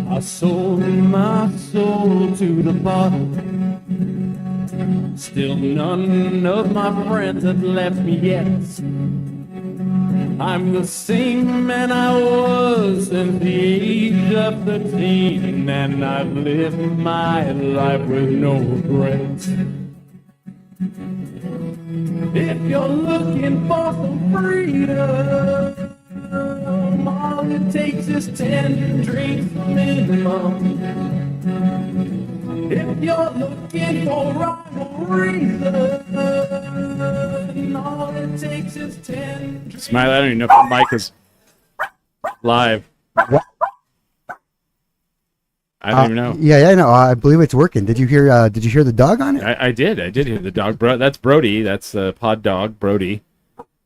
I sold my soul to the bottle. Still none of my friends have left me yet. I'm the same man I was since the age of 13, and I've lived my life with no regrets. If you're looking for some freedom, all it takes is 10 drinks minimum. If you're looking for rhyme or reason, all it takes is 10 drinks. Smiley, I don't even know if the mic is live. I don't even know. Yeah, no, I believe it's working. Did you hear the dog on it? I did hear the dog. That's Brody. That's pod dog Brody.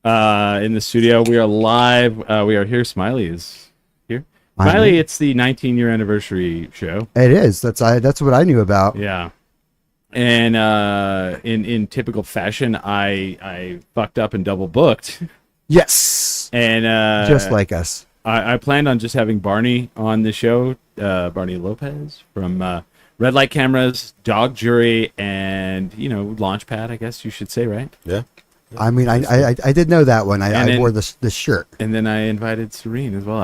In the studio, we are live. We are here. Smiley is here. Smiley, it's the 19-year anniversary show. It is. That's what I knew about. Yeah. And in typical fashion, I fucked up and double booked. Yes. And just like us. I planned on just having Barney on the show, Barney Lopez from Red Light Cameras, Dog Jury, and Launchpad, I guess you should say, right? Yeah. I mean, I did know that one. I wore the shirt. And then I invited Serene as well.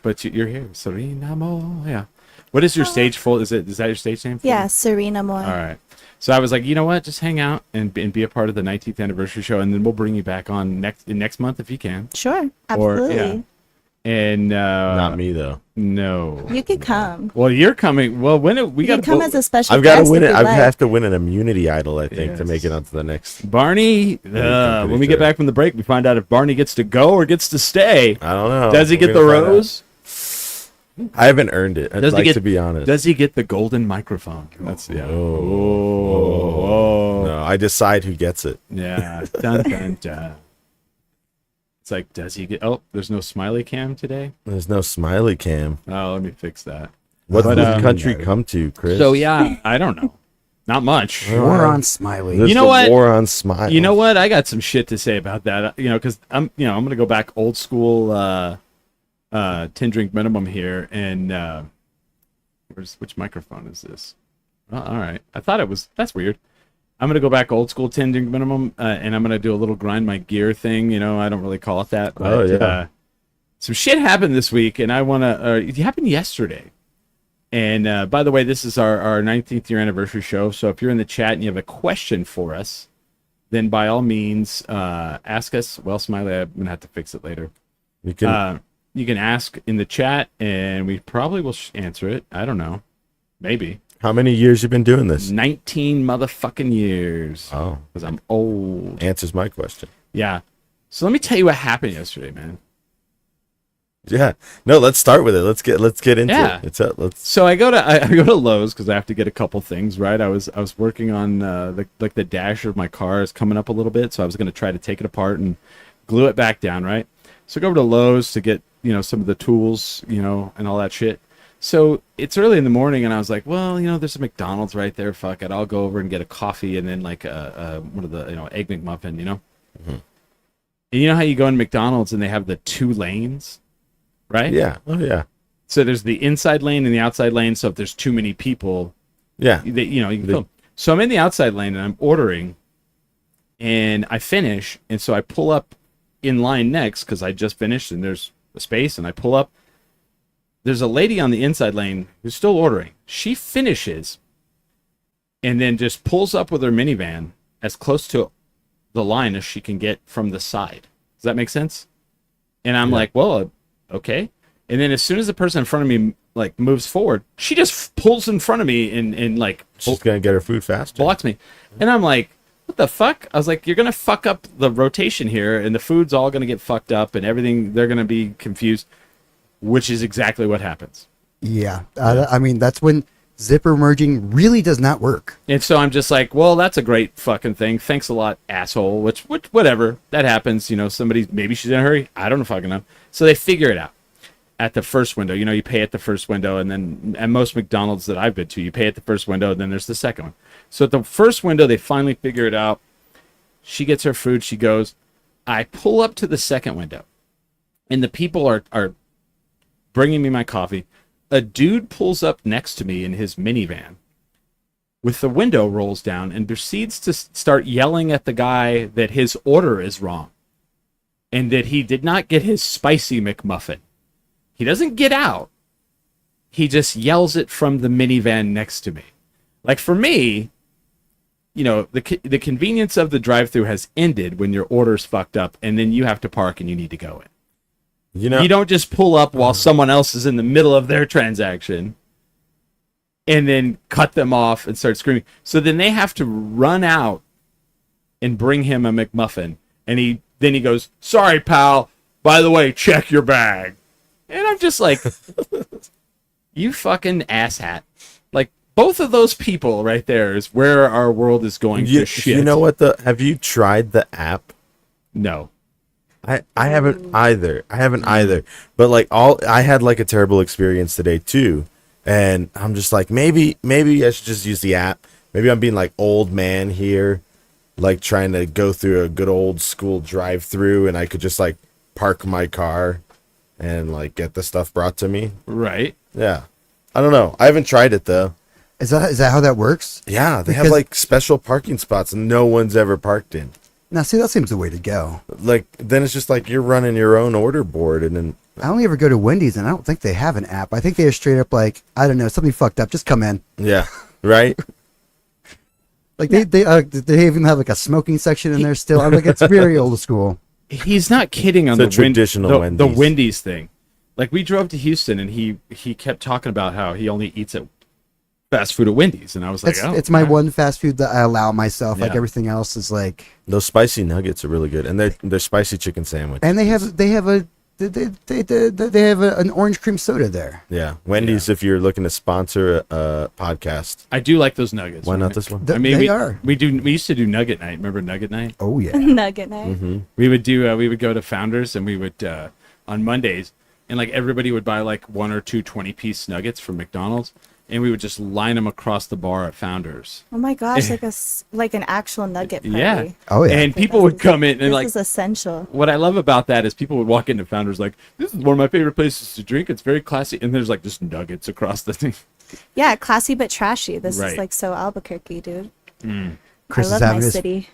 But you're here, Serene, Amor. Yeah. What is your stage full? Is that your stage name? Yeah, Serene, Amor. All right. So I was like, you know what? Just hang out and be a part of the 19th anniversary show, and then we'll bring you back on next month if you can. Sure, absolutely. And not me though. No. You could come. Well, you're coming. Well, we got to come as a special. I've got to win it. I have to win an immunity idol, I think, to make it onto the next. Barney. When we get back from the break, we find out if Barney gets to go or gets to stay. I don't know. Does he get the rose? I haven't earned it. To be honest. Does he get the golden microphone? That's No, I decide who gets it. Yeah. Dun, dun, dun. It's like, does he get? Oh, there's no smiley cam today. There's no smiley cam. Oh, let me fix that. What does the country come to, Chris? So yeah, I don't know. Not much. War on Smiley. There's what? War on Smiley. You know what? I got some shit to say about that. Because I'm gonna go back old school. 10 drink minimum here, and which microphone is this? Oh, all right, I thought it was. That's weird. I'm gonna go back old school 10 drink minimum, and I'm gonna do a little grind my gear thing. I don't really call it that. But, some shit happened this week, and I wanna. It happened yesterday. And by the way, this is our 19th year anniversary show. So if you're in the chat and you have a question for us, then by all means ask us. Well, Smiley, I'm gonna have to fix it later. You can. You can ask in the chat, and we probably will answer it. I don't know. Maybe. How many years you been doing this? 19 motherfucking years. Oh. Because I'm old. Answers my question. Yeah. So let me tell you what happened yesterday, man. Yeah. No, let's start with it. Let's get into it. So I go to Lowe's because I have to get a couple things, right? I was working on the dasher of my car is coming up a little bit, so I was going to try to take it apart and glue it back down, right? So I go over to Lowe's to get some of the tools, and all that shit. So it's early in the morning, and I was like, well, there's a McDonald's right there. Fuck it, I'll go over and get a coffee and then like one of the egg McMuffin, Mm-hmm. And you know how you go in McDonald's and they have the 2 lanes, right? Yeah. Oh yeah. So there's the inside lane and the outside lane. So if there's too many people, you can film. So I'm in the outside lane and I'm ordering, and I finish, and so I pull up in line next because I just finished and there's a space, and I pull up. There's a lady on the inside lane who's still ordering. She finishes and then just pulls up with her minivan as close to the line as she can get from the side. Does that make sense? And I'm like, well, okay. And then as soon as the person in front of me like moves forward, she just pulls in front of me and like she's gonna get her food faster. Blocks me. And I'm like, what the fuck? I was like, you're gonna fuck up the rotation here, and the food's all gonna get fucked up, and everything. They're gonna be confused, which is exactly what happens. Yeah, I mean that's when zipper merging really does not work. And so I'm just like, well, that's a great fucking thing. Thanks a lot, asshole. Which whatever, that happens. Somebody maybe she's in a hurry. I don't know fucking know. So they figure it out. at the first window. You pay at the first window, and then at most McDonald's that I've been to, you pay at the first window, and then there's the second one. So at the first window, they finally figure it out. She gets her food. She goes. I pull up to the second window, and the people are bringing me my coffee. A dude pulls up next to me in his minivan with the window rolls down and proceeds to start yelling at the guy that his order is wrong and that he did not get his spicy McMuffin. He doesn't get out. He just yells it from the minivan next to me. Like, for me, the convenience of the drive-thru has ended when your order's fucked up and then you have to park and you need to go in. You don't just pull up while someone else is in the middle of their transaction and then cut them off and start screaming. So then they have to run out and bring him a McMuffin. And then he goes, "Sorry, pal. By the way, check your bag." And I'm just like, you fucking asshat. Like, both of those people right there is where our world is going to shit. You know what? Have you tried the app? No. I haven't either. But like I had like a terrible experience today too, and I'm just like maybe I should just use the app. Maybe I'm being like old man here, like trying to go through a good old school drive-through, and I could just like park my car and like get the stuff brought to me. Right. Yeah. I don't know. I haven't tried it though. Is that how that works? Yeah, they have like special parking spots and no one's ever parked in. Now, see, that seems the way to go. Like, then it's just like you're running your own order board, and then I only ever go to Wendy's, and I don't think they have an app. I think they're straight up like, I don't know, something fucked up. Just come in. Yeah, right. Like they even have like a smoking section in there still. I'm like, it's very old school. He's not kidding on the traditional Wendy's. The Wendy's thing. Like, we drove to Houston, and he kept talking about how he only eats at fast food at Wendy's, and I was like, it's my one fast food that I allow myself. Like, everything else is like, those spicy nuggets are really good, and their spicy chicken sandwich. And they have an orange cream soda there. Yeah, Wendy's. Yeah. If you're looking to sponsor a podcast, I do like those nuggets. Why not this one? I mean, we used to do Nugget Night. Remember Nugget Night? Oh yeah, Nugget Night. Mm-hmm. We would go to Founders, and we would on Mondays, and like everybody would buy like 1 or 2 20-piece nuggets from McDonald's. And we would just line them across the bar at Founders. Oh my gosh, like an actual nugget party. Yeah. Oh yeah. And people would come in and this is essential. What I love about that is people would walk into Founders like, "This is one of my favorite places to drink. It's very classy." And there's like just nuggets across the thing. Yeah, classy but trashy. This Right. is like so Albuquerque, dude. Chris I love my city.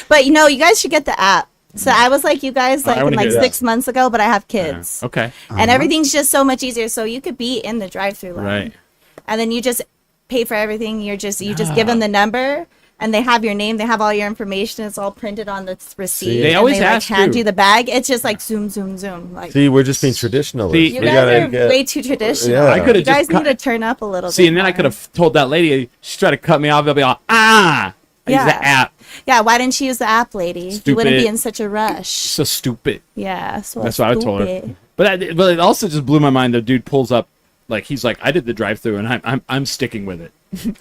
But you guys should get the app. So I was like you guys like 6 months ago, but I have kids. Yeah. Okay. And everything's just so much easier. So you could be in the drive-thru line. Right. And then you just pay for everything. You just give them the number and they have your name, they have all your information. It's all printed on the receipt. They always and they hand you the bag. It's just like zoom, zoom, zoom. Like, see, we're just being traditional. You guys are way too traditional. Yeah. You guys need to turn up a little bit. See, and then I could have told that lady, she tried to cut me off. I'll be like, I use the app. Yeah, why didn't you use the app, lady? Stupid. You wouldn't be in such a rush. So stupid. Yeah, so that's what I told her. But it also just blew my mind. The dude pulls up, like he's like, "I did the drive-thru, and I'm sticking with it." you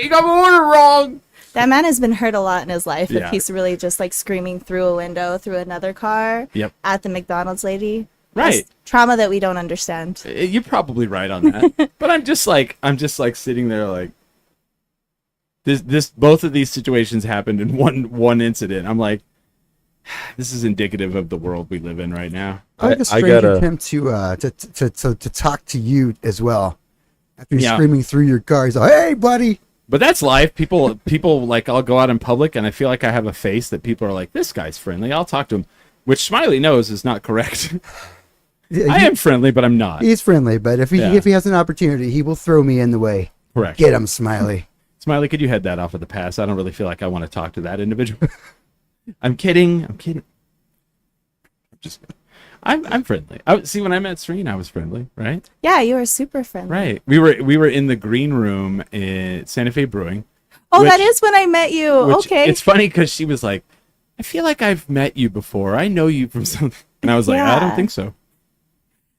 got my order wrong. That man has been hurt a lot in his life. Yeah. If he's really just like screaming through a window through another car at the McDonald's lady. Right. That's trauma that we don't understand. You're probably right on that. But I'm just like sitting there like. Both of these situations happened in one incident. I'm like, this is indicative of the world we live in right now. I like a strange attempt to talk to you as well after you're screaming through your car. He's like, "Hey, buddy." But that's life. People like, I'll go out in public and I feel like I have a face that people are like, "This guy's friendly. I'll talk to him," which Smiley knows is not correct. I am friendly, but I'm not. He's friendly, but if he has an opportunity, he will throw me in the way. Correct. Get him, Smiley. Smiley, could you head that off of the pass? I don't really feel like I want to talk to that individual. I'm kidding. I'm friendly. See, when I met Serene, I was friendly, right? Yeah, you were super friendly. Right. We were in the green room in Santa Fe Brewing. Oh, that is when I met you. Okay. It's funny because she was like, "I feel like I've met you before. I know you from something," and I was like, "I don't think so."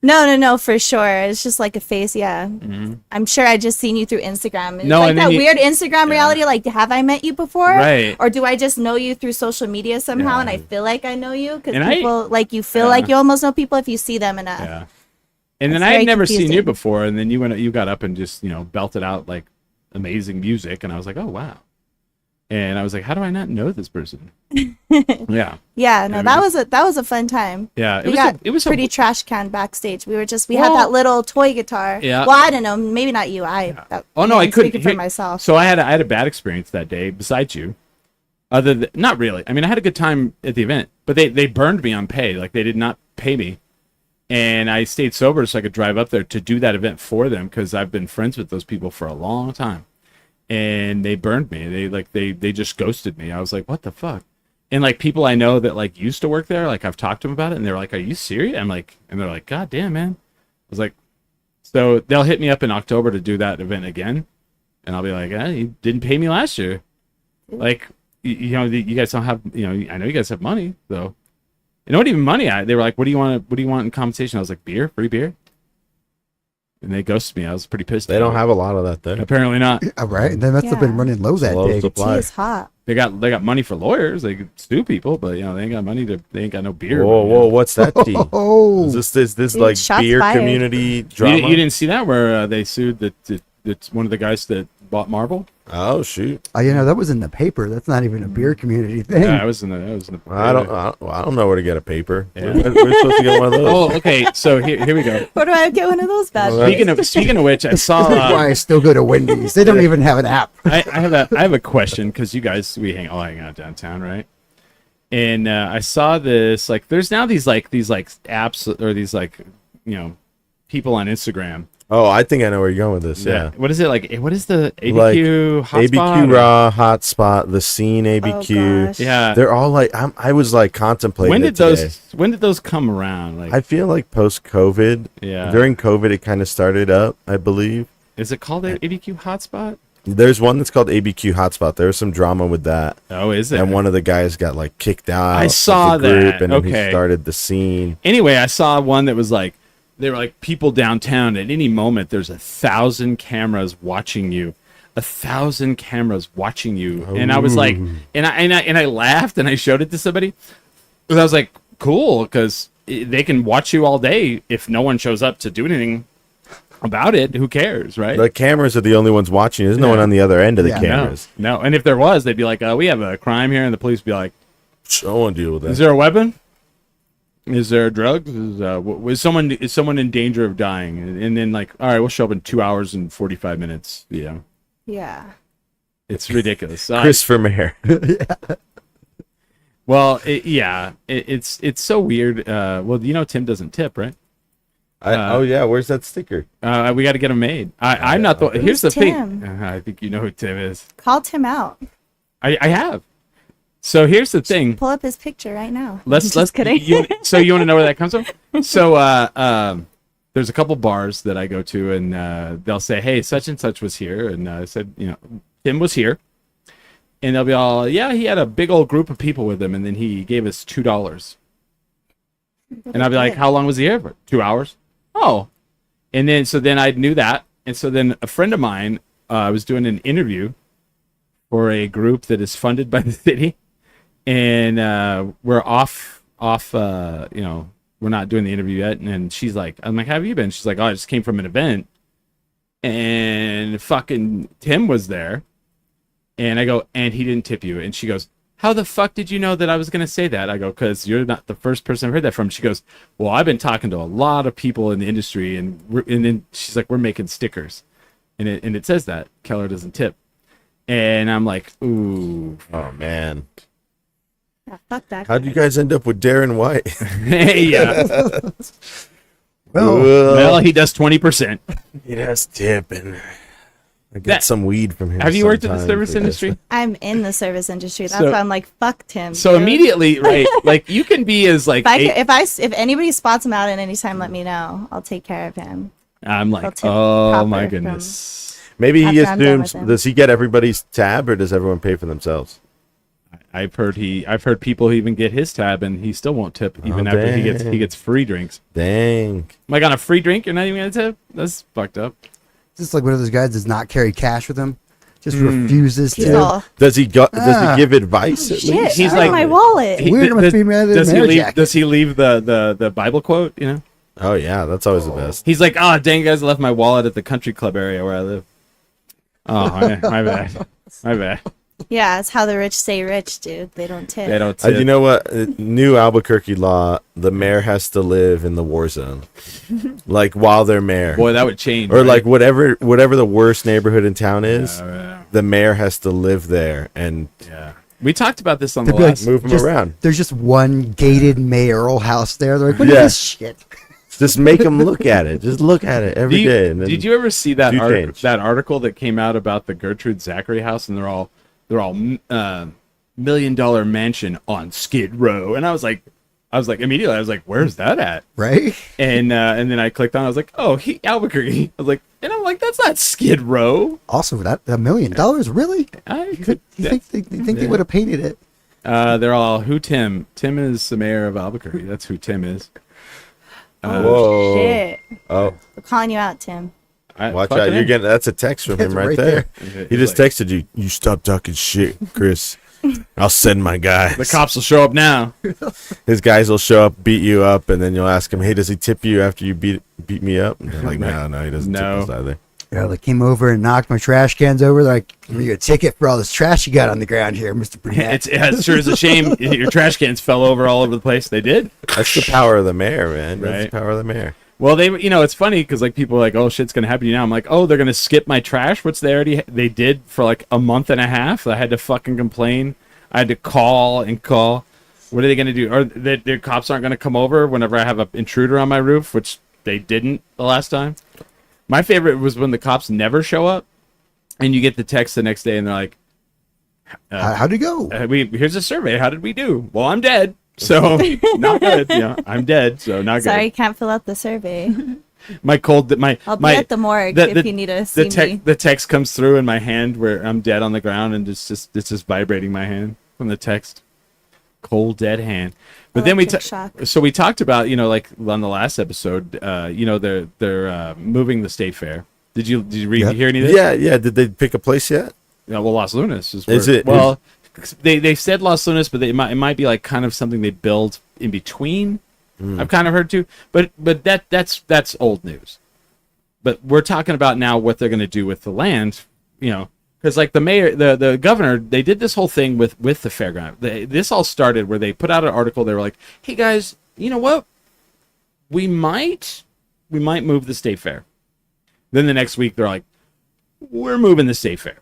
No, for sure. It's just like a face, yeah. Mm-hmm. I'm sure I just seen you through Instagram. It's no, like that weird Instagram reality, like, have I met you before? Right. Or do I just know you through social media somehow and I feel like I know you? Because people, like, you feel like you almost know people if you see them enough. Yeah. And then I had never seen you before, and then you got up and just, belted out, like, amazing music, and I was like, oh, wow. And I was like, how do I not know this person? Yeah. Yeah, no, that was a fun time. Yeah, it was pretty trash can backstage. We had that little toy guitar. Yeah. Well, I don't know, maybe not you. I couldn't speak for myself. So I had a bad experience that day besides you. Not really. I mean, I had a good time at the event, but they burned me on pay. Like, they did not pay me. And I stayed sober so I could drive up there to do that event for them, because I've been friends with those people for a long time. And they burned me. They just ghosted me. I was like, what the fuck? And like people I know that like used to work there, like I've talked to them about it, and they're like, are you serious? I'm like, and they're like, God damn, man. I was like, so they'll hit me up in October to do that event again, and I'll be like, you didn't pay me last year. Like, you guys don't have, I know you guys have money, so. And not even money. They were like, what do you want in compensation? I was like, free beer. And they ghosted me. I was pretty pissed. They don't have a lot of that there. Apparently not. All right. They must have been running low that day. Tea is hot. They got money for lawyers. They could sue people, but they ain't got money they ain't got no beer. Whoa, what's that tea? Oh, is this like beer fired. community drama? You didn't see that where they sued it's one of the guys that bought Marvel? Oh shoot! That was in the paper. That's not even a beer community thing. Yeah, I was in the. I don't know where to get a paper. Yeah. We're supposed to get one of those. Oh, okay. So here we go. Where do I get one of those bad boys? Speaking of which, I saw. Why I still go to Wendy's? They don't even have an app. I have a question, because you guys we hang out downtown, right? And I saw this, like, there's now these apps, or these people on Instagram. Oh, I think I know where you're going with this. Yeah. What is it like? What is the ABQ like hotspot? ABQ Raw Hotspot, the Scene ABQ. gosh. Yeah. They're all like I was like contemplating. When did those come around? Like, I feel like post COVID. Yeah. During COVID, it kind of started up. I believe. Is it called ABQ Hotspot? There's one that's called ABQ Hotspot. There was some drama with that. Oh, is it? And one of the guys got like kicked out. I saw of the group, that. and then Okay. he started the Scene. Anyway, I saw one that was like, they were like, people downtown, at any moment there's 1,000 cameras watching you. 1,000 cameras watching you. And I was like, and I laughed, and I showed it to somebody. And I was like, cool, because they can watch you all day. If no one shows up to do anything about it, who cares, right? The cameras are the only ones watching. There's no one on the other end of the cameras. No. And if there was, they'd be like, we have a crime here, and the police would be like, I won't deal with that. is there a weapon? Is there drugs? Is someone in danger of dying? And then like, all right, we'll show up in 2 hours and 45 minutes. Yeah. It's ridiculous. Christopher Mayer. Well, it's so weird. Well, Tim doesn't tip, right? Where's that sticker? We got to get them made. I'm not the. Here's the Tim? thing. I think you know who Tim is. Call Tim out. I have. So here's the thing. Pull up his picture right now. Let's kidding. So you want to know where that comes from? So there's a couple bars that I go to, and they'll say, "Hey, such and such was here," and I said, Tim was here, and they'll be all, "Yeah, he had a big old group of people with him, and then he gave us $2." And I'll be like, "How long was he here for?" 2 hours. Oh, and then I knew that, and so then a friend of mine was doing an interview for a group that is funded by the city. And we're off. We're not doing the interview yet. And she's like, I'm like, how have you been? She's like, I just came from an event, and fucking Tim was there. And I go, and he didn't tip you. And she goes, how the fuck did you know that I was gonna say that? I go, because you're not the first person I've heard that from. She goes, well, I've been talking to a lot of people in the industry, and then she's like, we're making stickers, and it says that Keller doesn't tip. And I'm like, ooh, oh man. Yeah, fuck that. How'd you guys end up with Darren White? Yeah. Well, he does 20%. He does tip, and I get some weed from him. Have you worked in the sometimes, service I guess. industry? I'm in the service industry. That's So- why I'm like, fuck Tim. So dude. immediately, right? Like you can be as like. If anybody spots him out at any time, let me know. I'll take care of him. I'm I'll like, tip oh proper my from- goodness. Maybe he After I'm done assumes. with him. Does he get everybody's tab, or does everyone pay for themselves? I've heard people even get his tab and he still won't tip even after he gets free drinks. Dang. Like on a free drink, you're not even gonna tip? That's fucked up. This is like one of those guys does not carry cash with him. Just refuses to. Does he give advice at least? He's like my wallet. Does he leave the Bible quote? You know. Oh yeah, that's always the best. He's like, oh dang, guys, I left my wallet at the country club area where I live. Oh, my bad. My bad. Yeah, it's how the rich stay rich, dude. They don't tip. They don't tip. You know what? New Albuquerque law: the mayor has to live in the war zone, like while they're mayor. Boy, that would change. Or right? Like whatever the worst neighborhood in town is, the mayor has to live there. And we talked about this on the last. Move them around. There's just one gated mayoral house there. They're like, what is this shit? Just make them lolook at it. Just look at it every day. And did you ever see that article that came out about the Gertrude Zachary house? And they're all $1 million mansion on Skid Row. And I was like, immediately, where's that at? Right. And then I clicked on. I was like, oh, Albuquerque. I was like, and I'm like, that's not Skid Row. Also, that $1 million, really? You think they would have painted it? They're all who Tim. Tim is the mayor of Albuquerque. That's who Tim is. Whoa! Shit. Oh, we're calling you out, Tim. Watch out! You're getting that's a text from him right there. He just texted you. You stop talking shit, Chris. I'll send my guys. The cops will show up now. His guys will show up, beat you up, and then you'll ask him, "Hey, does he tip you after you beat me up?" And they're like, "No, he doesn't tip us either." Yeah, they came over and knocked my trash cans over. They're like, give me a ticket for all this trash you got on the ground here, Mr. Burnett. It sure is a shame your trash cans fell over all over the place. They did. That's the power of the mayor, man. Right. That's the power of the mayor. Well, it's funny because like people are like, oh, shit's gonna happen to you now. I'm like, oh, they're gonna skip my trash, which they did for like a month and a half. I had to fucking complain. I had to call. What are they gonna do? Or their cops aren't gonna come over whenever I have an intruder on my roof, which they didn't the last time. My favorite was when the cops never show up, and you get the text the next day, and they're like, "How'd it go? Here's a survey. How did we do? Well, I'm dead, so not good. I'm dead, so not good. Sorry, can't fill out the survey. I'll be at the morgue if you need to see me. The text comes through in my hand where I'm dead on the ground, and it's just vibrating my hand from the text. Cold dead hand. But then we talked about like on the last episode, they're moving the state fair. Did you hear any of this? Yeah. Did they pick a place yet? Yeah, well, Los Lunas is it? Well, they said Los Lunas, but it might be like kind of something they build in between. I've kind of heard too, but that's old news. But we're talking about now what they're going to do with the land, Because like the mayor, the governor, they did this whole thing with the fairground. This all started where they put out an article. They were like, "Hey guys, you know what? We might move the state fair." Then the next week they're like, "We're moving the state fair,"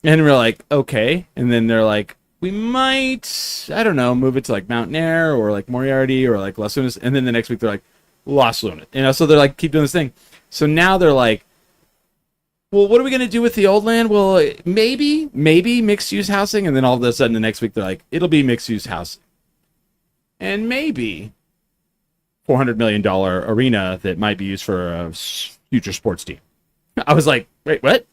and we're like, "Okay." And then they're like, "We might, I don't know, move it to like Mountain Air or like Moriarty or like Las Lunas." And then the next week they're like, "Las Lunas," So they're like, keep doing this thing. So now they're like, well, what are we going to do with the old land? Well, maybe mixed-use housing. And then all of a sudden the next week they're like, it'll be mixed-use housing. And maybe $400 million arena that might be used for a future sports team. I was like, wait, what?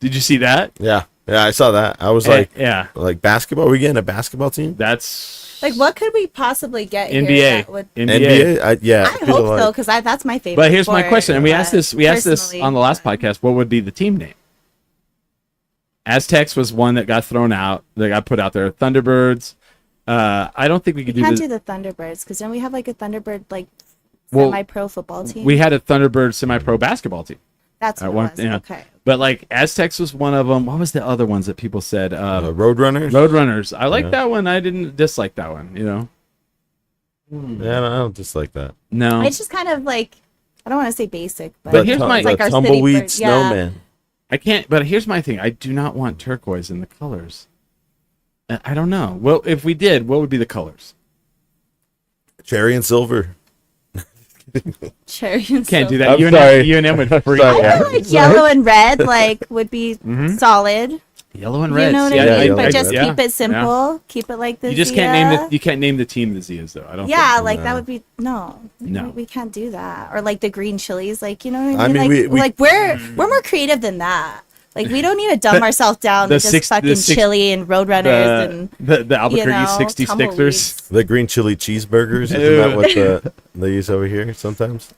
Did you see that? Yeah, I saw that. I was like, like basketball? Are we getting a basketball team? That's... Like, what could we possibly get NBA. here? NBA? I hope so, because that's my favorite. But here's my question, and we asked this on the last podcast. What would be the team name? Aztecs was one that got thrown out. That got put out there. Thunderbirds. I don't think we could do the Thunderbirds, because then we have like a Thunderbird semi-pro football team. We had a Thunderbird semi-pro basketball team. That's what it was. Okay. But like Aztecs was one of them. What was the other ones that people said? Roadrunners. Roadrunners. I like that one. I didn't dislike that one. Yeah, no, I don't dislike that. No, it's just kind of like, I don't want to say basic, but here's my like our tumbleweed snowman. I can't. But here's my thing. I do not want turquoise in the colors. I don't know. Well, if we did, what would be the colors? Cherry and silver. Cherry and Can't silver. do that. You and him would freak. I feel like yellow and red would be solid. Yellow and red. You know what I mean? But just keep it simple. Yeah. Keep it like the You just can't name the team the Zias though. I don't. Yeah, think. That would be no. We can't do that. Or like the green chilies, you know what I mean? I mean, we're more creative than that. Like, we don't need to dumb ourselves down with just fucking chili and Roadrunners and the Albuquerque 60 Sticklers. The green chili cheeseburgers. Isn't that what they use over here sometimes?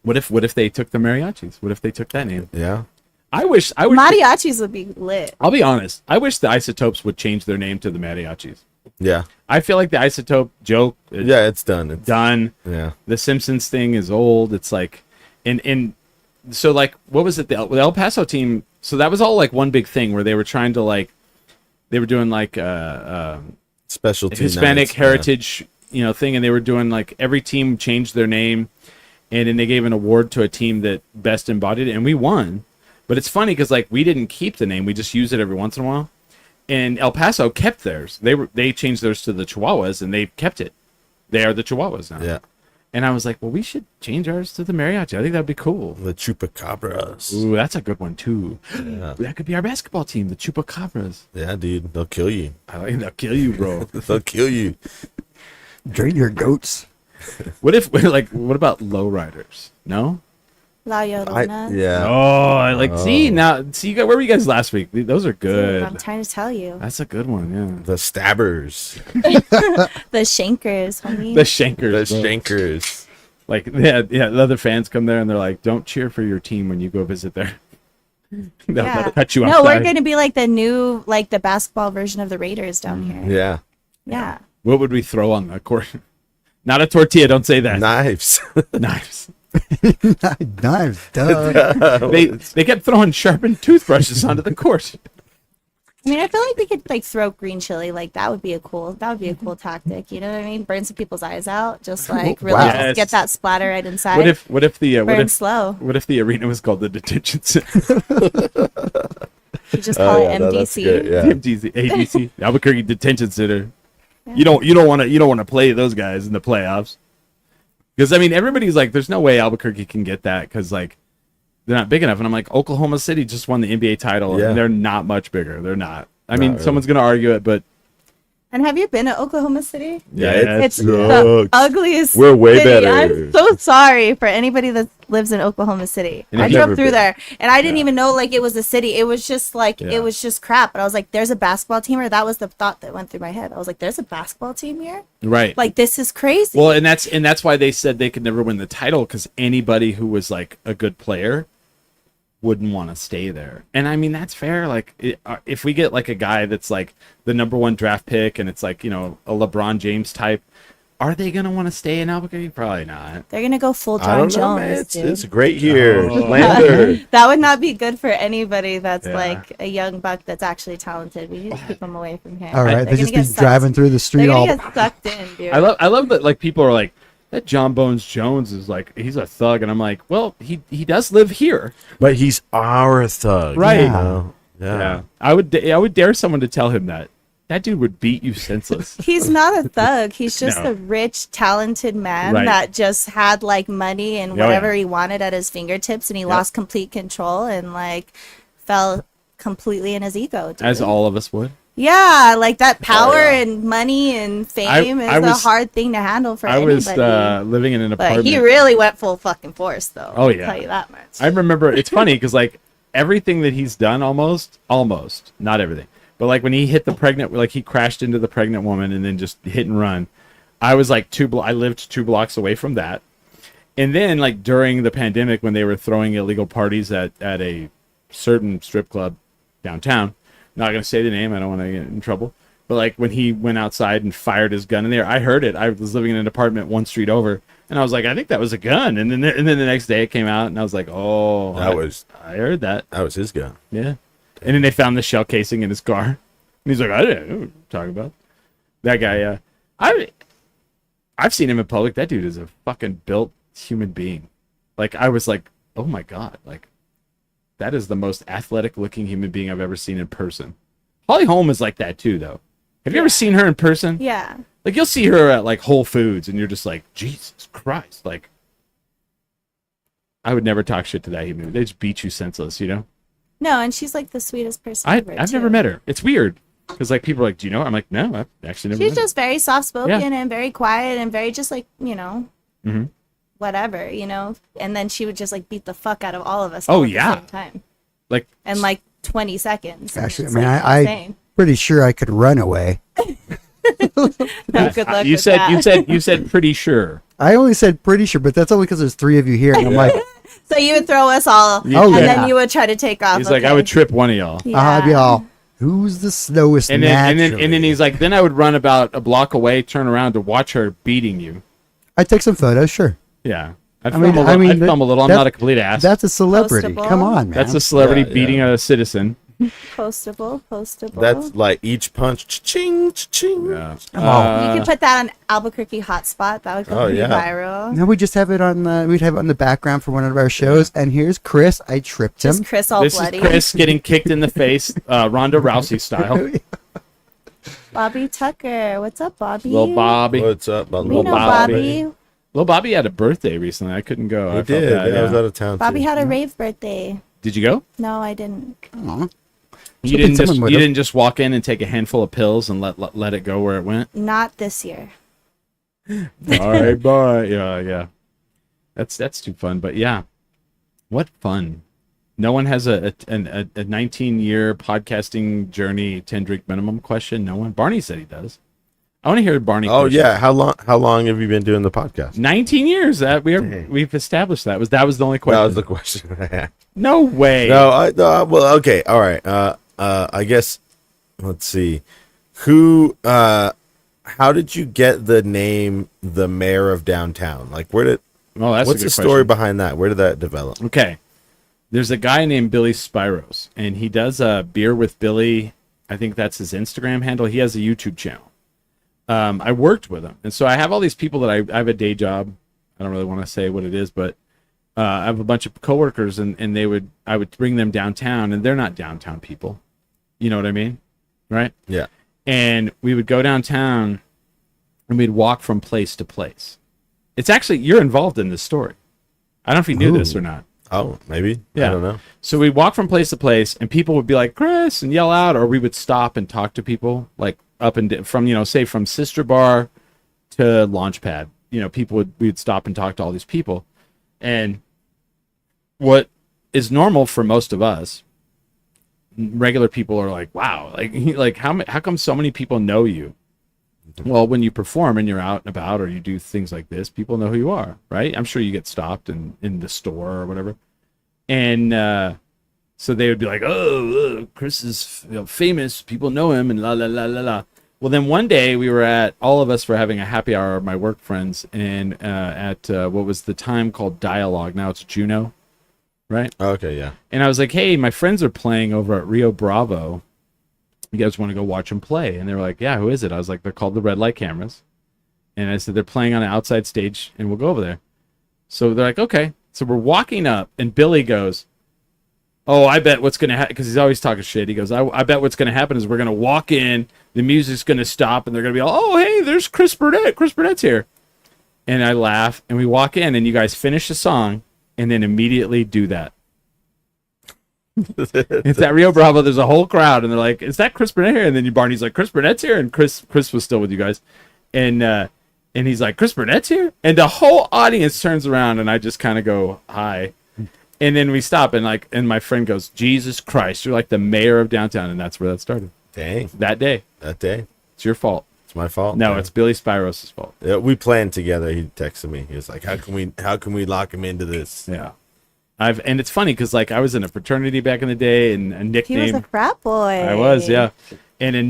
What if they took the mariachis? What if they took that name? Yeah. I wish mariachis would be lit. I'll be honest. I wish the Isotopes would change their name to the Mariachis. Yeah. I feel like the Isotope joke. It's done. It's done. Yeah. The Simpsons thing is old. It's like, and so like, what was it? The El Paso team. So that was all like one big thing where they were trying to like, they were doing like specialty Hispanic nights, heritage, thing, and they were doing like every team changed their name, and then they gave an award to a team that best embodied it, and we won. But it's funny because like we didn't keep the name, we just use it every once in a while. And El Paso kept theirs. They changed theirs to the Chihuahuas, and they kept it. They are the Chihuahuas now. Yeah. And I was like, well, we should change ours to the Mariachi. I think that'd be cool. The Chupacabras. Ooh, that's a good one too. Yeah. That could be our basketball team, the Chupacabras. Yeah, dude, they'll kill you. I like they'll kill you, bro. They'll kill you. Drain your goats. What about lowriders? No. La Llorona. Yeah. Oh, I like. See, where were you guys last week? Those are good. I'm trying to tell you. That's a good one. Yeah. The Stabbers. The Shankers, homie. The Shankers. The Shankers. Like, yeah. The other fans come there and they're like, "Don't cheer for your team when you go visit there." They'll cut you outside. No, we're gonna be like the new, like the basketball version of the Raiders down here. Yeah. Yeah. What would we throw on the court? Not a tortilla. Don't say that. Knives. Knives. Knives. Duh. They kept throwing sharpened toothbrushes onto the court. I mean, I feel like we could like throw green chili. Like that would be a cool tactic. You know what I mean? Burn some people's eyes out. Just like really Yes. get that splatter right inside. What if slow? What if the arena was called the detention center? You just call it MDC. Good, yeah. MDC, ABC, Albuquerque Detention Center. Yeah. You don't want to play those guys in the playoffs. Because, I mean, everybody's like, there's no way Albuquerque can get that because, like, they're not big enough. And I'm like, Oklahoma City just won the NBA title, and they're not much bigger. They're not. I mean, really. Someone's going to argue it, but... And have you been to Oklahoma City? Yeah, it's the ugliest We're way city. better. I'm so sorry for anybody that lives in Oklahoma City. And I drove through there, and I didn't even know like it was a city. It was just like it was just crap. But I was like, "There's a basketball team," or that was the thought that went through my head. I was like, "There's a basketball team here." Right. Like this is crazy. Well, and that's why they said they could never win the title because anybody who was like a good player wouldn't want to stay there. And I mean, that's fair. Like if we get like a guy that's like the #1 draft pick and it's like, a LeBron James type, are they going to want to stay in Albuquerque? Probably not. They're going to go full I John don't know, Jones. man. Dude. It's great here. Lander. That would not be good for anybody that's like a young buck that's actually talented. We need to keep them away from here. All right, they just be driving through the street They're all. gonna get sucked in, dude. I love that like people are like, that John Bones Jones is like, he's a thug. And I'm like, well, he does live here. But he's our thug. Right. Yeah. I would dare someone to tell him that. That dude would beat you senseless. He's not a thug. He's just a rich, talented man that just had like money and whatever he wanted at his fingertips, and he lost complete control and like fell completely in his ego. Dude. As all of us would. Yeah, like that power and money and fame is a hard thing to handle for anybody. I was living in an apartment. But he really went full fucking force, though. Oh yeah, I'll tell you that much. I remember. It's funny because like everything that he's done, almost, not everything, but like when he hit the pregnant, like he crashed into the pregnant woman and then just hit and run. I was like I lived 2 blocks away from that, and then like during the pandemic when they were throwing illegal parties at a certain strip club downtown. Not going to say the name. I don't want to get in trouble. But like when he went outside and fired his gun in there, I heard it. I was living in an apartment 1 street over, and I was like, I think that was a gun. And then the next day it came out, and I was like, oh, I heard that. That was his gun. Yeah. And then they found the shell casing in his car, and he's like, I didn't know what you're talking about. That guy. I've seen him in public. That dude is a fucking built human being. Like I was like, oh my god, like. That is the most athletic-looking human being I've ever seen in person. Holly Holm is like that too, though. Have you ever seen her in person? Yeah. Like you'll see her at like Whole Foods, and you're just like, Jesus Christ! Like, I would never talk shit to that human. They just beat you senseless, No, and she's like the sweetest person ever. I've never met her. It's weird because like people are like, do you know her? I'm like, no, I've actually never. She's met just her. very soft-spoken and very quiet and very just like Mm-hmm. whatever, and then she would just like beat the fuck out of all of us Oh, at the same time. Like And like 20 seconds. Actually, I mean, I'm pretty sure I could run away. No, good luck you with said that. you said pretty sure. I only said pretty sure, but that's only because there's 3 of you here, and I'm like, So you would throw us all, and then you would try to take off. He's like, I would trip one of y'all. I'd be all, who's the slowest? And then he's like, then I would run about a block away, turn around to watch her beating you. I'd take some photos, sure. Yeah. I'd film a little. I'm not a complete ass. That's a celebrity. Postable. Come on, man. That's a celebrity beating a citizen. Postable. That's like each punch, ching, ching. Yeah. You could put that on Albuquerque Hotspot. That would go pretty viral. No, we just have it on we'd have it on the background for one of our shows. And here's Chris. I tripped him. Just Chris all bloody. This is Chris getting kicked in the face, Ronda Rousey style. Bobby Tucker. What's up, Bobby? Little Bobby. What's up, Little Bobby? Little Bobby had a birthday recently. I couldn't go. I did. I was out of town. Bobby too. had a rave birthday. Did you go? No, I didn't. Aww. You didn't just walk in and take a handful of pills and let it go where it went? Not this year. All right, bye. Yeah. That's too fun, but yeah. What fun. No one has a 19-year podcasting journey 10-drink minimum question. No one. Barney said he does. I want to hear Barney. Oh yeah, how long have you been doing the podcast? 19 years. We've established that. That was the only question. That was the question I had. No way. No, well, okay, all right. I guess let's see. How did you get the name the Mayor of Downtown? Like, what's the story behind that? Where did that develop? Okay. There's a guy named Billy Spiros, and he does Beer with Billy. I think that's his Instagram handle. He has a YouTube channel. I worked with him, and so I have all these people that I have a day job. I don't really want to say what it is, but I have a bunch of coworkers, and I would bring them downtown, and they're not downtown people. You know what I mean? Right? Yeah. And we would go downtown, and we'd walk from place to place. It's actually, you're involved in this story. I don't know if you knew this or not. Oh, maybe. Yeah. I don't know. So we'd walk from place to place, and people would be like, Chris, and yell out, or we would stop and talk to people, like up and from, say from Sister Bar to Launchpad. We'd stop and talk to all these people. And what is normal for most of us, regular people are like, wow, like how come so many people know you? Well, when you perform and you're out and about or you do things like this, people know who you are, right? I'm sure you get stopped in the store or whatever. And so they would be like, oh, Chris is famous. People know him and la, la, la, la, la. Well, then one day all of us were having a happy hour, my work friends, and at what was the time called Dialogue. Now it's Juno, right? Okay, yeah. And I was like, hey, my friends are playing over at Rio Bravo. You guys want to go watch them play? And they were like, yeah, who is it? I was like, they're called the Red Light Cameras. And I said, they're playing on an outside stage, and we'll go over there. So they're like, okay. So we're walking up, and Billy goes, oh, I bet what's going to happen, because he's always talking shit. He goes, I bet what's going to happen is we're going to walk in, the music's going to stop, and they're going to be all, oh, hey, there's Chris Burnett. Chris Burnett's here. And I laugh, and we walk in, and you guys finish the song, and then immediately do that. It's at Rio Bravo. There's a whole crowd, and they're like, "Is that Chris Burnett here?" And then Barney's like, "Chris Burnett's here," and Chris was still with you guys, and he's like, "Chris Burnett's here," and the whole audience turns around, and I just kind of go, "Hi," and then we stop, and my friend goes, "Jesus Christ, you're like the mayor of downtown," and that's where that started. Dang. That day. It's your fault. It's my fault. No, it's Billy Spiros' fault. Yeah, we planned together. He texted me. He was like, "How can we lock him into this?" Yeah. And it's funny because I was in a fraternity back in the day, and a nickname. He was a frat boy. I was, yeah. And a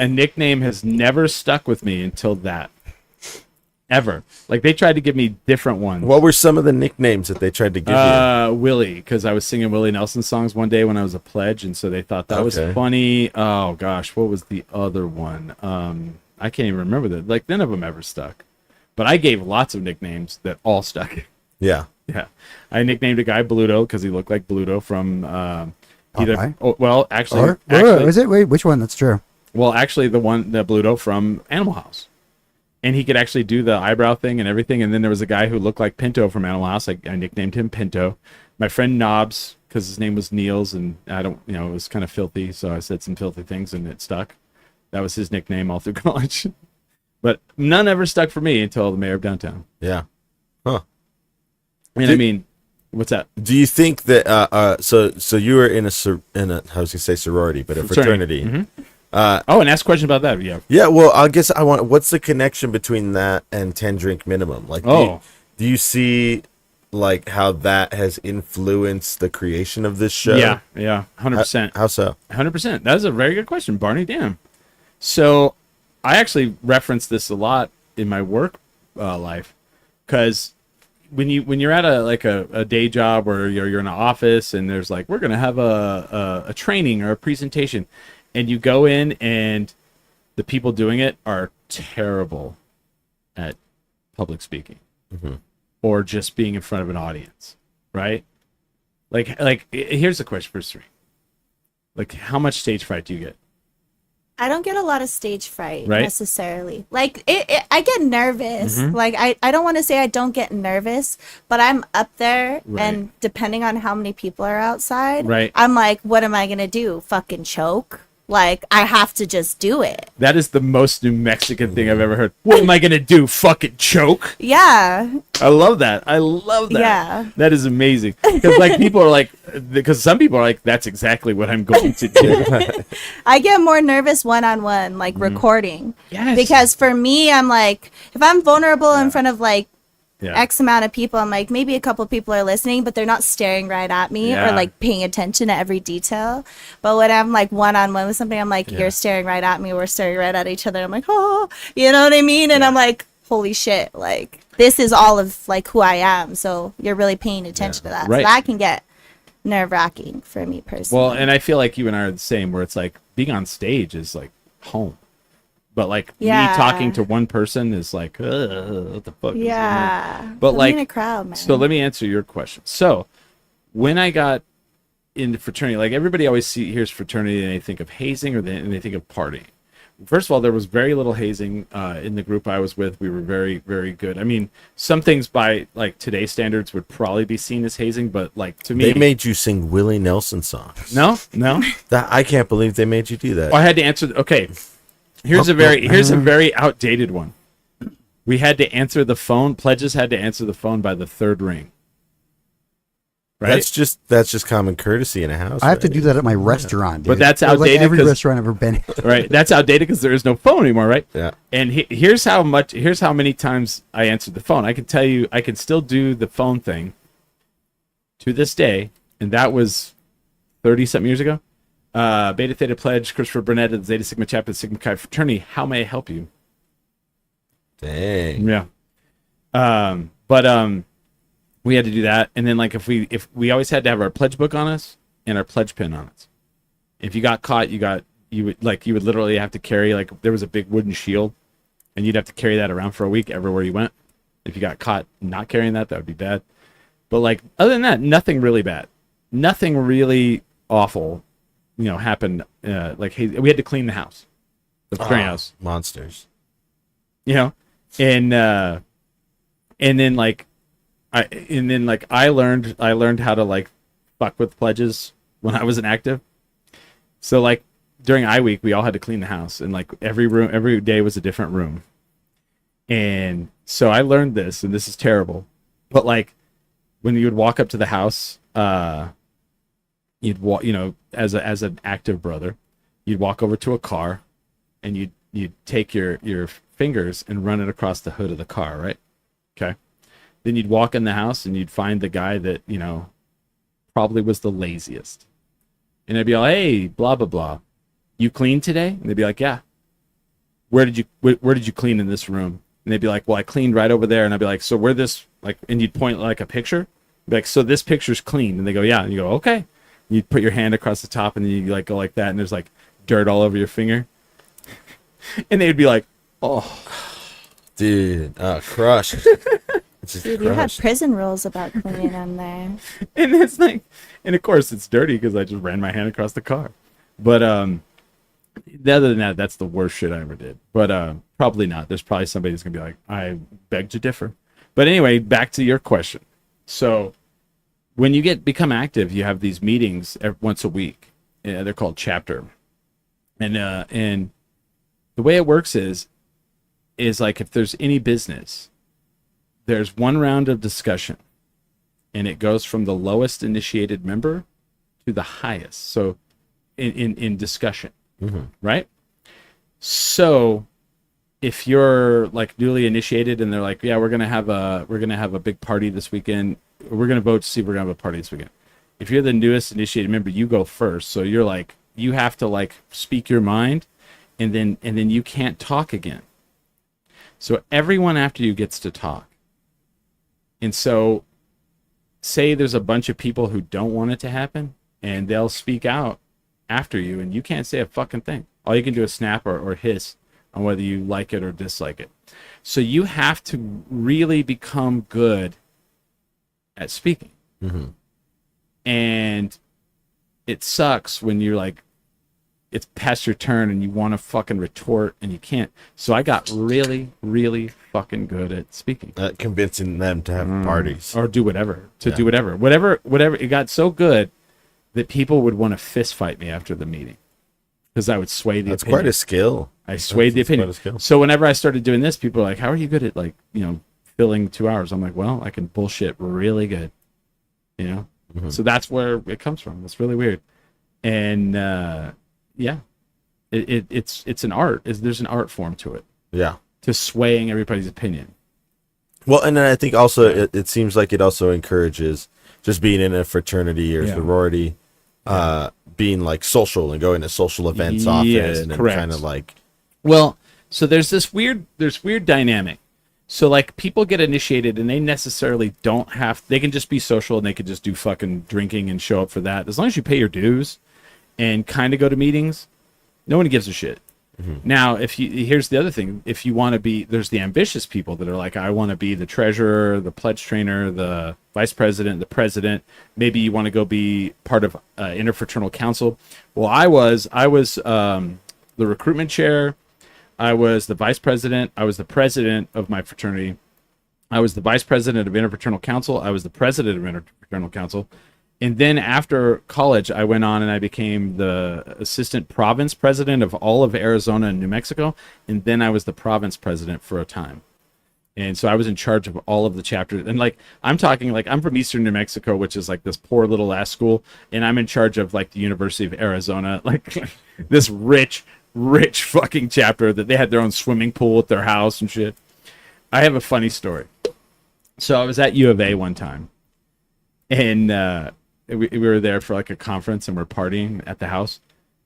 nickname has never stuck with me until that. Ever. Like they tried to give me different ones. What were some of the nicknames that they tried to give you? Willie, because I was singing Willie Nelson songs one day when I was a pledge, and so they thought that was funny. Oh gosh, what was the other one? I can't even remember that. Like none of them ever stuck. But I gave lots of nicknames that all stuck. Yeah. Yeah, I nicknamed a guy Bluto because he looked like Bluto from Popeye? Actually, is it? Wait, which one? That's true. Well, actually, the Bluto from Animal House, and he could actually do the eyebrow thing and everything. And then there was a guy who looked like Pinto from Animal House. I nicknamed him Pinto. My friend Knobs, because his name was Niels, and it was kind of filthy, so I said some filthy things and it stuck. That was his nickname all through college. But none ever stuck for me until the mayor of downtown. Yeah. Huh. And I mean, What's that? Do you think that so you were in a I was gonna say sorority, but a fraternity. Mm-hmm. And ask a question about that. Yeah. Well, I guess what's the connection between that and 10 drink minimum? Like, do you see like how that has influenced the creation of this show? Yeah, 100%. How so? 100%. That is a very good question, Barney. Damn. So, I actually reference this a lot in my work life, because when you're at a day job where you're in an office and there's like, we're gonna have a training or a presentation, and you go in and the people doing it are terrible at public speaking, or just being in front of an audience, right? Like here's the question for Serene. Like, how much stage fright do you get? I don't get a lot of stage fright necessarily. Like I get nervous. Like I don't want to say I don't get nervous, but I'm up there, and depending on how many people are outside, I'm like, what am I gonna do? Fucking choke? Like, I have to just do it. That is the most New Mexican thing I've ever heard. What am I gonna do? Fucking choke? Yeah. I love that. Yeah. That is amazing. Because like people are like, because some people are like, that's exactly what I'm going to do. I get more nervous one-on-one, like recording. Yes. Because for me, I'm like, if I'm vulnerable in front of like X amount of people, I'm like, maybe a couple people are listening, but they're not staring right at me or like paying attention to every detail. But when I'm like one-on-one with somebody, I'm like, you're staring right at me, we're staring right at each other. I'm like, oh, you know what I mean? And I'm like, holy shit, like this is all of like who I am. So you're really paying attention to that. So that can get nerve-wracking for me personally. Well, and I feel like you and I are the same, where it's like being on stage is like home. But like me talking to one person is like, what the fuck? Yeah. But like, in a crowd, man. So let me answer your question. So when I got into fraternity, like everybody always hears fraternity and they think of hazing and they think of partying. First of all, there was very little hazing in the group I was with. We were very, very good. I mean, some things by like today's standards would probably be seen as hazing, but like to me, they made you sing Willie Nelson songs. No. I can't believe they made you do that. I had to answer. Okay. Here's a very outdated one. We had to answer the phone. Pledges had to answer the phone by the third ring. Right. That's just common courtesy in a house. I have to do that at my restaurant, dude. But that's outdated. Like every restaurant I've ever been in. Right. That's outdated because there is no phone anymore, right? Yeah. And here's how many times I answered the phone. I can tell you, I can still do the phone thing to this day, and that was 30-something years ago. Beta Theta Pledge, Christopher Burnett of the Zeta Sigma Chapter, Sigma Chi Fraternity. How may I help you? Dang. Yeah. But we had to do that, and then like if we always had to have our pledge book on us and our pledge pin on us. If you got caught, you would literally have to carry, like, there was a big wooden shield, and you'd have to carry that around for a week everywhere you went. If you got caught not carrying that would be bad. But like other than that, nothing really bad, nothing really awful. Happened. Like, hey, we had to clean the house, the fraternity house. Monsters. And then I learned how to like fuck with pledges when I was an active. So like during I week, we all had to clean the house, and like every day was a different room. And so I learned this, and this is terrible, but like when you would walk up to the house, you'd walk, as an active brother, you'd walk over to a car, and you'd take your fingers and run it across the hood of the car, right? Okay. Then you'd walk in the house and you'd find the guy that, probably was the laziest. And they'd be like, hey, blah, blah, blah. You cleaned today? And they'd be like, yeah. Where did you clean in this room? And they'd be like, well, I cleaned right over there. And I'd be like, so where this, like, and you'd point like a picture. Be like, so this picture's clean. And they go, yeah. And you go, okay. And you'd put your hand across the top, and then you like go like that, and there's like dirt all over your finger. And they'd be like, oh. Dude, crushed. Dude, you had prison rules about cleaning them there. And it's like, and of course it's dirty because I just ran my hand across the car. But other than that, that's the worst shit I ever did. But probably not. There's probably somebody that's gonna be like, I beg to differ. But anyway, back to your question. So when you become active, you have these meetings once a week. They're called chapter. And the way it works is like if there's any business, there's one round of discussion, and it goes from the lowest initiated member to the highest. So in discussion, right? So if you're like newly initiated and they're like, yeah, we're gonna have a big party this weekend. We're gonna vote to see if we're gonna have a party this weekend. If you're the newest initiated member, you go first. So you're like, you have to like speak your mind, and then you can't talk again. So everyone after you gets to talk. And so say there's a bunch of people who don't want it to happen, and they'll speak out after you, and you can't say a fucking thing. All you can do is snap or hiss on whether you like it or dislike it. So you have to really become good at speaking. And it sucks when you're like, it's past your turn and you want to fucking retort and you can't. So I got really, really fucking good at speaking. Convincing them to have parties. Or do whatever. Do whatever. Whatever. It got so good that people would want to fist fight me after the meeting. Because I would sway the opinion. That's quite a skill. I swayed the opinion. So whenever I started doing this, people are like, how are you good at like, filling 2 hours? I'm like, well, I can bullshit really good. So that's where it comes from. It's really weird. And it's an art. There's an art form to it. Yeah. To swaying everybody's opinion. Well, and then I think also it seems like it also encourages just being in a fraternity or sorority, being like social and going to social events often and kind of like. Well, so there's weird dynamic. So like people get initiated and they necessarily don't have, they can just be social and they can just do fucking drinking and show up for that. As long as you pay your dues and kind of go to meetings, no one gives a shit. Now, here's the other thing. If you want to be, there's the ambitious people that are like, I want to be the treasurer, the pledge trainer, the vice president, the president. Maybe you want to go be part of interfraternal council. Well, I was the recruitment chair. I was the vice president. I was the president of my fraternity. I was the vice president of interfraternal council. I was the president of interfraternal council. And then after college, I went on and I became the assistant province president of all of Arizona and New Mexico. And then I was the province president for a time. And so I was in charge of all of the chapters. And like, I'm talking like, I'm from Eastern New Mexico, which is like this poor little ass school. And I'm in charge of like the University of Arizona, like this rich fucking chapter that they had their own swimming pool at their house and shit. I have a funny story. So I was at U of A one time, and we were there for like a conference, and we're partying at the house,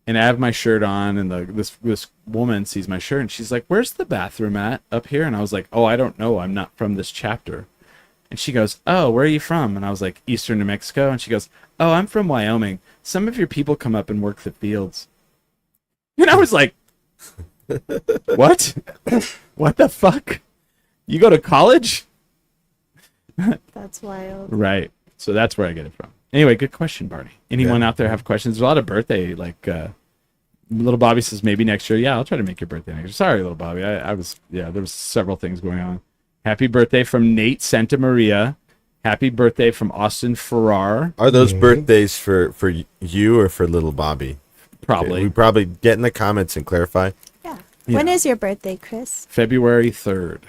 and I have my shirt on, and this woman sees my shirt, and she's like, "Where's the bathroom at up here?" And I was like, "Oh, I don't know. I'm not from this chapter." And she goes, "Oh, where are you from?" And I was like, "Eastern New Mexico." And she goes, "Oh, I'm from Wyoming. Some of your people come up and work the fields." And I was like, what? What the fuck? You go to college? That's wild. Right. So that's where I get it from. Anyway, good question, Barney. Anyone out there have questions? There's a lot of birthday, like little Bobby says maybe next year. Yeah, I'll try to make your birthday next year. Sorry, little Bobby. There was several things going on. Happy birthday from Nate Santa Maria. Happy birthday from Austin Farrar. Are those birthdays for you or for little Bobby? Probably. Okay, we probably get in the comments and clarify. Yeah. When is your birthday, Chris? February 3rd.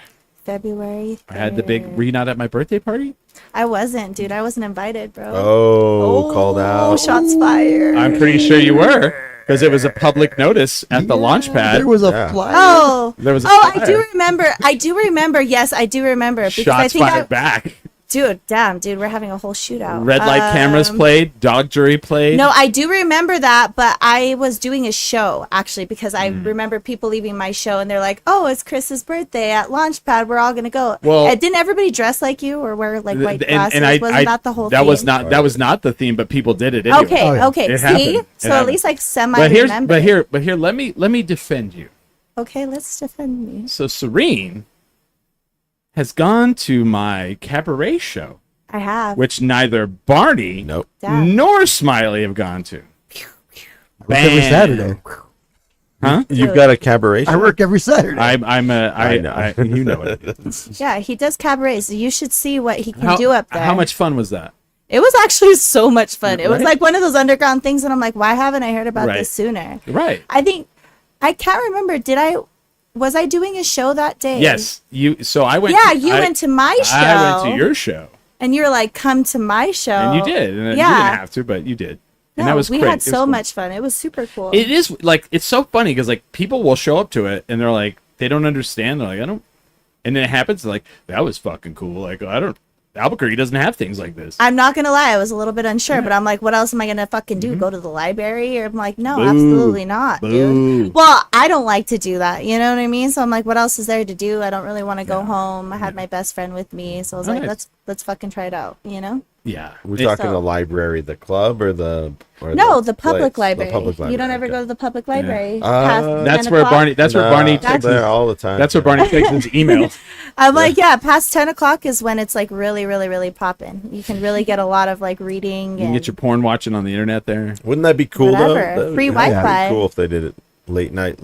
February 3rd. I had the big... Were you not at my birthday party? I wasn't, dude. I wasn't invited, bro. Oh, called out. Oh, shots fired. I'm pretty sure you were. Because it was a public notice at the launch pad. There was a flyer. Oh. There was a flyer. I do remember. Yes, I do remember. Because Shots I think fired back. Dude, damn, dude, we're having a whole shootout. Red light cameras played, dog jury played. No, I do remember that, but I was doing a show, actually, because I remember people leaving my show, and they're like, oh, it's Chris's birthday at Launchpad, we're all going to go. Well, didn't everybody dress like you or wear like white glasses? Wasn't that the whole theme? That was not the theme, but people did it anyway. Okay, it see? Happened. So at least like semi-remember. But here, let me defend you. Okay, let's defend me. So Serene has gone to my cabaret show. I have. Which neither Barney nor Smiley have gone to. I work every Saturday. Huh? You've got a cabaret show? I work every Saturday. I know. You know it. Yeah, he does cabarets. You should see what he can do up there. How much fun was that? It was actually so much fun. It was like one of those underground things, and I'm like, why haven't I heard about this sooner? Right. I can't remember. Was I doing a show that day? Yes. So I went. Yeah, you went to my show. I went to your show. And you're like, come to my show. And you did. And you didn't have to, but you did. And no, that was we great. had so much fun. It was super cool. It is like, it's so funny because like people will show up to it and they're like, they don't understand. They're like, I don't. And then it happens like, that was fucking cool. Like, Albuquerque doesn't have things like this. I'm not gonna lie, I was a little bit unsure, but I'm like, what else am I gonna fucking do? Go to the library? Or I'm like, no, absolutely not, dude. Well, I don't like to do that, you know what I mean? So I'm like, what else is there to do? I don't really want to go home. I had my best friend with me, so I was like, let's fucking try it out, you know? Yeah. We're talking the library, the club, or the public library. The public library. You don't ever go to the public library. That's where Barney. That's where Barney takes there all the time. That's where Barney takes his emails. I'm like, yeah, past 10 o'clock is when it's like really, really, really popping. You can really get a lot of like reading. You can get your porn watching on the internet there. Wouldn't that be cool though? Free Wi-Fi. Cool if they did it late night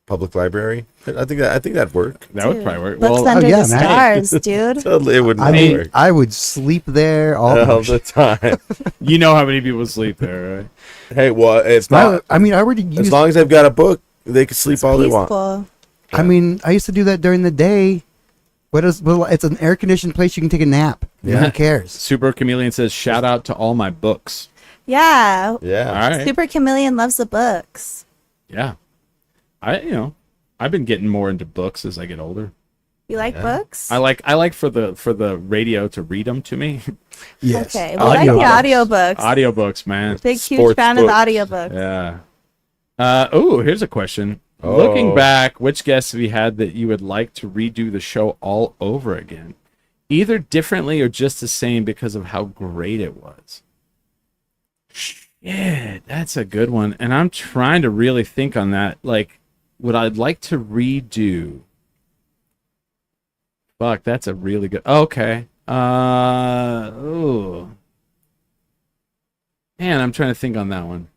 public library. I think that'd work. That would probably work. Books under the stars, dude. It would not work. I would sleep there all the time. You know how many people sleep there, right? Hey, well, it's not. I mean, I already used. As long as they've got a book, they can sleep all they want. I mean, I used to do that during the day. It's an air conditioned place. You can take a nap. Yeah. No one cares. Super Chameleon says, "Shout out to all my books." Yeah. Yeah. All right. Super Chameleon loves the books. Yeah. I've been getting more into books as I get older. You like books? I like for the radio to read them to me. Yes. Okay. Well, I like the audiobooks. Audiobooks, man. Big huge fan of the audiobooks. Yeah. Here's a question. Looking back, which guests have you had that you would like to redo the show all over again? Either differently or just the same because of how great it was. Yeah, that's a good one. And I'm trying to really think on that. Like, what I'd like to redo. Fuck, that's a really good. Okay. Man, I'm trying to think on that one.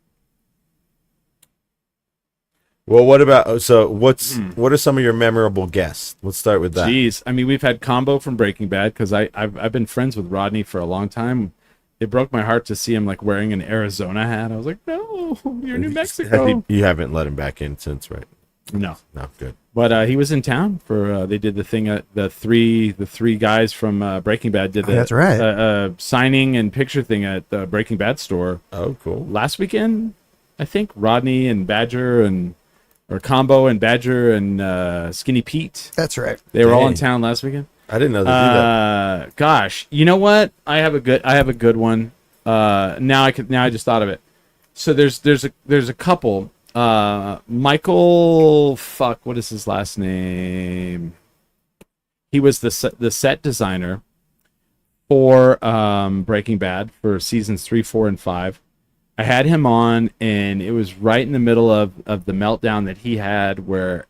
Well, what about what are some of your memorable guests? Let's start with that. Jeez, I mean, we've had Combo from Breaking Bad because I've been friends with Rodney for a long time. It broke my heart to see him like wearing an Arizona hat. I was like, no, you're New Mexico. You haven't let him back in since, right? No, good. But he was in town for they did the thing at the three guys from Breaking Bad did that's right. Signing and picture thing at the Breaking Bad store. Oh, cool. Last weekend, I think Rodney and Badger or Combo and Badger and Skinny Pete. That's right. They were all in town last weekend. I didn't know they did that. Gosh, you know what? I have a good one. Now I just thought of it. So there's a couple. Michael, what is his last name? He was the set designer for Breaking Bad for seasons 3, 4, and 5. I had him on, and it was right in the middle of the meltdown that he had where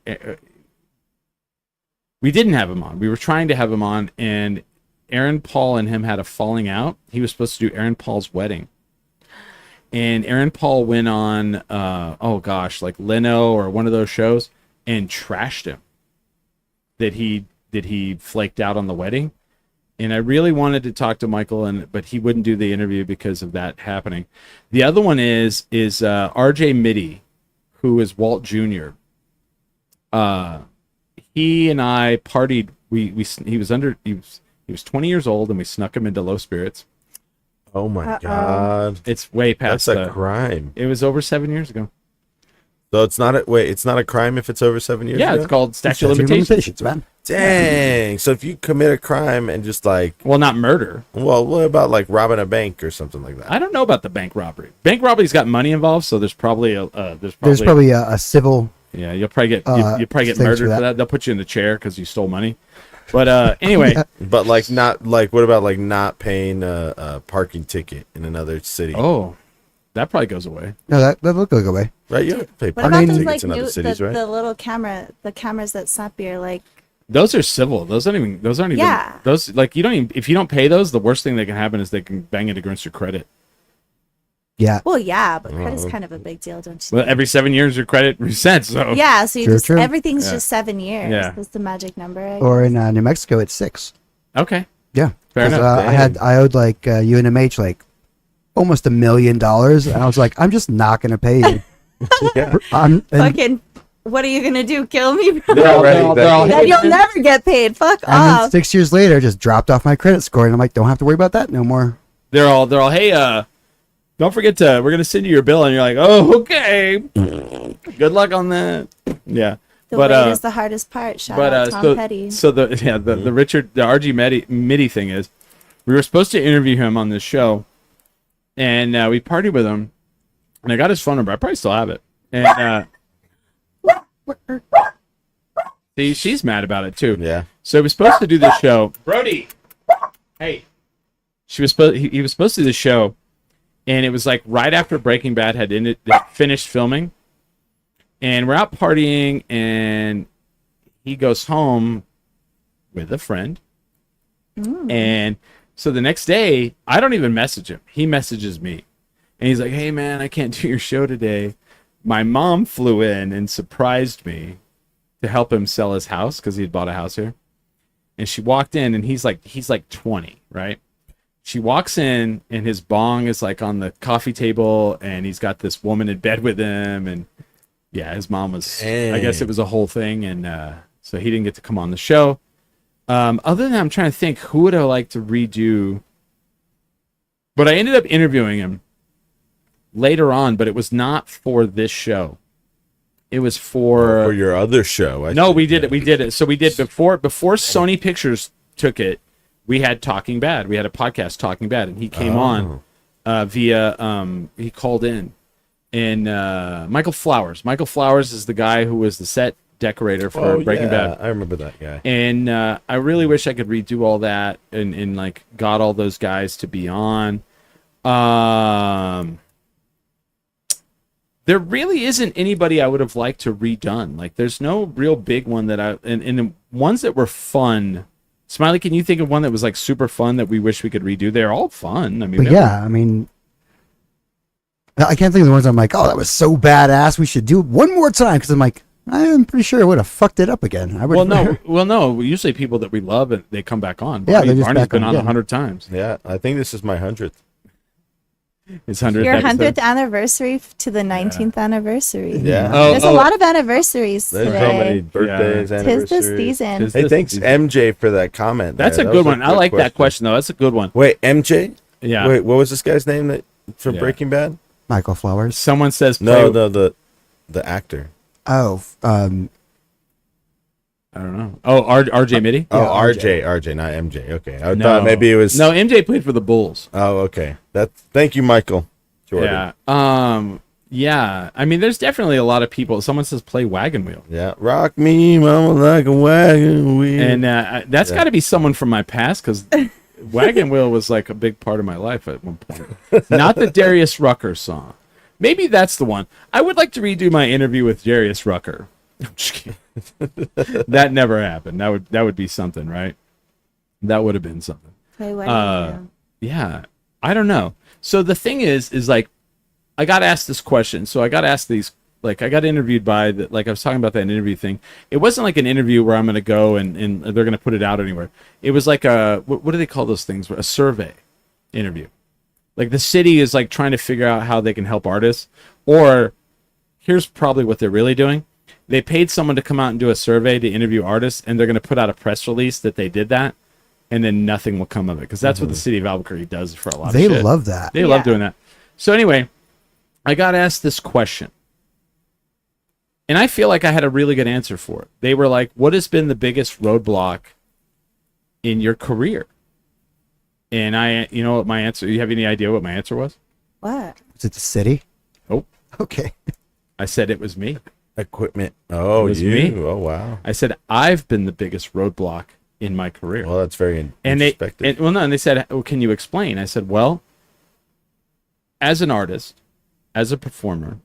we didn't have him on. We were trying to have him on, and Aaron Paul and him had a falling out. He was supposed to do Aaron Paul's wedding. And Aaron Paul went on, like Leno or one of those shows and trashed him. That he flaked out on the wedding. And I really wanted to talk to Michael, but he wouldn't do the interview because of that happening. The other one is RJ Mitty, who is Walt Jr. He and I partied. He was 20 years old, and we snuck him into Low Spirits. Oh my God! It's way past. That's a crime. It was over 7 years ago. So it's not a crime if it's over 7 years. Yeah, ago? It's called statute of limitations, man. Dang! So if you commit a crime and just not murder. Well, what about like robbing a bank or something like that? I don't know about the bank robbery. Bank robbery's got money involved, so there's probably a civil. Yeah, you'll probably get murdered for that. They'll put you in the chair because you stole money. But anyway, but what about not paying a parking ticket in another city? Oh, that probably goes away. No, that will go away. Right, you have to pay parking tickets like in other cities, right? The little the cameras that snap your like. Those are civil. Those aren't even. Yeah. Those you don't even. If you don't pay those, the worst thing that can happen is they can bang it against your credit. Yeah. Well, yeah, but credit's kind of a big deal, don't you? Well, every 7 years your credit resets. So yeah, so everything's Yeah. just 7 years. Yeah. That's the magic number. Or in New Mexico, it's 6. Okay. Yeah. Fair enough. I owed like UNMH like almost $1 million, and I was like, I'm just not gonna pay you. Fucking what are you gonna do? Kill me? Then you'll never get paid. Fuck and off. Then 6 years later, just dropped off my credit score, and I'm like, don't have to worry about that no more. They're all, hey, don't forget we're gonna send you your bill, and you're like, oh, okay. Good luck on that. Yeah. The wait is the hardest part. Shout out Tom Petty. So the RG Mitty thing is, we were supposed to interview him on this show, and we partied with him, and I got his phone number. I probably still have it. And see, she's mad about it too. Yeah. So he was supposed to do this show. Brody, hey. He was supposed to do the show, and it was like right after Breaking Bad had finished filming, and we're out partying, and he goes home with a friend, and so the next day I don't even message him. He messages me, and he's like, "Hey man, I can't do your show today. My mom flew in and surprised me to help him sell his house because he'd bought a house here, and she walked in, and he's like 20, right?" She walks in, and his bong is like on the coffee table, and he's got this woman in bed with him, and yeah, his mom was. Hey. I guess it was a whole thing, and so he didn't get to come on the show. Other than that, I'm trying to think who would I like to redo. But I ended up interviewing him later on, but it was not for this show. It was for your other show. We did it. So we did before Sony Pictures took it. We had Talking Bad. We had a podcast, Talking Bad, and he came on via. He called in, and Michael Flowers. Michael Flowers is the guy who was the set decorator for Breaking Bad. I remember that guy. And I really wish I could redo all that and like got all those guys to be on. There really isn't anybody I would have liked to redone. Like, there's no real big one that and the ones that were fun. Smiley, can you think of one that was like super fun that we wish we could redo? They're all fun. I mean, I can't think of the ones I'm like, oh, that was so badass. We should do it one more time, because I'm like, I'm pretty sure I would have fucked it up again. No. Usually people that we love, they come back on. Barney's been on 100 times. Yeah, I think this is my 100th. It's 100th. Your 100th anniversary to the 19th anniversary. Yeah. There's a lot of anniversaries. There's today. so many birthdays, anniversaries. Tis this season. Hey, thanks MJ for that comment. That's a good one. I like that question though. That's a good one. Wait, MJ? Yeah. Wait, what was this guy's name from Breaking Bad? Michael Flowers. Someone says the actor. Oh, I don't know. Oh, RJ Mitty? Oh, RJ, not MJ. Okay. I thought maybe it was. No, MJ played for the Bulls. Oh, okay. Thank you, Michael Jordan. Yeah. Yeah. I mean, there's definitely a lot of people. Someone says play Wagon Wheel. Yeah. Rock me, mama, like a wagon wheel. And that's got to be someone from my past, because Wagon Wheel was like a big part of my life at one point. Not the Darius Rucker song. Maybe that's the one. I would like to redo my interview with Darius Rucker. I'm just kidding. That never happened. That would be something, right? That would have been something. Yeah. I don't know. So the thing is like, I got asked this question. So I got asked these, like, I got interviewed by like I was talking about that interview thing. It wasn't like an interview where I'm going to go and they're going to put it out anywhere. It was like what do they call those things? A survey interview. Like, the city is like trying to figure out how they can help artists, or here's probably what they're really doing. They paid someone to come out and do a survey to interview artists, and they're going to put out a press release that they did that, and then nothing will come of it, because that's what the city of Albuquerque does for a lot of shit. They love that. They love doing that. So anyway, I got asked this question, and I feel like I had a really good answer for it. They were like, what has been the biggest roadblock in your career? And you know what my answer, you have any idea what my answer was? What? Was it the city? Oh. Okay. I said it was me. Equipment. Oh, it was me. Oh, wow. I said, I've been the biggest roadblock in my career. Well, that's very introspective. And they said, well, can you explain? I said, well, as an artist, as a performer,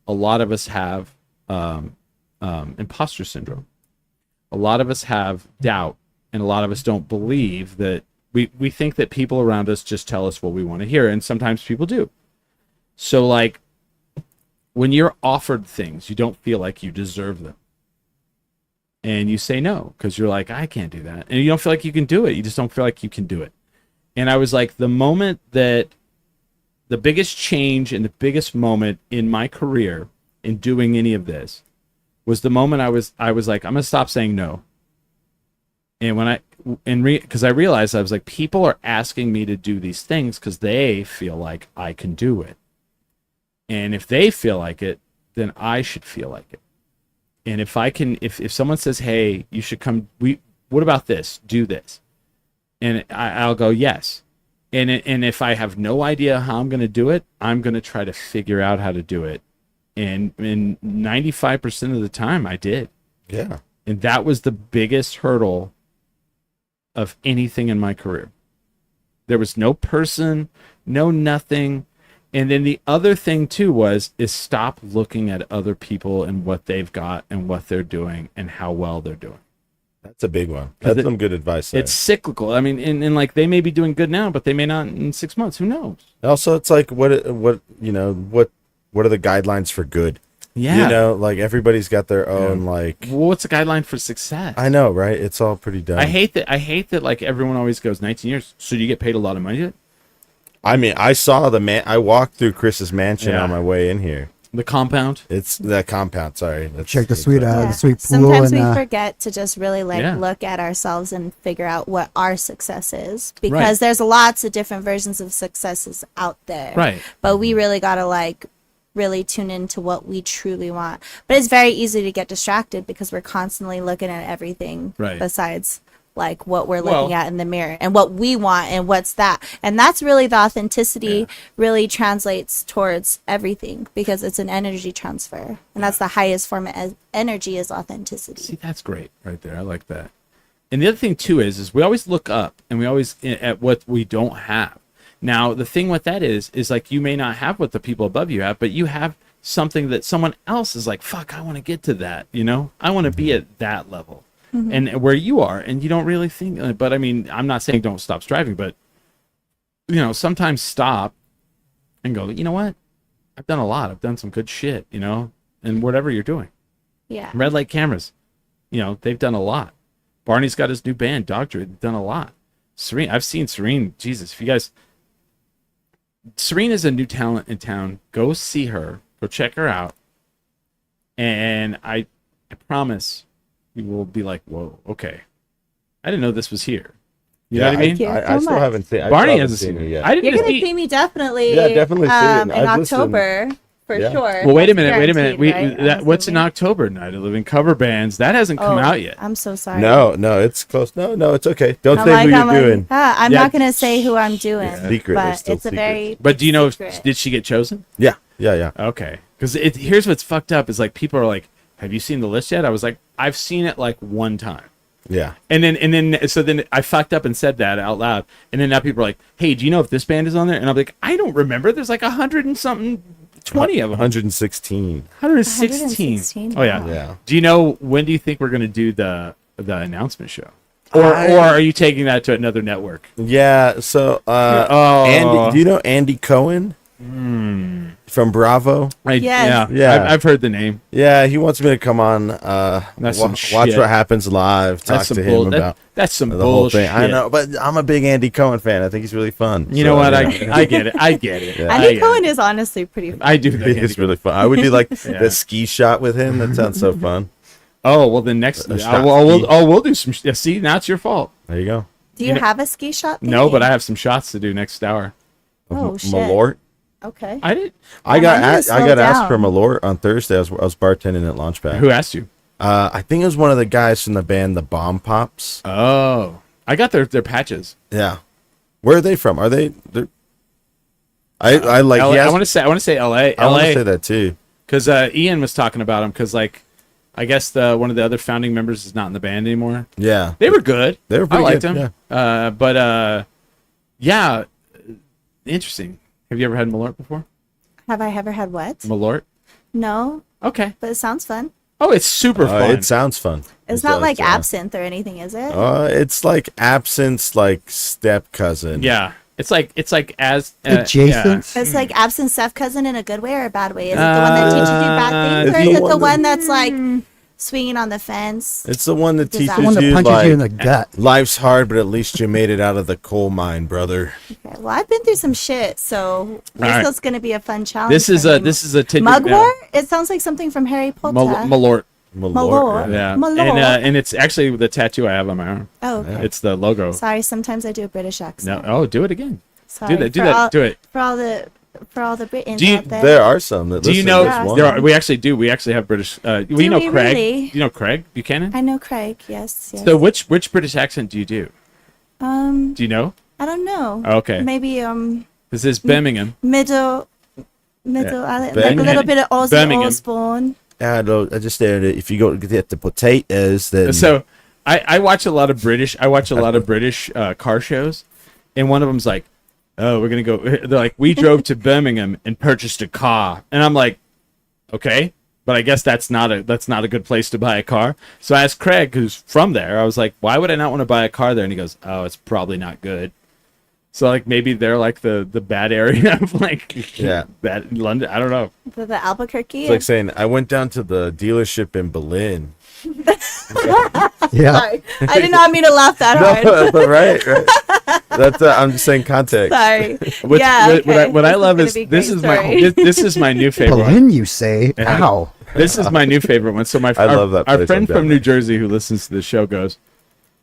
a lot of us have imposter syndrome. A lot of us have doubt, and a lot of us don't believe that we think that people around us just tell us what we want to hear, and sometimes people do. So, like, when you're offered things, you don't feel like you deserve them. And you say no, because you're like, I can't do that. And you don't feel like you can do it. You just don't feel like you can do it. And I was like, the moment that the biggest change and the biggest moment in my career in doing any of this was the moment I was like, I'm gonna stop saying no. And when because I realized I was like, people are asking me to do these things because they feel like I can do it. And if they feel like it, then I should feel like it. And if I can, if someone says, hey, you should come, what about this? Do this. And I'll go, yes. And if I have no idea how I'm going to do it, I'm going to try to figure out how to do it. And 95% of the time I did. Yeah. And that was the biggest hurdle of anything in my career. There was no person, no nothing. And then the other thing too is stop looking at other people and what they've got and what they're doing and how well they're doing. That's a big one. That's some good advice there. It's cyclical. I mean, and like they may be doing good now, but they may not in 6 months. Who knows? Also, it's like what are the guidelines for good? Yeah. You know, like everybody's got their own like. Well, what's the guideline for success? I know, right? It's all pretty dumb. I hate that. Like everyone always goes 19 years. So you get paid a lot of money? I mean, I saw I walked through Chris's mansion on my way in here. The compound? It's the compound, sorry. Check the suite out, the sweet pool. Sometimes we forget to just really look at ourselves and figure out what our success is. Because there's lots of different versions of successes out there. Right. But we really got to really tune into what we truly want. But it's very easy to get distracted because we're constantly looking at everything besides what we're looking at in the mirror and what we want and what's that. And that's really the authenticity really translates towards everything because it's an energy transfer. And that's the highest form of energy is authenticity. See, that's great right there. I like that. And the other thing too is we always look up and we always at what we don't have. Now, the thing with that is like you may not have what the people above you have, but you have something that someone else is like, fuck, I want to get to that, you know? I want to be at that level. And where you are, and you don't really think, but I mean, I'm not saying don't stop striving, but you know, sometimes stop and go, you know what? I've done a lot. I've done some good shit, you know, and whatever you're doing. Yeah. Red Light Cameras, you know, they've done a lot. Barney's got his new band, Doctor. They've done a lot. Serene, I've seen Serene. Jesus, if you guys, Serene is a new talent in town. Go see her. Go check her out. And I promise you will be like, whoa, okay. I didn't know this was here. You know what I mean? I still haven't seen it. Barney hasn't seen it yet. You're going to see me definitely, definitely see it. in October. For sure. Well, wait a minute. Right? What's in October? Night of Living cover bands. That hasn't come out yet. I'm so sorry. No, it's close. No, it's okay. Don't say who you're doing. I'm not going to say who I'm doing. Secret. But it's a very. But do you know? Secret. Did she get chosen? Yeah. Okay. Because here's what's fucked up is like people are like, have you seen the list yet? I was like, I've seen it like one time. Yeah. And then I fucked up and said that out loud. And then now people are like, hey, do you know if this band is on there? And I'm like, I don't remember. There's like 100 and something, 20 of them. 116. 116. Oh, yeah. Yeah. Do you know, when do you think we're going to do the announcement show? Or are you taking that to another network? Yeah. So, Andy, do you know Andy Cohen? From Bravo? Yes. Yeah. I've heard the name. Yeah, he wants me to come on, watch what happens live, talk to him about that's some the bullshit. whole thing. I know, but I'm a big Andy Cohen fan. I think he's really fun. You know what? I get it. Yeah. Andy Cohen is honestly pretty fun. I do think it's really fun. I would do like the ski shot with him. That sounds so fun. Oh, well, then next, we'll do some. See, now it's your fault. There you go. Do you have a ski shot? No, but I have some shots to do next hour. Oh, shit. Malort. Okay. I did. I got asked for Malort on Thursday. I was bartending at Launchpad. Who asked you? I think it was one of the guys from the band The Bomb Pops. Oh, I got their patches. Yeah. Where are they from? Are they? I like. LA, I want to say L.A. I want to say that too. Because Ian was talking about him. Because like, I guess one of the other founding members is not in the band anymore. Yeah. They were good. They were pretty I liked good. them. Yeah. Yeah. Interesting. Have you ever had Malort before? Have I ever had what? Malort? No. Okay. But it sounds fun. Oh, it's super fun. It sounds fun. It's not like absinthe or anything, is it? It's like absinthe, like step cousin. Yeah. It's like as adjacent. Yeah. It's like absinthe step cousin in a good way or a bad way. Is it the one that teaches you bad things, or is it the one that's like swinging on the fence? It's the one that teaches one that punches like, you in the gut. Life's hard, but at least you made it out of the coal mine, brother. Okay, well, I've been through some shit, so this is going to be a fun challenge. This is a tidbit. Mugwort? It sounds like something from Harry Potter. Malort. Malort. Yeah, Malort. and it's actually the tattoo I have on my arm. Oh, okay. It's the logo. Sorry, sometimes I do a British accent. No, oh, do it again. Sorry. Do it. For all the Britons out there. There are some that do you know? We actually do. We actually have British. We know Craig. Really? You know Craig Buchanan. I know Craig. Yes. So which British accent do you do? Do you know? I don't know. Okay. Maybe This is Birmingham. Middle, like a little bit of Ozzy Osbourne. I just said if you go get the potatoes, then so I watch a lot of British. Car shows, and one of them's like, "Oh, we're gonna go." They're like, "We drove to Birmingham and purchased a car," and I'm like, "Okay." But I guess that's not a good place to buy a car. So I asked Craig, who's from there, I was like, why would I not want to buy a car there? And he goes, oh, it's probably not good. So like maybe they're like the bad area of like bad London. I don't know. The Albuquerque. It's like saying I went down to the dealership in Berlin. Yeah. Sorry. I did not mean to laugh that hard. But right. That's I'm just saying context. Sorry. What I love is this is my new favorite. Berlin, you say? Ow. This is my new favorite one. So I love that place. Our friend from New Jersey who listens to the show goes,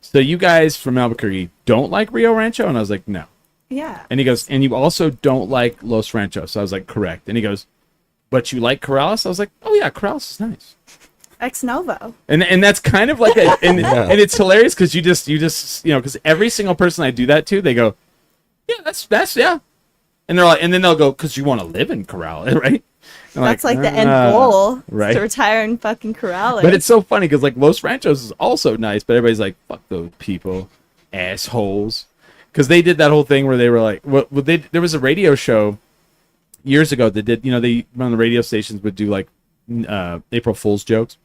so you guys from Albuquerque don't like Rio Rancho? And I was like, no. Yeah. And he goes, and you also don't like Los Ranchos. So I was like, correct. And he goes, but you like Corrales? I was like, oh yeah, Corrales is nice. Ex novo. And that's kind of like and it's hilarious because you just because every single person I do that to, they go, yeah, that's yeah. And they're like, and then they'll go, because you want to live in Corrales, right? That's like the end goal, right? To retire in fucking Corrales. But it's so funny because like Los Ranchos is also nice, but everybody's like, fuck those people, assholes. Because they did that whole thing where they were like, there was a radio show years ago that did, they on the radio stations would do like April Fool's jokes.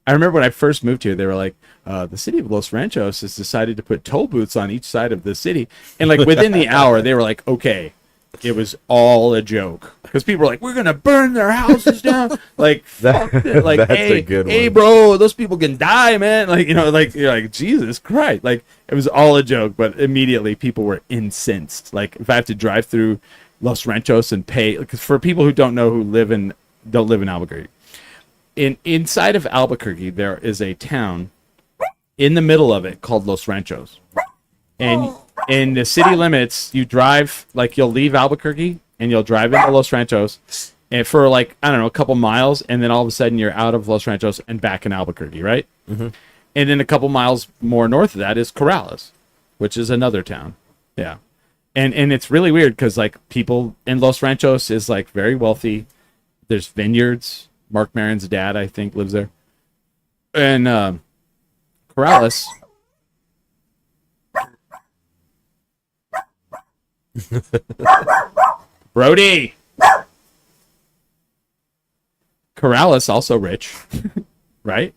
I remember when I first moved here, they were like, the city of Los Ranchos has decided to put toll booths on each side of the city. And like within the hour, they were like, okay, it was all a joke. Because people were like, we're going to burn their houses down. Like, fuck it. Like, that's hey, a good one. Hey, bro, those people can die, man. Like, like, you're like, Jesus Christ. Like, it was all a joke. But immediately people were incensed. Like, if I have to drive through Los Ranchos and pay, because for people who don't know, don't live in Albuquerque. Inside of Albuquerque, there is a town in the middle of it called Los Ranchos. And in the city limits, you drive, like you'll leave Albuquerque and you'll drive into Los Ranchos and for like, I don't know, a couple miles. And then all of a sudden you're out of Los Ranchos and back in Albuquerque, right? Mm-hmm. And then a couple miles more north of that is Corrales, which is another town. Yeah. And it's really weird because like people in Los Ranchos is like very wealthy. There's vineyards. Mark Maron's dad, I think, lives there. And Corrales. Brody. Corrales also rich, right?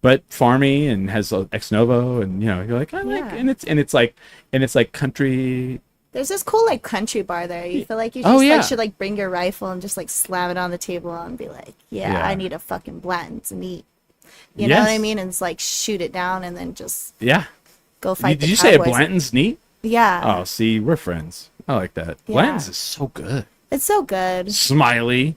But farmy and has ex novo, and you're like, I like, and it's like country. There's this cool like country bar there. You feel like you just should like bring your rifle and just like slam it on the table and be like, I need a fucking Blanton's meat. You know what I mean? And it's like shoot it down and then just go fight. Did you say a Blanton's neat? Yeah. Oh, see, we're friends. I like that. Yeah. Blanton's is so good. It's so good. Smiley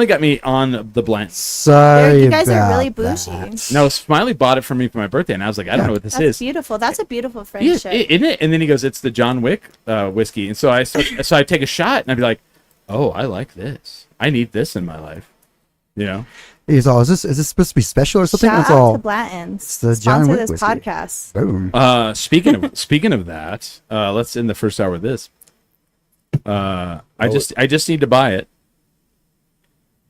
got me on the Blanton's. Sorry, you guys are really bougie. No, Smiley bought it for me for my birthday, and I was like, I don't know what this is. That's beautiful. That's a beautiful friendship, isn't it? And then he goes, "It's the John Wick whiskey." And so I take a shot, and I'd be like, "Oh, I like this. I need this in my life." He's all, is this supposed to be special or something? Shout out to Blanton's. It's the John Wick this whiskey. Podcast. Boom. Speaking of that, let's end the first hour with this. I just need to buy it.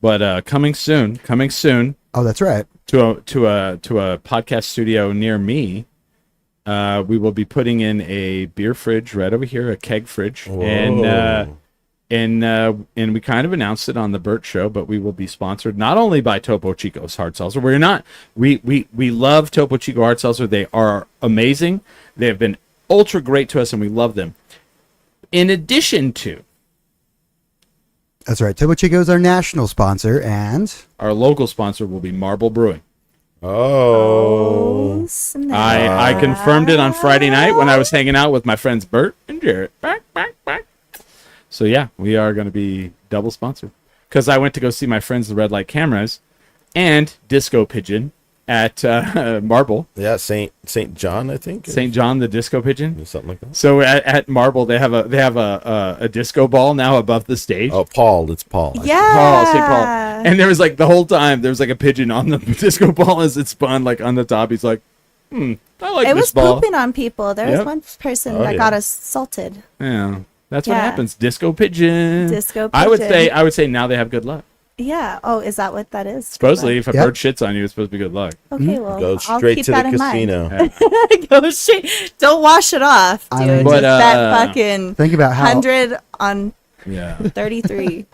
But coming soon. Oh, that's right. To a podcast studio near me, we will be putting in a beer fridge right over here, a keg fridge, and we kind of announced it on the Burt Show. But we will be sponsored not only by Topo Chico's hard seltzer. We love Topo Chico hard seltzer. They are amazing. They have been ultra great to us, and we love them. In addition to. That's right. Topo Chico is our national sponsor, and our local sponsor will be Marble Brewing. Oh, I confirmed it on Friday night when I was hanging out with my friends Bert and Jarrett. So yeah, we are going to be double sponsored because I went to go see my friends the Red Light Cameras, and Disco Pigeon at Marble. Yeah, Saint John, I think. St. John the Disco Pigeon, something like that. So at Marble they have a disco ball now above the stage. Oh, Paul, it's Paul. Yeah, St. Paul. And there was like the whole time there was like a pigeon on the disco ball as it spun like on the top. He's like, I like it this was ball. pooping on people. There was one person that got assaulted. Yeah, that's what happens. Disco Pigeon. Disco Pigeon. I would say now they have good luck. Yeah. Oh, is that what that is? Supposedly, if a bird shits on you, it's supposed to be good luck. Okay, well, Go I'll straight keep to that the in casino. mind. Go straight. Don't wash it off, dude. I mean, Just that fucking think about how 100 on 33.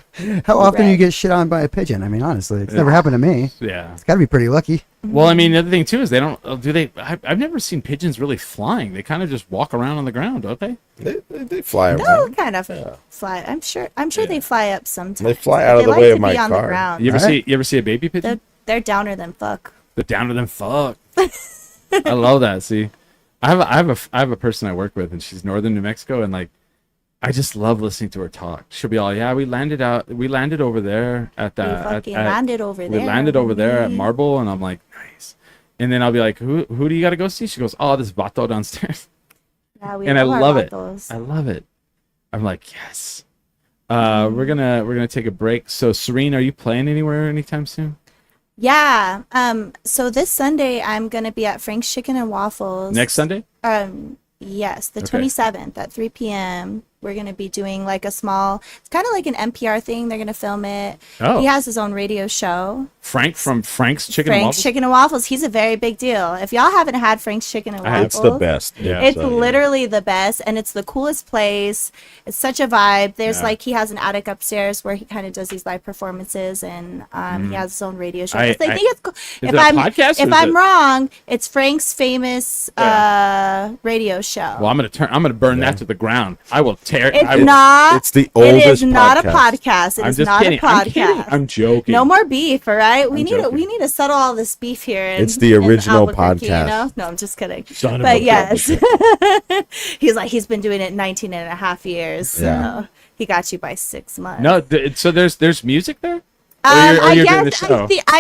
how often you get shit on by a pigeon. I mean, honestly, it's never happened to me. Yeah. It's got to be pretty lucky. Well, I mean, the other thing too is they don't do they. I've never seen pigeons really flying. They kind of just walk around on the ground, don't they? They fly around. They'll kind of fly. I'm sure they fly up sometimes. They fly out of the way of my on the car. ground. You ever see a baby pigeon? They're downer than fuck. They're downer than fuck. I love that. See, I have a person I work with, and she's northern New Mexico, and like, I just love listening to her talk. She'll be all, we landed over there at that. We landed over there. We landed over there at Marble, and I'm like, nice. And then I'll be like, who do you got to go see? She goes, this Vato downstairs. Yeah, and I love it. I love it. I'm like, yes. We're gonna take a break. So Serene, are you playing anywhere anytime soon? Yeah. So this Sunday I'm gonna be at Frank's Chicken and Waffles. Next Sunday? Yes, the 27th at 3 p.m. We're going to be doing like a small, it's kind of like an NPR thing. They're going to film it. Oh. He has his own radio show. Frank from Frank's Chicken and Waffles? Frank's Chicken and Waffles. He's a very big deal. If y'all haven't had Frank's Chicken and Waffles. It's the best. Yeah, it's literally the best, and it's the coolest place. It's such a vibe. There's like, he has an attic upstairs where he kind of does these live performances, and he has his own radio show. I think it's cool. If I'm wrong, it's Frank's famous radio show. Well, I'm gonna burn that to the ground. I will tear it. It's the oldest. It is not a podcast. It is not a podcast. I'm joking. No more beef, all right? We need to settle all this beef here. It's the original podcast. You know? No, I'm just kidding. But yes, he's been doing it 19 and a half years. So he got you by 6 months. No, so there's music there. I guess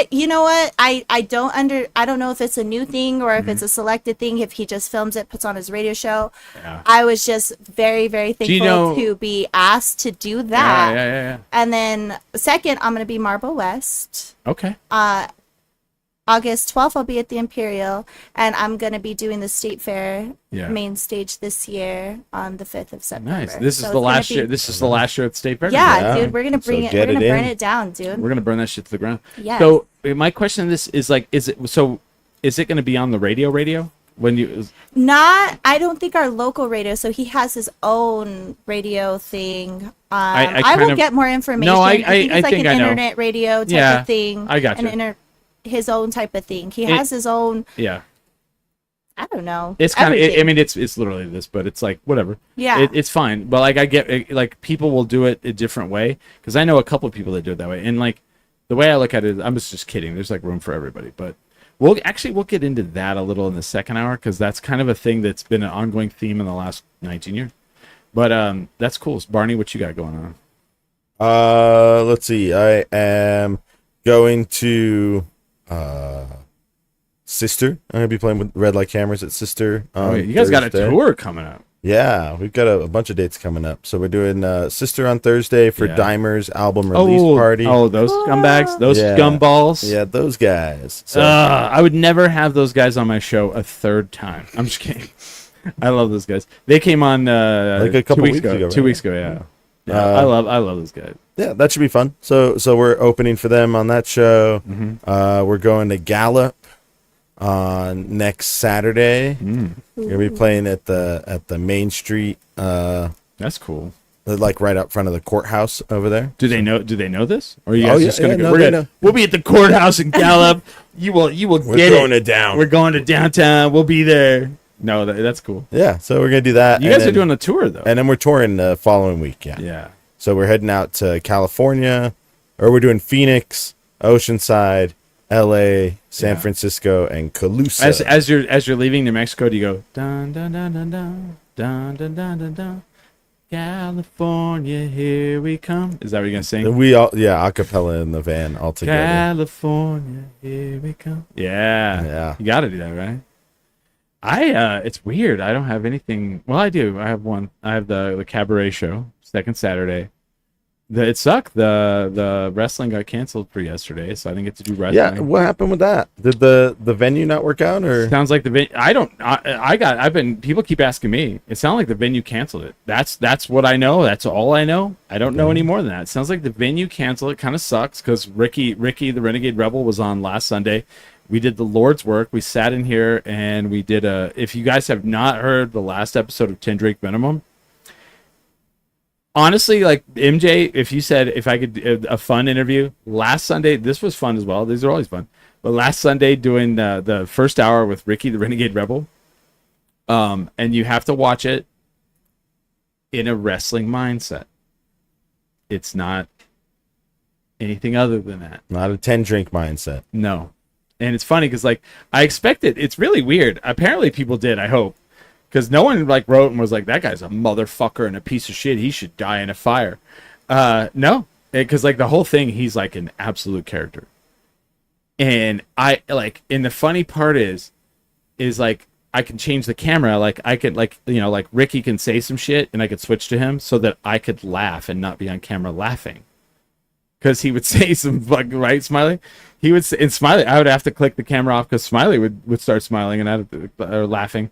you know what? I don't know if it's a new thing or if it's a selected thing. If he just films it, puts on his radio show. Yeah. I was just very, very thankful to be asked to do that. Yeah. And then second, I'm gonna be Marble West. Okay. August 12th, I'll be at the Imperial, and I'm going to be doing the State Fair main stage this year on the 5th of September. Nice. This is the last year. This is the last year at the State Fair. Yeah, dude, we're going to bring it. We're going to burn it down, dude. We're going to burn that shit to the ground. Yeah. So my question on this is like, is it going to be on the radio? When you I don't think our local radio. So he has his own radio thing. I will get more information. No, I think it's like think an I know. internet radio type of thing. I got you. His own type of thing. He has his own. Yeah. I don't know. It's kind of. I mean, it's literally this, but it's like whatever. Yeah. It's fine, but like I get it, like people will do it a different way because I know a couple of people that do it that way, and like the way I look at it, I'm just kidding. There's like room for everybody, but we'll get into that a little in the second hour because that's kind of a thing that's been an ongoing theme in the last 19 years. But that's cool. Barney, what you got going on? Let's see. I am going to. Sister. I'm gonna be playing with red light cameras at Sister. You guys got a tour coming up. Yeah, we've got a bunch of dates coming up. So we're doing Sister on Thursday for Dimer's album release party. Oh, those scumbags, those scumballs. Yeah, those guys. So, I would never have those guys on my show a third time. I'm just kidding. I love those guys. They came on like a couple weeks ago. 2 weeks ago, yeah. I love those guys. Yeah, that should be fun. So we're opening for them on that show. Mm-hmm. We're going to Gallup on next Saturday. We're gonna be playing at the Main Street. That's cool. Like right up front of the courthouse over there. Do they know this? Or are you guys just gonna go? We'll be at the courthouse in Gallup. You will We're get going it down. We're going to downtown. We'll be there. No, that's cool. Yeah, so we're gonna do that. You guys are doing a tour though, and then we're touring the following week. Yeah. So we're heading out to California, or we're doing Phoenix, Oceanside, L.A., San Francisco, and Calusa. As you're leaving New Mexico, do you go dun dun dun dun dun dun dun dun dun dun? California, here we come. Is that what you're gonna sing? We all, yeah, a cappella in the van all together. California, here we come. Yeah, Yeah. You got to do that, right? It's weird. I don't have anything. Well, I do. I have one. I have the cabaret show, second Saturday. It sucked. The wrestling got canceled for yesterday, so I didn't get to do wrestling. Yeah, what happened with that? Did the venue not work out, or sounds like the venue? I've been. People keep asking me. It sounded like the venue canceled it. That's what I know. That's all I know. I don't know any more than that. It sounds like the venue canceled it. Kind of sucks because Ricky the Renegade Rebel was on last Sunday. We did the Lord's work. We sat in here and we did if you guys have not heard the last episode of 10 Drink Minimum, honestly, like MJ, if I could a fun interview last Sunday, this was fun as well. These are always fun. But last Sunday doing the first hour with Ricky, the Renegade Rebel, and you have to watch it in a wrestling mindset. It's not anything other than that. Not a 10 drink mindset. No. And it's funny because like I expected, it's really weird. Apparently people did, I hope. Because no one like wrote and was like, that guy's a motherfucker and a piece of shit. He should die in a fire. No. Because like the whole thing, he's like an absolute character. And and the funny part is like I can change the camera. Like I could like Ricky can say some shit and I could switch to him so that I could laugh and not be on camera laughing. Because he would say some right, Smiley? He would say, and Smiley, I would have to click the camera off because Smiley would start smiling and or laughing.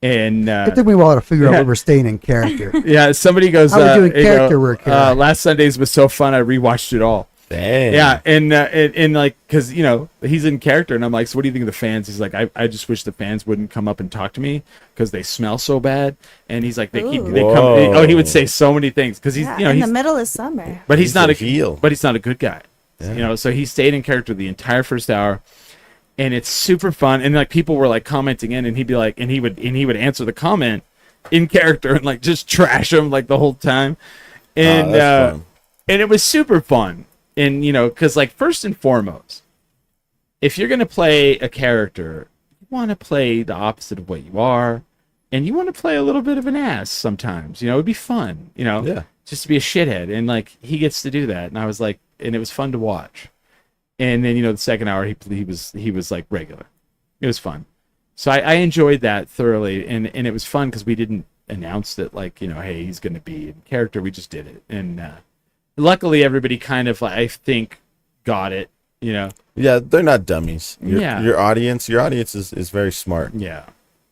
And it took me a while to figure out we were staying in character. Yeah, somebody goes, how are we doing character work here? Last Sunday's was so fun, I rewatched it all. Dang. Yeah, and like, because, he's in character, and I'm like, so what do you think of the fans? He's like, I just wish the fans wouldn't come up and talk to me because they smell so bad. And he's like, they come. He would say so many things because he's, in the middle of summer. But he's not a heel. But he's not a good guy. Yeah. So he stayed in character the entire first hour. And it's super fun, and like people were like commenting in, and he'd be like, and he would answer the comment in character and like just trash him like the whole time, and and it was super fun, and because like first and foremost, if you're gonna play a character, you want to play the opposite of what you are, and you want to play a little bit of an ass sometimes. It'd be fun, just to be a shithead, and like he gets to do that, and I was like, and it was fun to watch. And then the second hour he was like regular. It was fun, so I enjoyed that thoroughly, and it was fun because we didn't announce that like hey, he's going to be in character. We just did it, and luckily everybody kind of I think got it. Yeah, they're not dummies. Your audience is very smart. Yeah,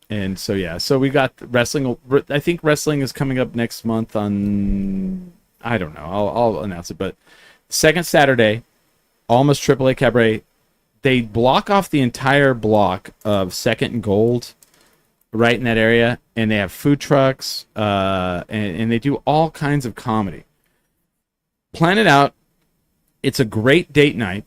and so we got wrestling. I think wrestling is coming up next month on I don't know. I'll announce it, but second Saturday. Almost AAA Cabaret, they block off the entire block of 2nd and Gold right in that area, and they have food trucks, and they do all kinds of comedy. Plan it out. It's a great date night.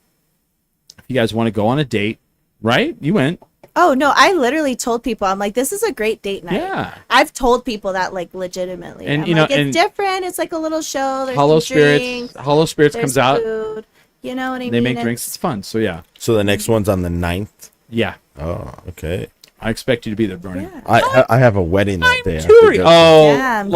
If you guys want to go on a date, right? You went. Oh, no, I literally told people, I'm like, this is a great date night. Yeah. I've told people that, like, legitimately. And, it's different. It's like a little show. There's Hollow Spirits. Hollow Spirits comes out. Food. You know what I mean? They make drinks. It's fun. So, yeah. So the next one's on the 9th? Yeah. Oh, okay. I expect you to be there, Barney. Yeah. I have a wedding that day. Oh, damn,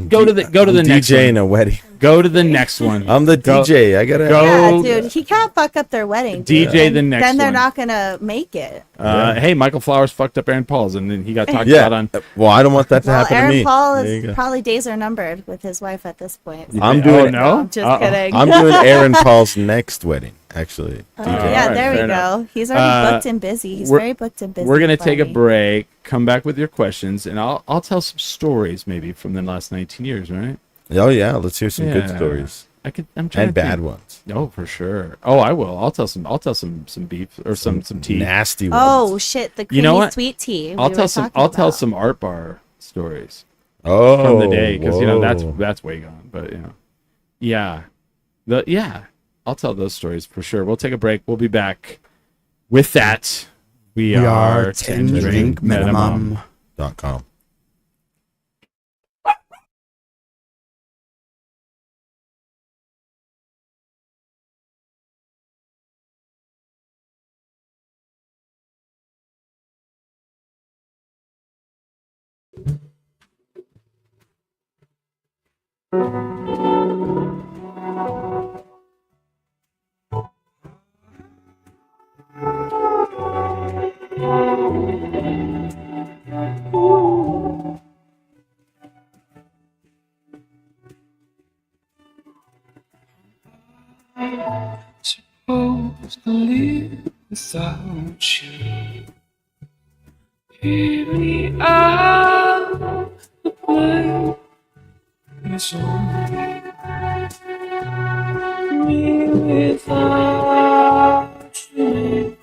go to the next one. DJing a wedding. Go to the next one. I'm the DJ. I gotta go. Yeah, dude, he can't fuck up their wedding. DJ the next one. Then they're not gonna make it. Hey, Michael Flowers fucked up Aaron Paul's, and then he got talked about on. Well, I don't want that to happen Aaron to me. Paul is probably days are numbered with his wife at this point. So. I'm doing no. I'm just kidding. I'm doing Aaron Paul's next wedding. Actually, yeah, right, there we go. enough. He's already booked and busy. He's very booked and busy. We're gonna take a break. Come back with your questions, and I'll tell some stories maybe from the last 19 years, right? Oh yeah, let's hear some good stories. I'm trying and bad ones. Oh, for sure. Oh, I will. I'll tell some beef or some tea. Nasty ones. Oh shit, the creamy sweet tea. I'll tell some art bar stories. Oh, from the day because that's way gone. But yeah, I'll tell those stories for sure. We'll take a break. We'll be back with that. We are 10 Drink Minimum.com. Supposed to live without you. Here we are, the play is only me without you.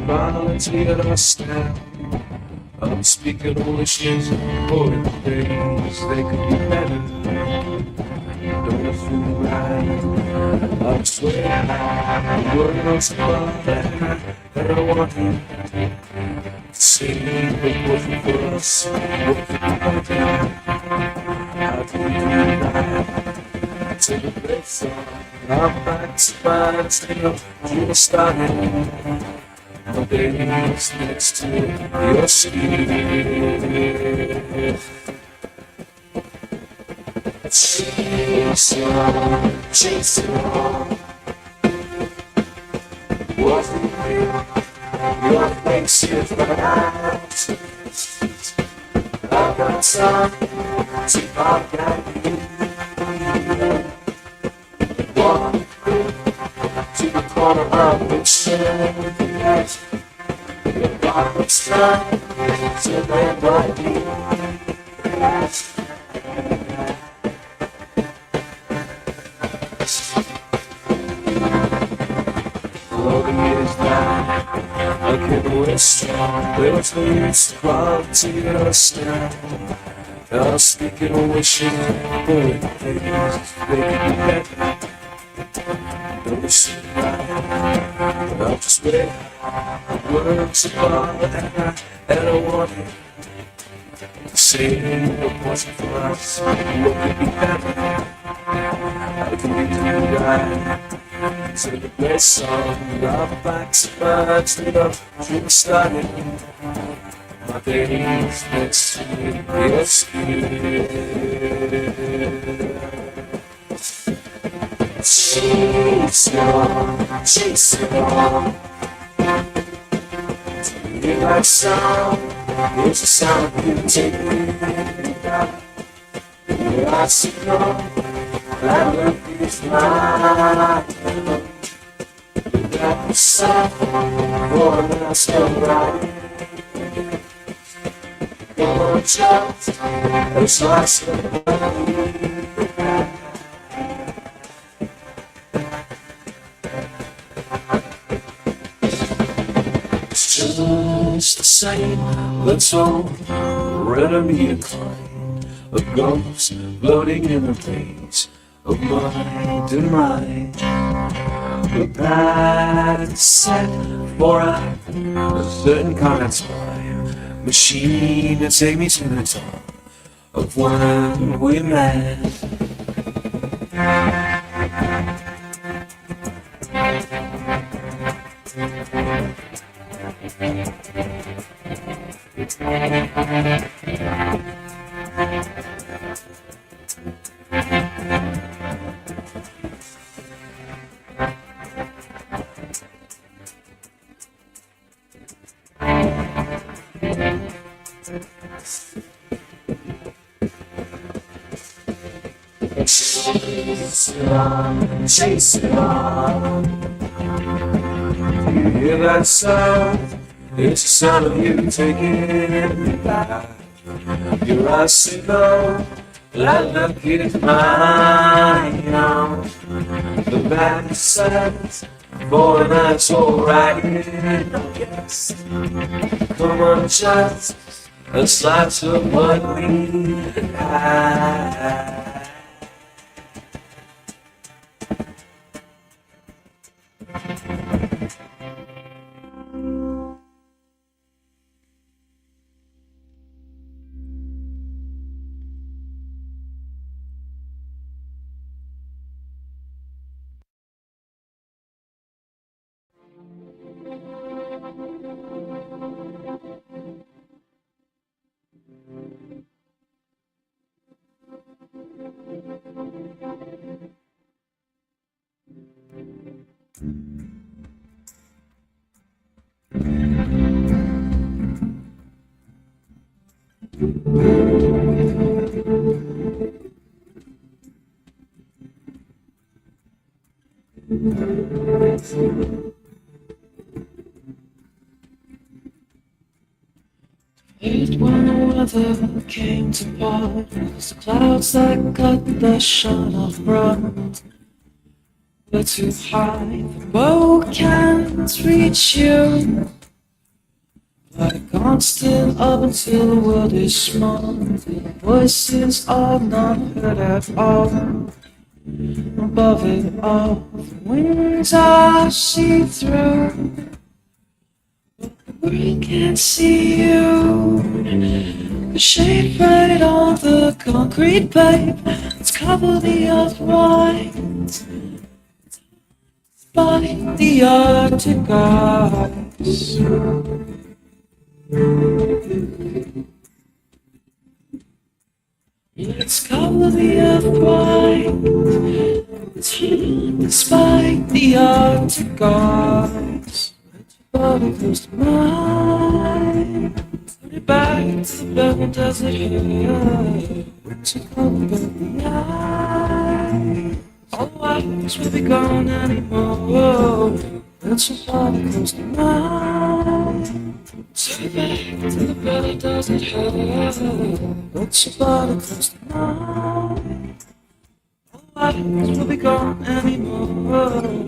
Volunteered us now. I'm speaking of wishes for the days they could be better. Don't fool right. I swear the world's above and I want you to say it wasn't for us. What could be better? How do we do that? Take a place on our backs, stand up, you started. My days next to your skin. Chase it on. Wasn't real. Your face is right. I've got time to forget you. Walk to the corner of the street. It's time to live like you. Floating is down, I can waste strong. There's no use to quality us now. I'm speaking of wishing for the things they could be better. Don't listen right, I'll just wait. Words apart, and I wanted to say what wasn't for us. What could be better? How can we do right? To the place on our backs, stand up, you started. My days next to your skin. Chase it on. You like sound, it's the sound of you taking me down. Your eyes so long, that look is mine. Without the sun, for an else go right. You're just as nice as just the same, let's all readily incline. A ghost floating in the veins of mind and mind. A bad set for a certain kind of time. Machine to take me to the top of one we met. chase it on, chase it on. You hear that sound? It's the sound of you taking me back. Your eyes say no, that look is mine. The back says, boy, that's alright. Yes, come on, just a slice of what we had. Late when the weather came to part, the clouds that cut the shine off bright were too high, the bow can't reach you. Like constant up until the world is small, the voices are not heard at all. Above it all, the wings are see-through. We can't see you. The shade right on the concrete pave, let's cover the earth wide by the Arctic ice. Let's cover the earth wide despite the Arctic ice. Body close to mine, put it back to the barren desert here. To cover the eye, all eyes will be gone anymore. Put your body close to mine, put it back to the barren desert here. Put your body close to mine, all eyes will be gone anymore.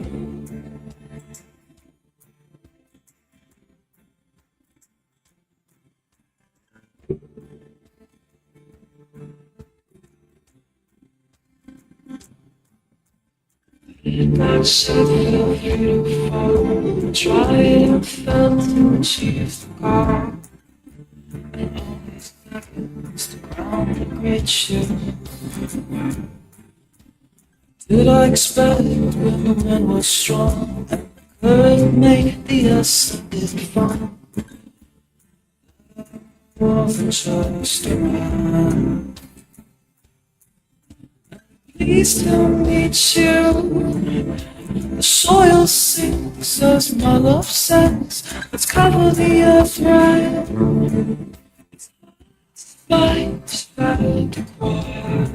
That shit felt free to fall. Tried and failed to achieve the goal. And all these seconds the ground would greet you. Did I expect when the wind was strong and could make the ascended fun? Wasn't just a man. Pleased to meet you. The soil sinks as my love sinks. Let's cover the earth right by the quiet.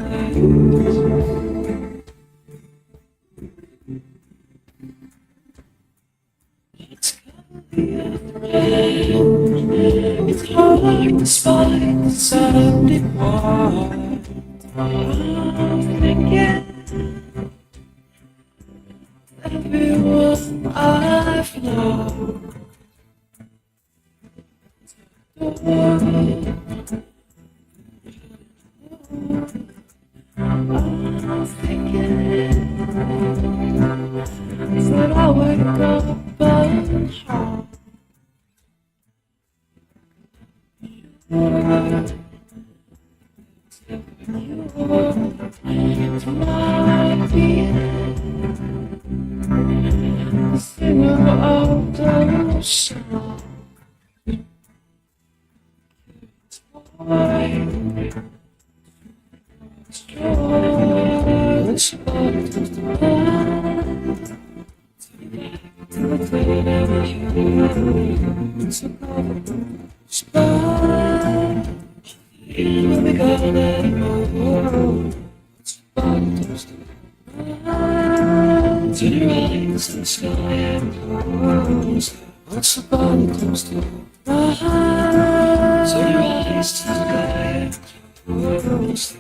Let's cover the earth right. It's hard despite the Sunday white. I'm thinking everyone I've loved. I'm thinking that I wake up and heart. It's my being, the singer of the song. It's why it's joy, it's about to mind. To the thing of you, it's about to spine. We'll be gone anymore. It's about to Turn your eyes to the sky and close. Watch the body close to rise. Turn your eyes to the sky and close.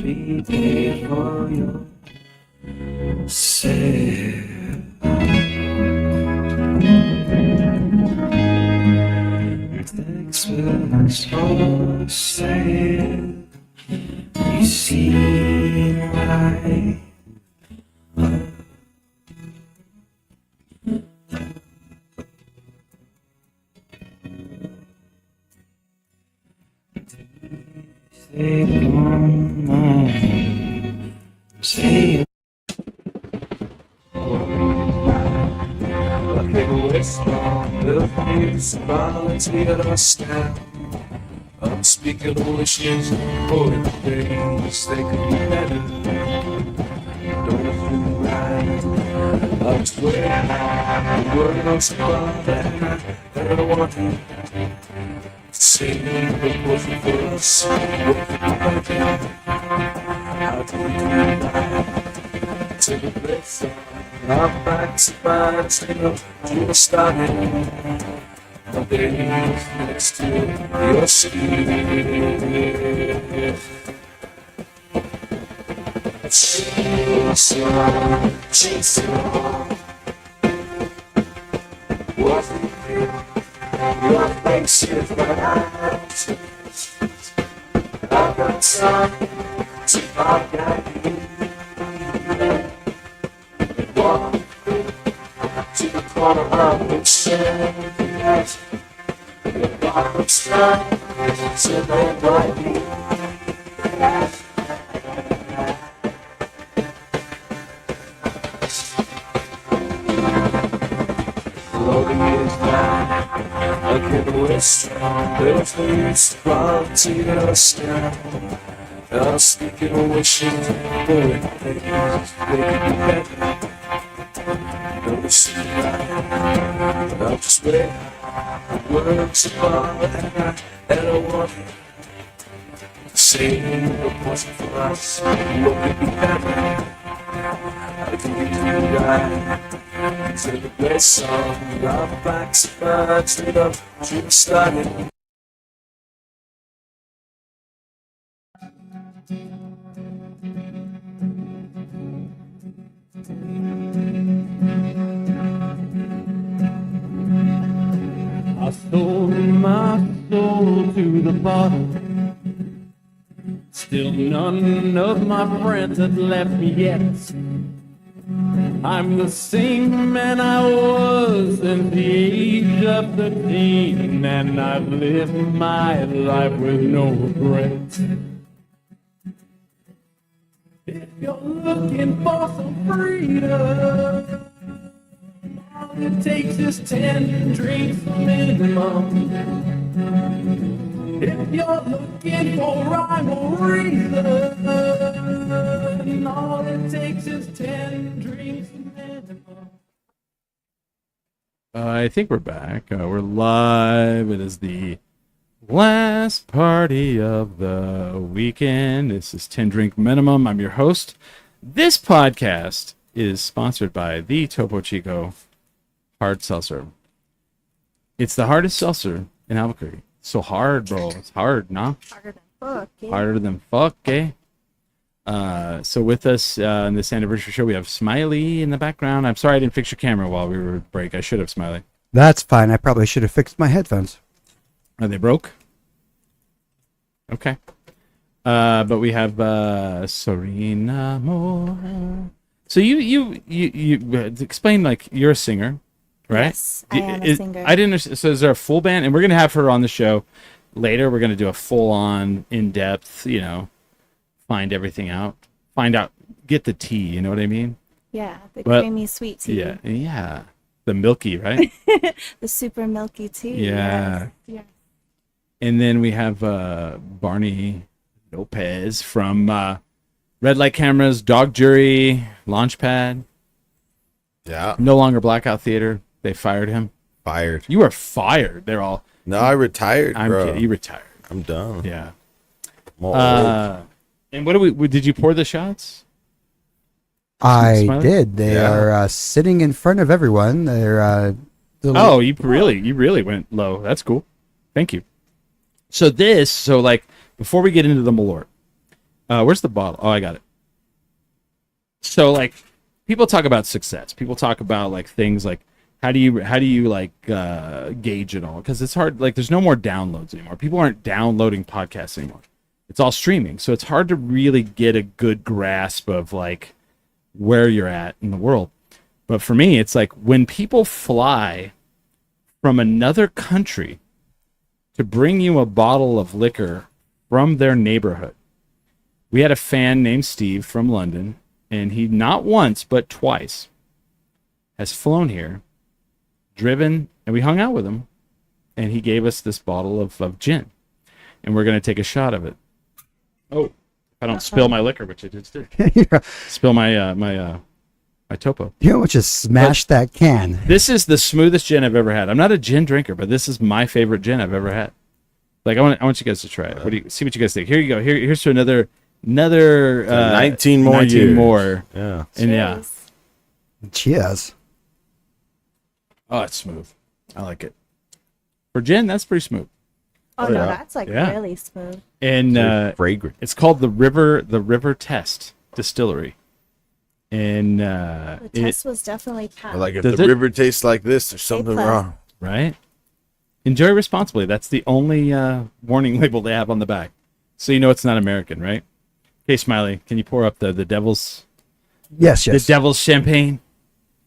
Prepared for your sail. Textbooks for sale. You see my stay on my say. Like a whisper, the face, quality of a step. Unspeakable wishes, holding things, they could be better. Don't feel right. I swear, the world's above that I don't want to say it was for us. What could be better? How do we do that? To the place I'm back to my trail, to the starting. My baby next to your skin. Chasing on. Wasn't here. Your face is what I choose. I've got time to forget you. Walk to the corner of the shed. The bottom's down, so they might be. Loading is down, I can't waste. There's no use quality of stand. I'm speaking of wishing for it, things they could be better. Don't see right, I'll just wait. Words apart, and I want it. Saying what wasn't for us, what could be better? How do we do right? To the place song, I'm back to my straight up, to the starting. I sold my soul to the bottle. Still none of my friends have left me yet. I'm the same man I was since the age of 13, and I've lived my life with no regrets. If you're looking for some freedom, all it takes is 10 drinks minimum. If you're looking for rhyme or reason, all it takes is 10 drinks minimum. I think we're back. We're live. It is the Last party of the weekend. This is 10 Drink Minimum. I'm your host. This podcast is sponsored by the Topo Chico Hard Seltzer. It's the hardest seltzer in Albuquerque. So hard, bro. It's hard, nah? Harder than fuck. Yeah. Harder than fuck, eh? So with us in this anniversary show, we have Smiley in the background. I'm sorry I didn't fix your camera while we were at break. I should have, Smiley. That's fine. I probably should have fixed my headphones. Are they broke? Okay. But we have Serene, Amor. So you explain, like, you're a singer, right? Yes, I am a singer. I didn't. So is there a full band? And we're gonna have her on the show later. We're gonna do a full-on, in-depth. Find everything out. Find out. Get the tea. You know what I mean? Yeah, the creamy sweet tea. Yeah. The milky, right? The super milky tea. Yeah. Yes. And then we have Barney Lopez from Red Light Cameras, Dog Jury, Launchpad. Yeah. No longer Blackout Theater. They fired him. Fired. You are fired. They're all. No, I retired, I'm bro. kidding. You retired. I'm done. Yeah. I'm And what do we? Did you pour the shots? I Smiley? did. They are sitting in front of everyone. They're. Oh, you really went low. That's cool. Thank you. So before we get into the Malort, where's the bottle? Oh, I got it. So like, people talk about success. People talk about like things like how do you like gauge it all? Because it's hard. Like, there's no more downloads anymore. People aren't downloading podcasts anymore. It's all streaming. So it's hard to really get a good grasp of like where you're at in the world. But for me, it's like when people fly from another country to bring you a bottle of liquor from their neighborhood. We had a fan named Steve from London, and he not once but twice has flown here, driven, and we hung out with him, and he gave us this bottle of gin, and we're going to take a shot of it. Oh, if I don't spill my liquor, which I just did. Spill my my topo. You don't just smash that can. This is the smoothest gin I've ever had. I'm not a gin drinker, but this is my favorite gin I've ever had. Like, I want you guys to try it. See what you guys think. Here you go. Here's to another 19 more 19 years. more. Yeah. And yeah. Cheers. Oh, it's smooth. I like it. For gin, that's pretty smooth. Oh no, that's like really smooth. And fragrant. It's called the River Test Distillery. And the test was definitely passed. Like, if the river tastes like this, there's something wrong. Right? Enjoy responsibly. That's the only warning label they have on the back. So you know it's not American, right? Okay, Smiley, can you pour up the devil's... Yes. The devil's champagne?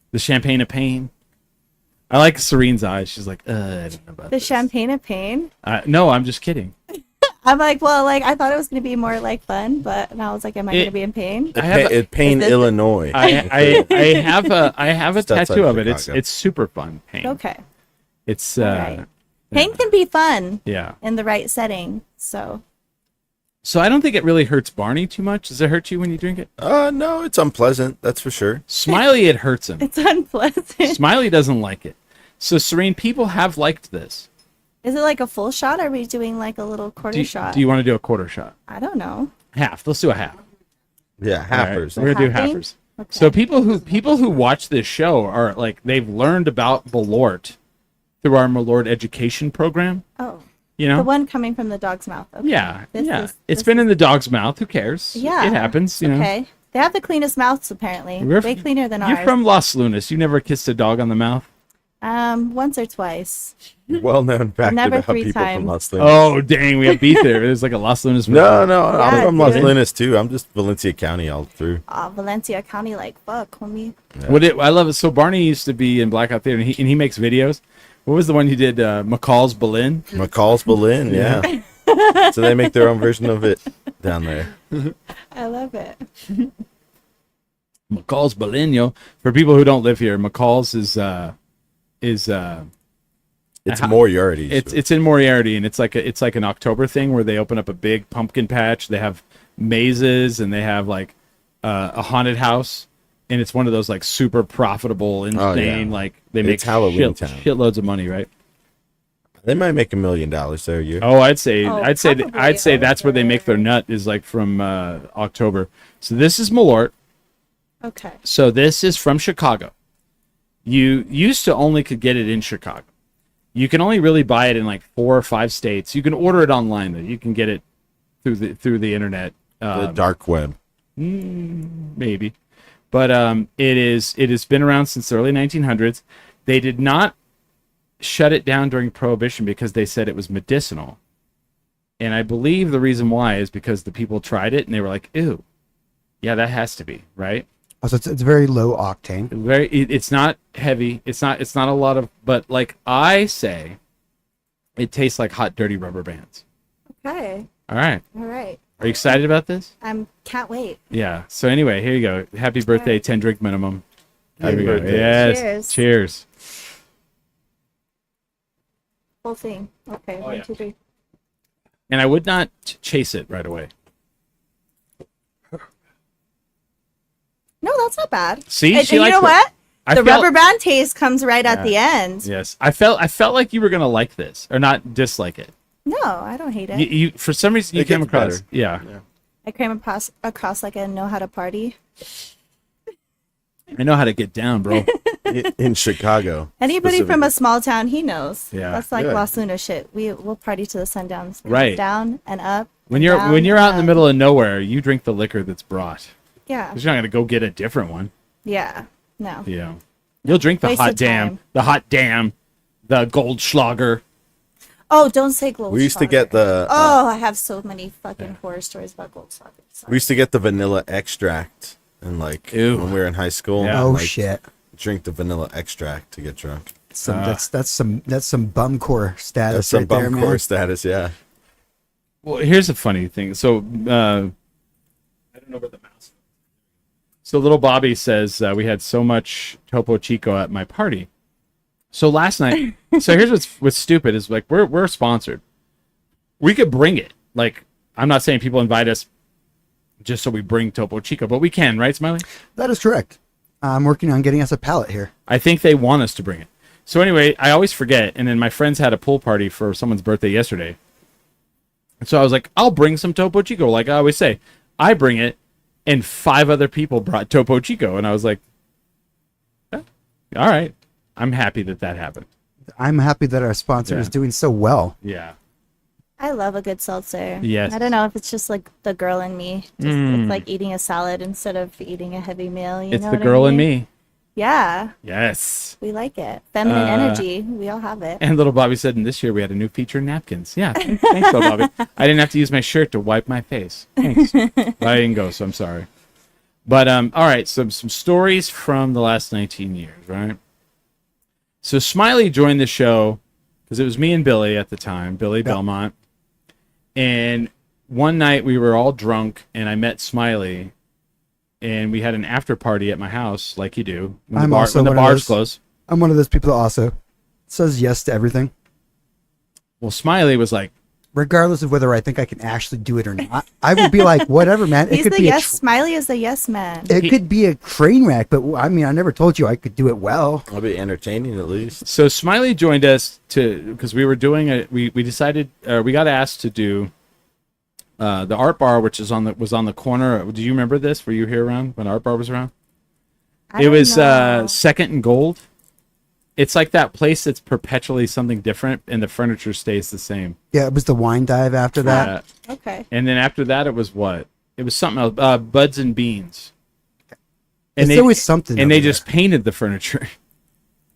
The champagne of pain? I like Serene's eyes. She's like, I don't know about the this. champagne of pain? No, I'm just kidding. I'm like, well, like, I thought it was going to be more like fun, but now I was like, am I going to be in pain? Pain, Illinois. I have a tattoo of it. Chicago. It's super fun. Pain. Okay. It's Right. Pain can be fun. Yeah. In the right setting. So I don't think it really hurts Barney too much. Does it hurt you when you drink it? No, it's unpleasant. That's for sure. Smiley, it hurts him. it's unpleasant. Smiley doesn't like it. So Serene, people have liked this. Is it like a full shot? Or are we doing like a little quarter shot? Do you want to do a quarter shot? I don't know. Half. Let's do a half. Yeah, halfers. All right, we're gonna do Halving? halfers. Okay. So people who watch this show are like, they've learned about Malort through our Malort education program. Oh. You know, The one coming from the dog's mouth. Okay. yeah, This it's been in the dog's mouth. Who cares? Yeah. it happens. You know. Okay. They have the cleanest mouths apparently. Way cleaner than You're ours. from Los Lunas. You never kissed a dog on the mouth? Once or twice. Well-known fact Never about 3 people times. from Los Lunas. Oh, dang, we have beef there. There's like a Los Lunas. No, I'm Yeah, from Los dude. Lunas too. I'm just Valencia County all through. Valencia County, like, fuck, homie. I love it. So Barney used to be in Blackout Theater, and he makes videos. What was the one you did? McCall's Berlin. McCall's Berlin, yeah. So they make their own version of it down there. I love it. McCall's Berlin, yo. For people who don't live here, McCall's is It's Moriarty. it's in Moriarty, and it's like an October thing where they open up a big pumpkin patch. They have mazes, and they have like a haunted house, and it's one of those like super profitable, insane. Like they make Halloween town. shitloads of money, right? They might make $1 million there a year. Oh, I'd say probably that's where they make their nut is like from October. So this is Malort. Okay. So this is from Chicago. You used to only could get it in Chicago. You can only really buy it in like 4 or 5 states. You can order it online though. You can get it through the internet. The dark web. Maybe. But it has been around since the early 1900s. They did not shut it down during Prohibition because they said it was medicinal. And I believe the reason why is because the people tried it and they were like, ew. Yeah, that has to be, right? Oh, so it's very low octane. It's not heavy. It's not a lot of, but like I say, it tastes like hot, dirty rubber bands. Okay. All right. All right. Are you excited about this? Can't wait. Yeah. So anyway, here you go. Happy birthday, 10 drink minimum. Happy birthday. Yes. Cheers. Whole thing. Okay. Oh, 1, yeah. 2, 3. And I would not chase it right away. No, that's not bad. See, and she you likes know it. what? I The felt- rubber band taste comes right at the end. Yes, I felt like you were gonna like this or not dislike it. No, I don't hate it. You for some reason you It came gets across. better. Yeah. I came across like I know how to party. I know how to get down, bro. In Chicago. Anybody from specifically. a small town, he knows. Yeah. That's like Yeah. Las Lunas shit. We'll party to the sundowns. Right. Down and up. When and you're down when you're and out in the up. middle of nowhere, you drink the liquor that's brought. Yeah. 'Cause you're not gonna go get a different one. Yeah. No. Yeah. You'll drink the Waste hot of damn, time. the Goldschlager. Oh, don't say Goldschlager. We used to get the Oh, I have so many fucking horror stories about Goldschlager. Sorry. we used to get the vanilla extract and like Ew. when we were in high school. Yeah. Oh like, shit. Drink the vanilla extract to get drunk. That's some bumcore status That's some right there, bum man. core status, yeah. Well, here's a funny thing. So I don't know where the mouse. So little Bobby says we had so much Topo Chico at my party. So last night, so here's what's stupid is like we're sponsored. We could bring it. Like I'm not saying people invite us just so we bring Topo Chico, but we can, right, Smiley? That is correct. I'm working on getting us a pallet here. I think they want us to bring it. So anyway, I always forget. And then my friends had a pool party for someone's birthday yesterday. So I was like, I'll bring some Topo Chico. Like I always say, I bring it. And 5 other people brought Topo Chico. And I was like, all right. I'm happy that happened. I'm happy that our sponsor is doing so well. Yeah. I love a good seltzer. Yes. I don't know if it's just like the girl in me. It's like eating a salad instead of eating a heavy meal. You It's know the what girl I in mean? me. Yeah. Yes. We like it. Feminine energy. We all have it. And little Bobby said, and this year we had a new feature, napkins. Yeah. Thanks, little Bobby. I didn't have to use my shirt to wipe my face. Thanks. But I didn't go, so I'm sorry. But all right, so some stories from the last 19 years, right? So Smiley joined the show because it was me and Billy at the time, Billy Belmont. And one night we were all drunk and I met Smiley and we had an after party at my house like you do when the bars close. I'm one of those people that also says yes to everything, Well, Smiley was like, regardless of whether I think I can actually do it or not. I would be like, whatever, man. He's the yes. Smiley is the yes man. It could be a train wreck, but I mean, I never told you I could do it well. I'll be entertaining at least. so Smiley joined us because we were doing we decided we got asked to do the art bar, which was on the corner. Do you remember this? Were you here around when art bar was around? It was Second and Gold. It's like that place that's perpetually something different, and the furniture stays the same. Yeah, it was the wine dive after that. Okay. And then after that, it was what? It was something else. Buds and Beans. It's always something. And they over just painted the furniture.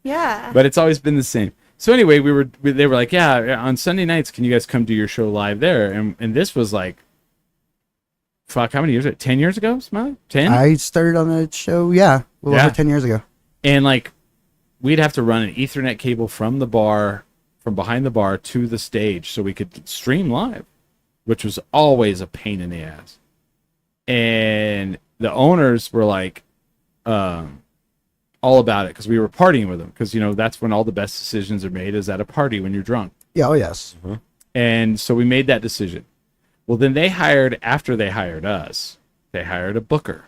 Yeah. But it's always been the same. So anyway, they were like, yeah, on Sunday nights, can you guys come do your show live there? And this was like, fuck, how many years? 10 years ago, Smiley? 10? I started on the show, over 10 years ago. And like, we'd have to run an Ethernet cable from behind the bar to the stage so we could stream live, which was always a pain in the ass. And the owners were like, all about it because we were partying with them because, that's when all the best decisions are made is at a party when you're drunk. Yeah, oh yes. Mm-hmm. And so we made that decision. Well, then after they hired us, they hired a booker.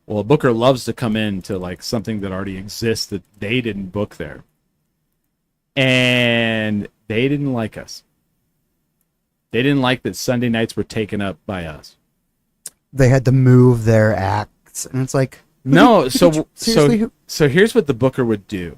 Well, a booker loves to come in to like something that already exists that they didn't book there. And they didn't like us. They didn't like that Sunday nights were taken up by us. They had to move their acts, and it's like no. So here's what the booker would do.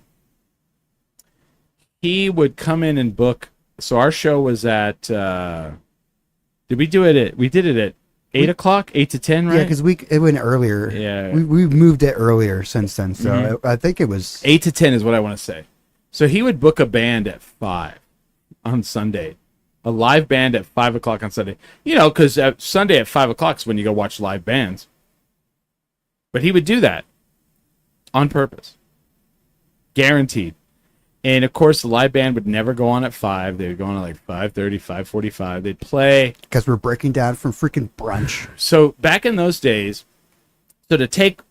He would come in and book. So our show was at. Did we do it at? We did it at 8 o'clock, 8 to 10, right? Yeah, because it went earlier. Yeah, we moved it earlier since then. So I think it was 8 to 10 is what I want to say. So he would book a band at 5 on Sunday. A live band at 5 o'clock on Sunday. Because Sunday at 5 o'clock is when you go watch live bands. But he would do that on purpose. Guaranteed. And, of course, the live band would never go on at 5. They would go on at like 5:30, 5:45. They'd play. Because we're breaking down from freaking brunch. So back in those days, so to take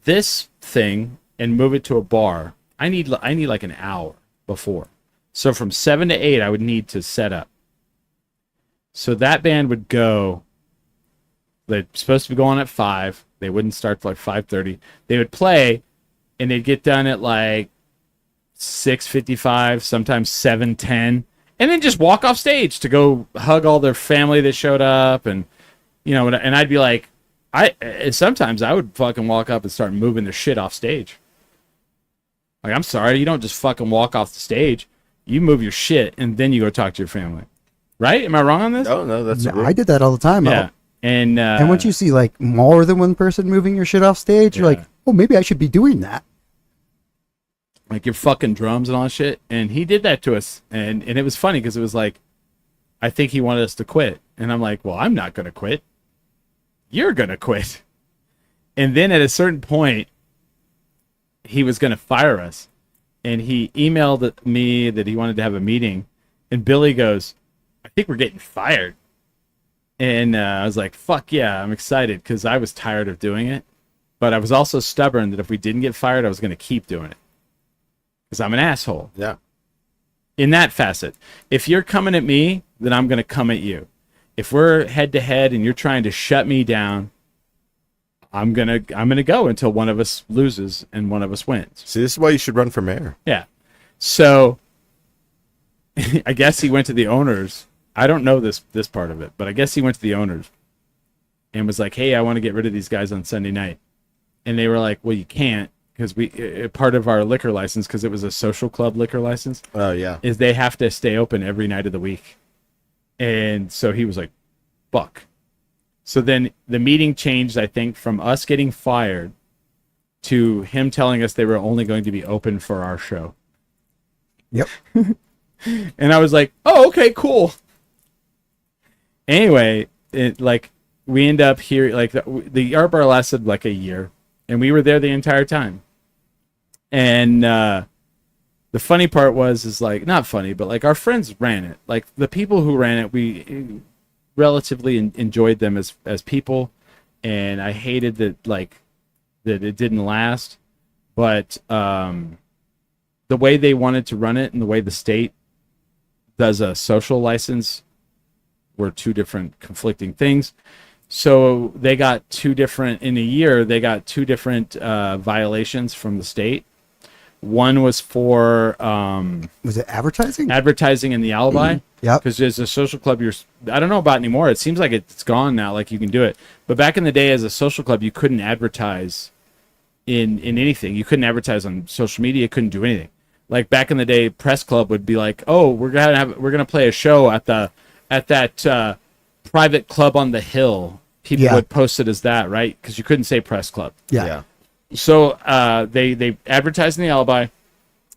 this thing and move it to a bar, I need like an hour before. So from 7 to 8, I would need to set up. So that band would go. They're supposed to be going at 5. They wouldn't start till like 5:30. They would play, and they'd get done at like 6:55, sometimes 7:10, and then just walk off stage to go hug all their family that showed up, and and I'd be like, sometimes I would fucking walk up and start moving their shit off stage. Like, I'm sorry, you don't just fucking walk off the stage. You move your shit, and then you go talk to your family. Right? Am I wrong on this? Oh, no, that's I did that all the time. Yeah. And once you see like more than one person moving your shit off stage, you're like, oh, maybe I should be doing that. Like your fucking drums and all that shit. And he did that to us. And it was funny because it was like, I think he wanted us to quit. And I'm like, well, I'm not going to quit. You're going to quit. And then at a certain point, he was going to fire us. And he emailed me that he wanted to have a meeting. And Billy goes, I think we're getting fired. And I was like, fuck yeah, I'm excited because I was tired of doing it. But I was also stubborn that if we didn't get fired, I was going to keep doing it. Because I'm an asshole. Yeah. In that facet. If you're coming at me, then I'm going to come at you. If we're head to head and you're trying to shut me down, I'm gonna go until one of us loses and one of us wins. See, this is why you should run for mayor. Yeah. So I guess he went to the owners. I don't know this part of it, but I guess he went to the owners and was like, hey, I want to get rid of these guys on Sunday night. And they were like, well, you can't, because part of our liquor license, because it was a social club liquor license. Oh, yeah. Is they have to stay open every night of the week. And so he was like, fuck. So then the meeting changed, I think, from us getting fired to him telling us they were only going to be open for our show. Yep. And I was like, oh, okay, cool. Anyway, we end up here, like the art bar lasted like a year, and we were there the entire time. And the funny part is like, not funny, but like our friends ran it. Like the people who ran it, we relatively enjoyed them as people, and I hated that it didn't last. But the way they wanted to run it and the way the state does a social license were two different conflicting things. So they got two different violations from the state. One was for was it advertising? Advertising in the alibi. Yeah. Because as a social club, I don't know about anymore. It seems like it's gone now. Like you can do it, but back in the day, as a social club, you couldn't advertise in anything. You couldn't advertise on social media. Couldn't do anything. Like back in the day, press club would be like, "Oh, we're gonna play a show at that private club on the hill." People would post it as that, right? Because you couldn't say press club. Yeah. So they advertised in the alibi,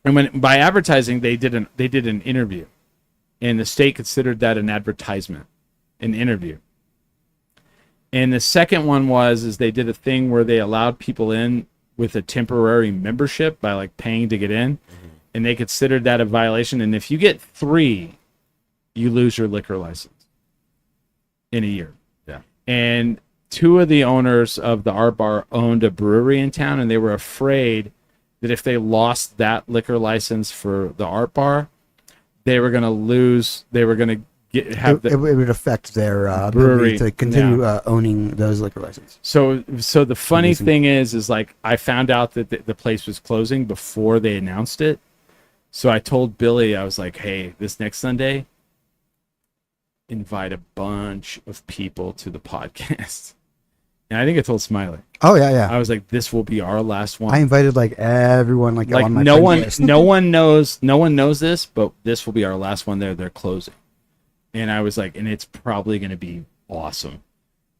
and by advertising they did an interview, and the state considered that an advertisement, an interview. And the second one is they did a thing where they allowed people in with a temporary membership by like paying to get in, and they considered that a violation. And if you get 3, you lose your liquor license in a year. Yeah. And 2 of the owners of the art bar owned a brewery in town, and they were afraid that if they lost that liquor license for the art bar, they were going to lose. They were going to it would affect their brewery ability to continue owning those liquor licenses. So the funny thing is like I found out that the place was closing before they announced it, So I told Billy, I was like, hey, this next Sunday, invite a bunch of people to the podcast. And I think I told Smiley. Oh yeah. I was like, this will be our last one. I invited like everyone, like on my no friend one, list. no one knows this, but this will be our last one there. They're closing. And I was like, and it's probably going to be awesome.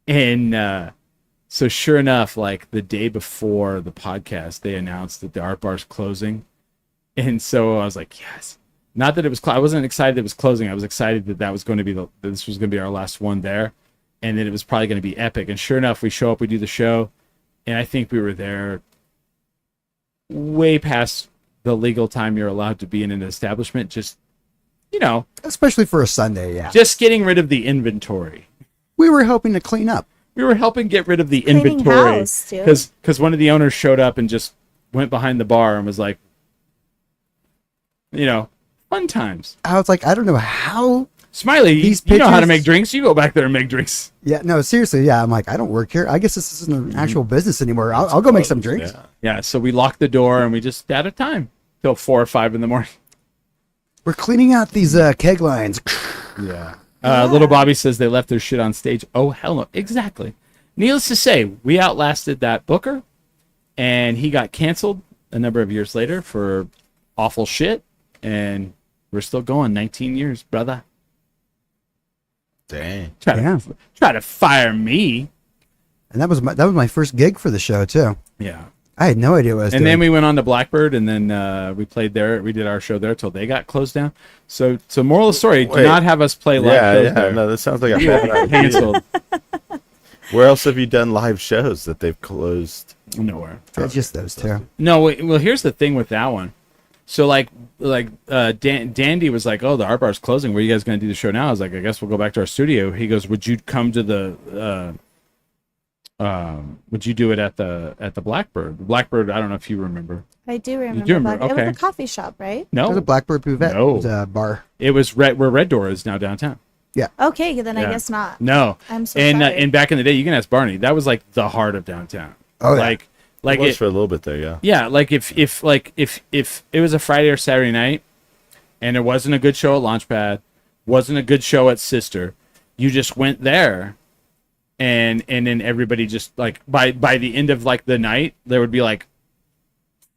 And so sure enough, like the day before the podcast, they announced that the art bar's closing. And so I was like, yes. Not that it was, I wasn't excited it was closing. I was excited that was going to be this was going to be our last one there. And then it was probably going to be epic. And sure enough, we show up, we do the show. And I think we were there way past the legal time you're allowed to be in an establishment. Just, Especially for a Sunday, yeah. just getting rid of the inventory. We were hoping to clean up. We were helping get rid of the Cleaning inventory. house, dude. Because one of the owners showed up and just went behind the bar and was like, fun times. I was like, I don't know how. Smiley, These you know how to pictures- make drinks. You go back there and make drinks. Yeah, no, seriously, yeah. I'm like, I don't work here. I guess this isn't an actual business anymore. I'll go make some drinks. Yeah. Yeah, so we locked the door and we just out of time till 4 or 5 in the morning. We're cleaning out these keg lines. Yeah. Little Bobby says they left their shit on stage. Oh, hell no. Exactly. Needless to say, we outlasted that booker, and he got canceled a number of years later for awful shit, and we're still going 19 years, brother. Dang. Try to fire me. And that was my first gig for the show too. Yeah. I had no idea what I was And doing. then we went on to Blackbird, and then we played there. We did our show there till they got closed down. So moral of the story: do Wait. not have us play live shows there. No, that sounds like a You bad are idea. canceled. Where else have you done live shows that they've closed? Nowhere. It's just those two. No, well, here's the thing with that one. So Dandy was like, "Oh, the art bar's closing. Where are you guys going to do the show now?" I was like, "I guess we'll go back to our studio." He goes, "Would you come to the would you do it at the Blackbird?" The Blackbird, I don't know if you remember. I do remember. do remember, It okay. was a coffee shop, right? It was No, a Blackbird Buvette. No. It was a bar. it was where Red Door is now downtown. Okay, then Yeah. I guess not. No, I'm so and sorry. and back in the day, you can ask Barney. That was like the heart of downtown. Oh, yeah. Like It was it, for a little bit there, yeah. yeah, like if it was a Friday or Saturday night, and there wasn't a good show at Launchpad, wasn't a good show at Sister, you just went there, and then everybody just like by the end of like the night, there would be like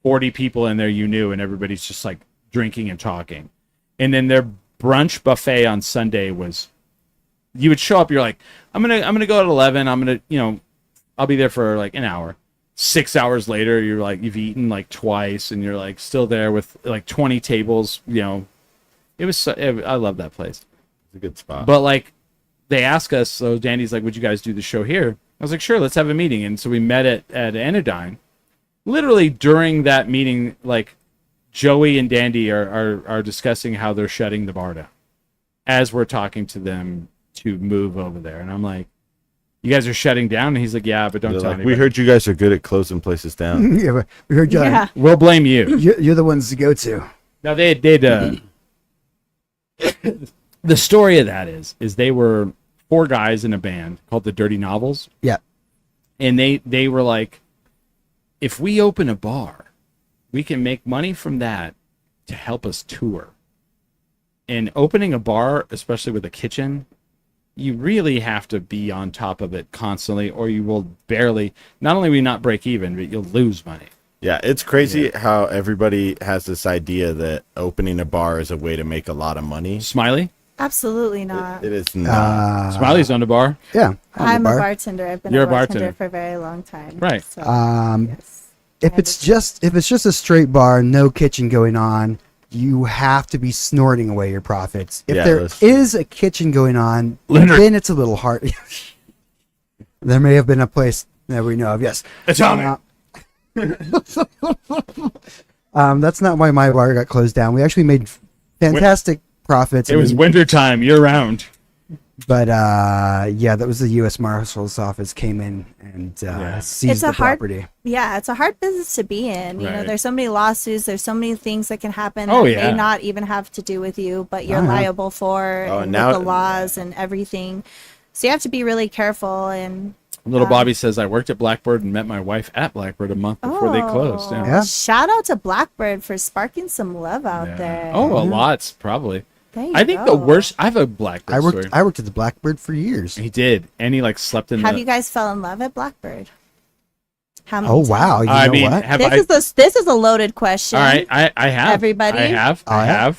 40 people in there you knew, and everybody's just like drinking and talking, and then their brunch buffet on Sunday was, you would show up, you're like, I'm gonna go at 11, I'm gonna I'll be there for like an hour. 6 hours later, you're like, you've eaten like twice, and you're like still there with like 20 tables. It was I love that place. It's a good spot. But like they ask us, so Dandy's like, would you guys do the show here? I was like, sure, let's have a meeting. And so we met at Anodyne. Literally during that meeting, like Joey and Dandy are discussing how they're shutting the bar down as we're talking to them to move over there. And I'm like, you guys are shutting down? And he's like, yeah, but don't They're tell like, anybody. we heard you guys are good at closing places down. Yeah, but we heard you. Yeah. We'll blame you. You're the ones to go to. Now they did. The story of that is they were 4 guys in a band called the Dirty Novels, Yeah. and they were like, if we open a bar, we can make money from that to help us tour. And opening a bar, especially with a kitchen, you really have to be on top of it constantly, or you will barely. Not only will you not break even, but you'll lose money. Yeah, it's crazy how everybody has this idea that opening a bar is a way to make a lot of money. Smiley, Absolutely not. It is not. Smiley's owned a bar, Yeah. I'm bar. a bartender. I've been You're a a bartender, bartender. for a very long time. Right. So, If I it's just a straight bar, no kitchen going on, you have to be snorting away your profits. If Yeah, there that's true. is a kitchen going on, Leonard. then it's a little hard. There may have been a place that we know of. Yes. Atomic. That's not why my bar got closed down. We actually made fantastic profits. It was wintertime, year round. But yeah, that was the U.S. Marshal's office came in and seized It's a the hard- property. yeah, it's a hard business to be in. You know, Right. there's so many lawsuits. There's so many things that can happen Oh, that yeah. may not even have to do with you, but you're Oh, yeah. liable for Oh, and now- with the laws and everything. So you have to be really careful. And Little Bobby says, I worked at Blackbird and met my wife at Blackbird a month before they closed. Yeah. Shout out to Blackbird for sparking some love out there. Oh, a lot's probably. I think the worst. I have a Blackbird story. I worked at the Blackbird for years. He did, and he like slept in. Have you guys fell in love at Blackbird? How many Oh wow! times? You know what? This is a loaded question. All right, I have. Everybody? I have.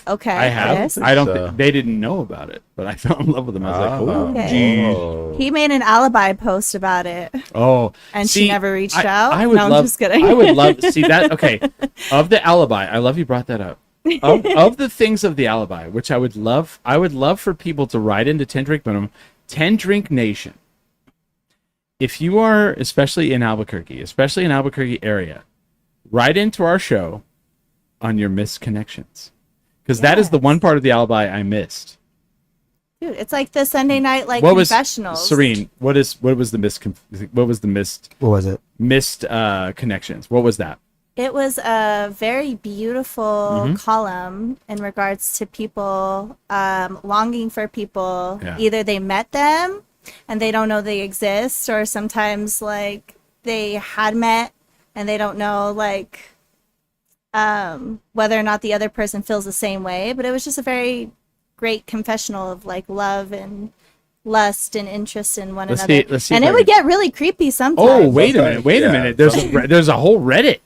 Okay. I have. Yes. I don't. They didn't know about it, but I fell in love with them. I was like, oh, Okay. He made an alibi post about it. Oh, and she never reached out. I would no, love, I'm just kidding. I would love to see that. Okay, of the alibi, I love you brought that up. Of the things of the alibi, which I would love for people to write into 10 Drink Minimum, 10 Drink Nation. If you are, especially in Albuquerque area, write into our show on your missed connections, because that is the one part of the alibi I missed. Dude, it's like the Sunday night confessionals. Serene, what was the missed connections? What was that? It was a very beautiful column in regards to people longing for people. Yeah. Either they met them and they don't know they exist, or sometimes like they had met and they don't know like whether or not the other person feels the same way. But it was just a very great confessional of like love and lust and interest in one another. Let's see, and it would get really creepy sometimes. Oh, wait a minute. There's a whole Reddit.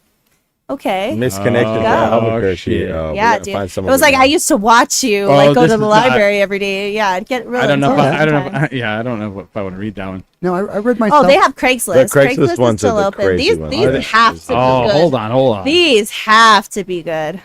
Okay. Misconnected to Albuquerque. Yeah, dude. It was like I used to watch you go to the library every day. Yeah, I'd get really. I don't know. I don't know if I want to read that one. No, I read myself. Oh, they have Craigslist. The Craigslist ones is still are open. These have to be good. Oh, hold on. These have to be good.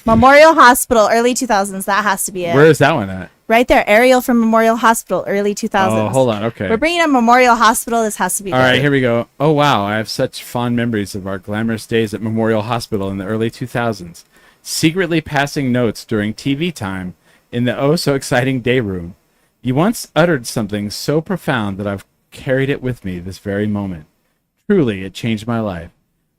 Memorial Hospital, early 2000s. That has to be it. Where is that one at? Right there, Ariel from Memorial Hospital, early 2000s. Oh, hold on, okay. We're bringing up Memorial Hospital. This has to be All right, here we go. Oh, wow, I have such fond memories of our glamorous days at Memorial Hospital in the early 2000s. Secretly passing notes during TV time in the oh-so-exciting day room. You once uttered something so profound that I've carried it with me this very moment. Truly, it changed my life.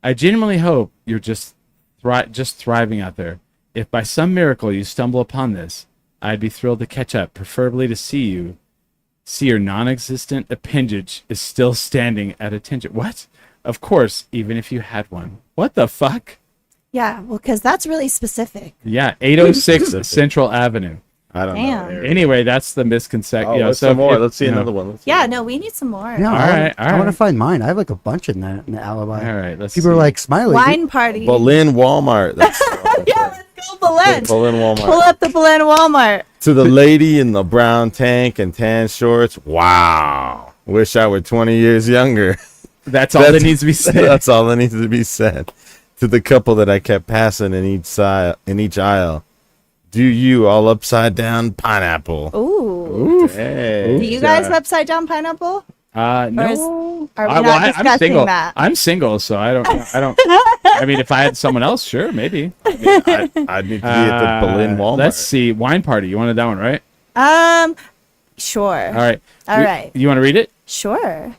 I genuinely hope you're just thriving out there. If by some miracle you stumble upon this, I'd be thrilled to catch up, preferably to see your non-existent appendage is still standing at attention. What? Of course, even if you had one. What the fuck? Yeah, well, because that's really specific. Yeah, 806 Central Avenue. I don't know. Anyway, that's the misconception. Oh, let's some more. Let's see another one. No, we need some more. Yeah, all right. I want to find mine. I have like a bunch in the alibi. All right, let's People see. are like smiling. Wine party. Belen Walmart. Yeah, let's go Belen. Belen Walmart. Pull up the Belen Walmart. To the lady in the brown tank and tan shorts. Wow. Wish I were 20 years younger. That's all that needs to be said. That's all that needs to be said. To the couple that I kept passing in each aisle. Do you all upside down pineapple? Ooh. Hey. Do you guys upside down pineapple? No. Are we not discussing I'm single. that? I'm single, so I don't. I mean, if I had someone else, sure, maybe. I'd need to be at the Belen Walmart. Let's see. Wine party. You wanted that one, right? Sure. All right. All right. You want to read it? Sure.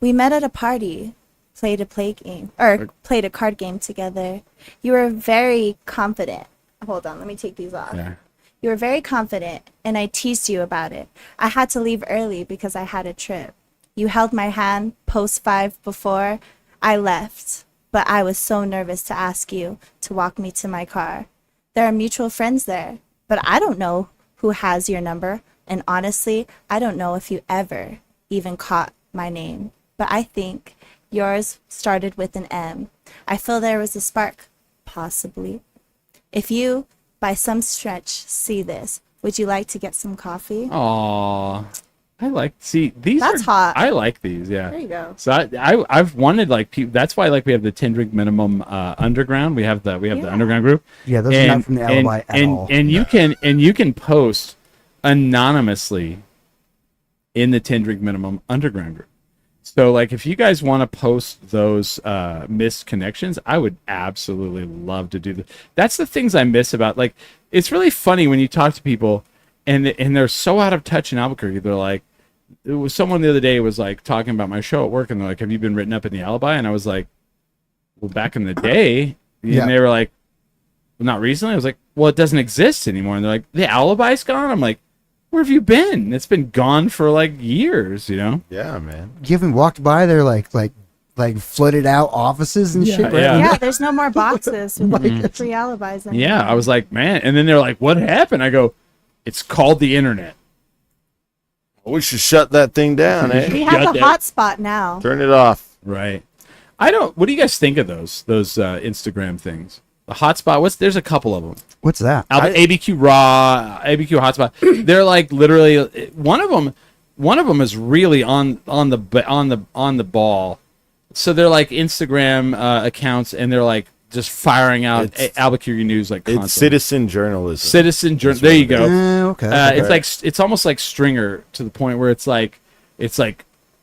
We met at a party, played a card game together. You were very confident. Hold on, let me take these off. Yeah. You were very confident, and I teased you about it. I had to leave early because I had a trip. You held my hand post 5 before I left, but I was so nervous to ask you to walk me to my car. There are mutual friends there, but I don't know who has your number, and honestly, I don't know if you ever even caught my name. But I think yours started with an M. I feel there was a spark, possibly. If you, by some stretch, see this, would you like to get some coffee? Aww. These. That's hot. I like these, yeah. There you go. So I've wanted that's why we have the 10 Drink Minimum underground. We have the underground group. Yeah, those are not from the alibi at all. And you can post anonymously in the 10 Drink Minimum underground group. So, like, if you guys want to post those missed connections, I would absolutely love to do that. That's the things I miss about, like, it's really funny when you talk to people and they're so out of touch in Albuquerque. They're like, it was someone the other day was like talking about my show at work, and they're like, have you been written up in the alibi? And I was like, well, back in the day. Yeah. And they were like, well, not recently. I was like, well, it doesn't exist anymore. And they're like, the alibi's gone? I'm like, where have you been? It's been gone for like years, you know? Yeah, man. You haven't walked by their like flooded out offices and shit. Right? Yeah, there's no more boxes with free alibis. Anymore. Yeah, I was like, man. And then they're like, what happened? I go, it's called the internet. We should shut that thing down, eh? We have a hotspot now. Turn it off. Right. What do you guys think of those Instagram things? The hotspot. There's a couple of them. What's that? ABQ Raw, ABQ Hotspot. They're like literally one of them is really on the ball. So they're like Instagram accounts, and they're like just firing out Albuquerque news like constantly. It's citizen journalism. There you go. Okay. It's almost like Stringer to the point where it's like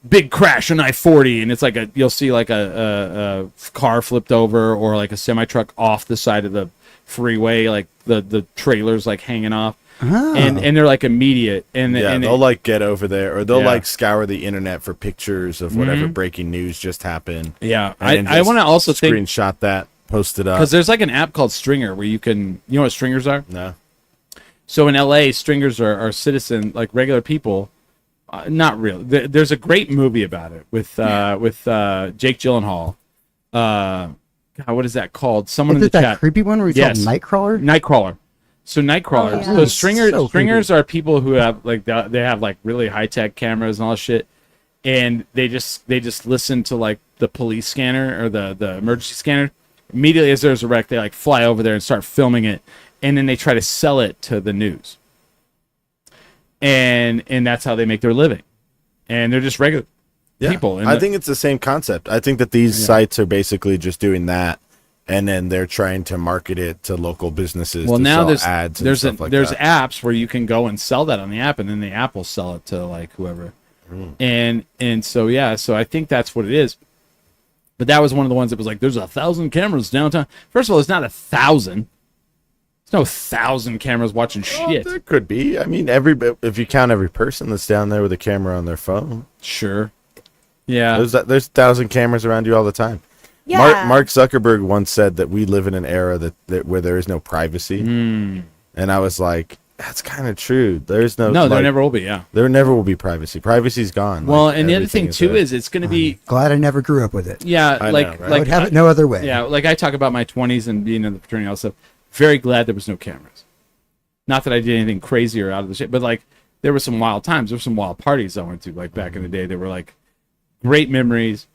big crash on I-40, and it's like you'll see like a car flipped over or like a semi truck off the side of the freeway, like the trailers like hanging off. Oh. And they're like immediate, and they'll like get over there, or they'll like scour the internet for pictures of whatever breaking news just happened. Yeah, I want to also screenshot that, post it up, because there's like an app called Stringer where you know what Stringers are? No. So in LA, Stringers are citizen, like regular people. Not real. There's a great movie about it with Jake Gyllenhaal. God, what is that called? Someone in the chat. That creepy one where he's called Nightcrawler. Nightcrawler. So Nightcrawlers. Oh, yeah. So stringers are people who have like they have like really high tech cameras and all this shit, and they just listen to like the police scanner or the emergency scanner. Immediately as there's a wreck, they like fly over there and start filming it, and then they try to sell it to the news. And that's how they make their living. And they're just regular people. And I think it's the same concept. I think that these sites are basically just doing that, and then they're trying to market it to local businesses. Well, now there's ads and stuff like there's that. apps where you can go and sell that on the app, and then the app will sell it to like whoever. And so I think that's what it is. But that was one of the ones that was like, there's 1,000 cameras downtown. First of all, it's not 1,000. There's no 1,000 cameras watching shit. There could be. I mean, if you count every person that's down there with a camera on their phone. Sure. Yeah. There's 1,000 cameras around you all the time. Yeah. Mark Zuckerberg once said that we live in an era that where there is no privacy. And I was like, that's kind of true. There's no. No, there never will be. Yeah. There never will be privacy. Privacy's gone. Well, and the other thing too is it's going to be. Glad I never grew up with it. Yeah, I would have it no other way. Yeah, like I talk about my 20s and being in the fraternity and all stuff. Very glad there was no cameras. Not that I did anything crazy or out of the shit, but like there were some wild times. There were some wild parties I went to like back in the day. They were like great memories.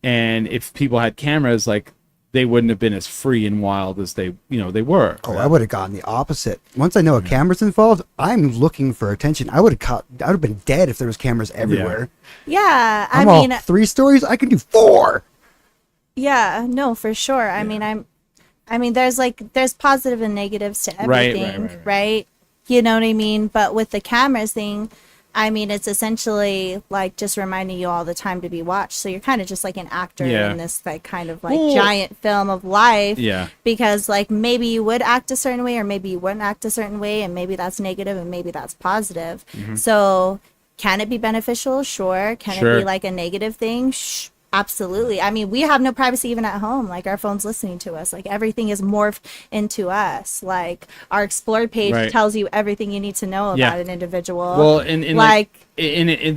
And if people had cameras, like they wouldn't have been as free and wild as they were. Oh, I would have gotten the opposite. Once I know a camera's involved, I'm looking for attention. I would have been dead if there was cameras everywhere. Yeah, I mean, 3 stories. I can do 4. Yeah, no, for sure. I mean, there's positive and negatives to everything, right? You know what I mean? But with the cameras thing, I mean, it's essentially like just reminding you all the time to be watched. So you're kind of just like an actor in this like kind of like giant film of life. Yeah. Because like maybe you would act a certain way or maybe you wouldn't act a certain way, and maybe that's negative and maybe that's positive. So can it be beneficial? Sure. Can it be like a negative thing? Absolutely. I mean, we have no privacy even at home. Like our phone's listening to us. Like everything is morphed into us. Like our Explore page tells you everything you need to know about an individual. Well, and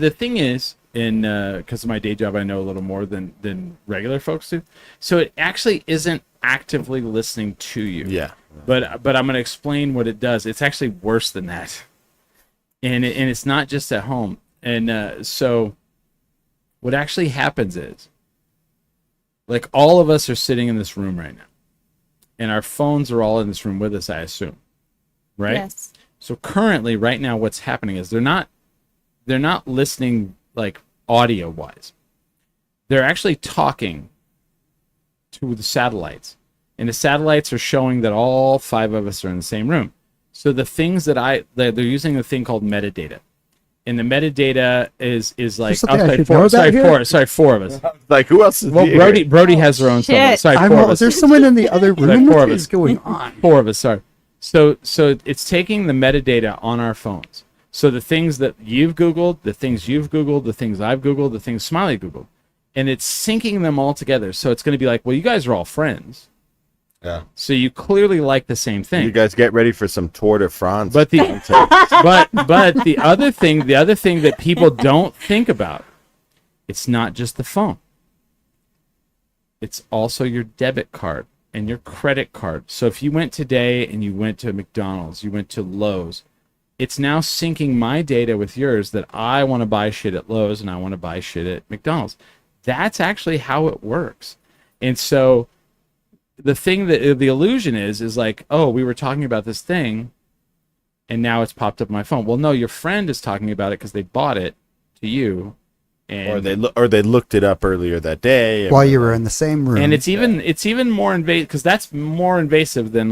the thing is, because of my day job, I know a little more than regular folks do. So it actually isn't actively listening to you. Yeah. But I'm going to explain what it does. It's actually worse than that. And it's not just at home. And so what actually happens is, like, all of us are sitting in this room right now, and our phones are all in this room with us, I assume, right? Yes. So currently, right now, what's happening is they're not listening like audio wise. They're actually talking to the satellites, and the satellites are showing that all 5 of us are in the same room. So the things they're using a thing called metadata. And the metadata is like four of us. Like who else is here? Brody has their own phone. Sorry, 4 of us. There's someone in the other room. What is going on? 4 of us. Sorry. So it's taking the metadata on our phones. So the things that you've Googled, the things you've Googled, the things I've Googled, the things Smiley Googled, and it's syncing them all together. So it's going to be like, well, you guys are all friends. Yeah. So you clearly like the same thing. You guys get ready for some Tour de France. But the but the other thing that people don't think about, it's not just the phone. It's also your debit card and your credit card. So if you went today and you went to McDonald's, you went to Lowe's, it's now syncing my data with yours that I want to buy shit at Lowe's and I want to buy shit at McDonald's. That's actually how it works. And so the thing that the illusion is like, oh, we were talking about this thing and now it's popped up on my phone. Well, no, your friend is talking about it because they bought it to you. And or they looked it up earlier that day while you were in the same room. And it's even more invasive because that's more invasive than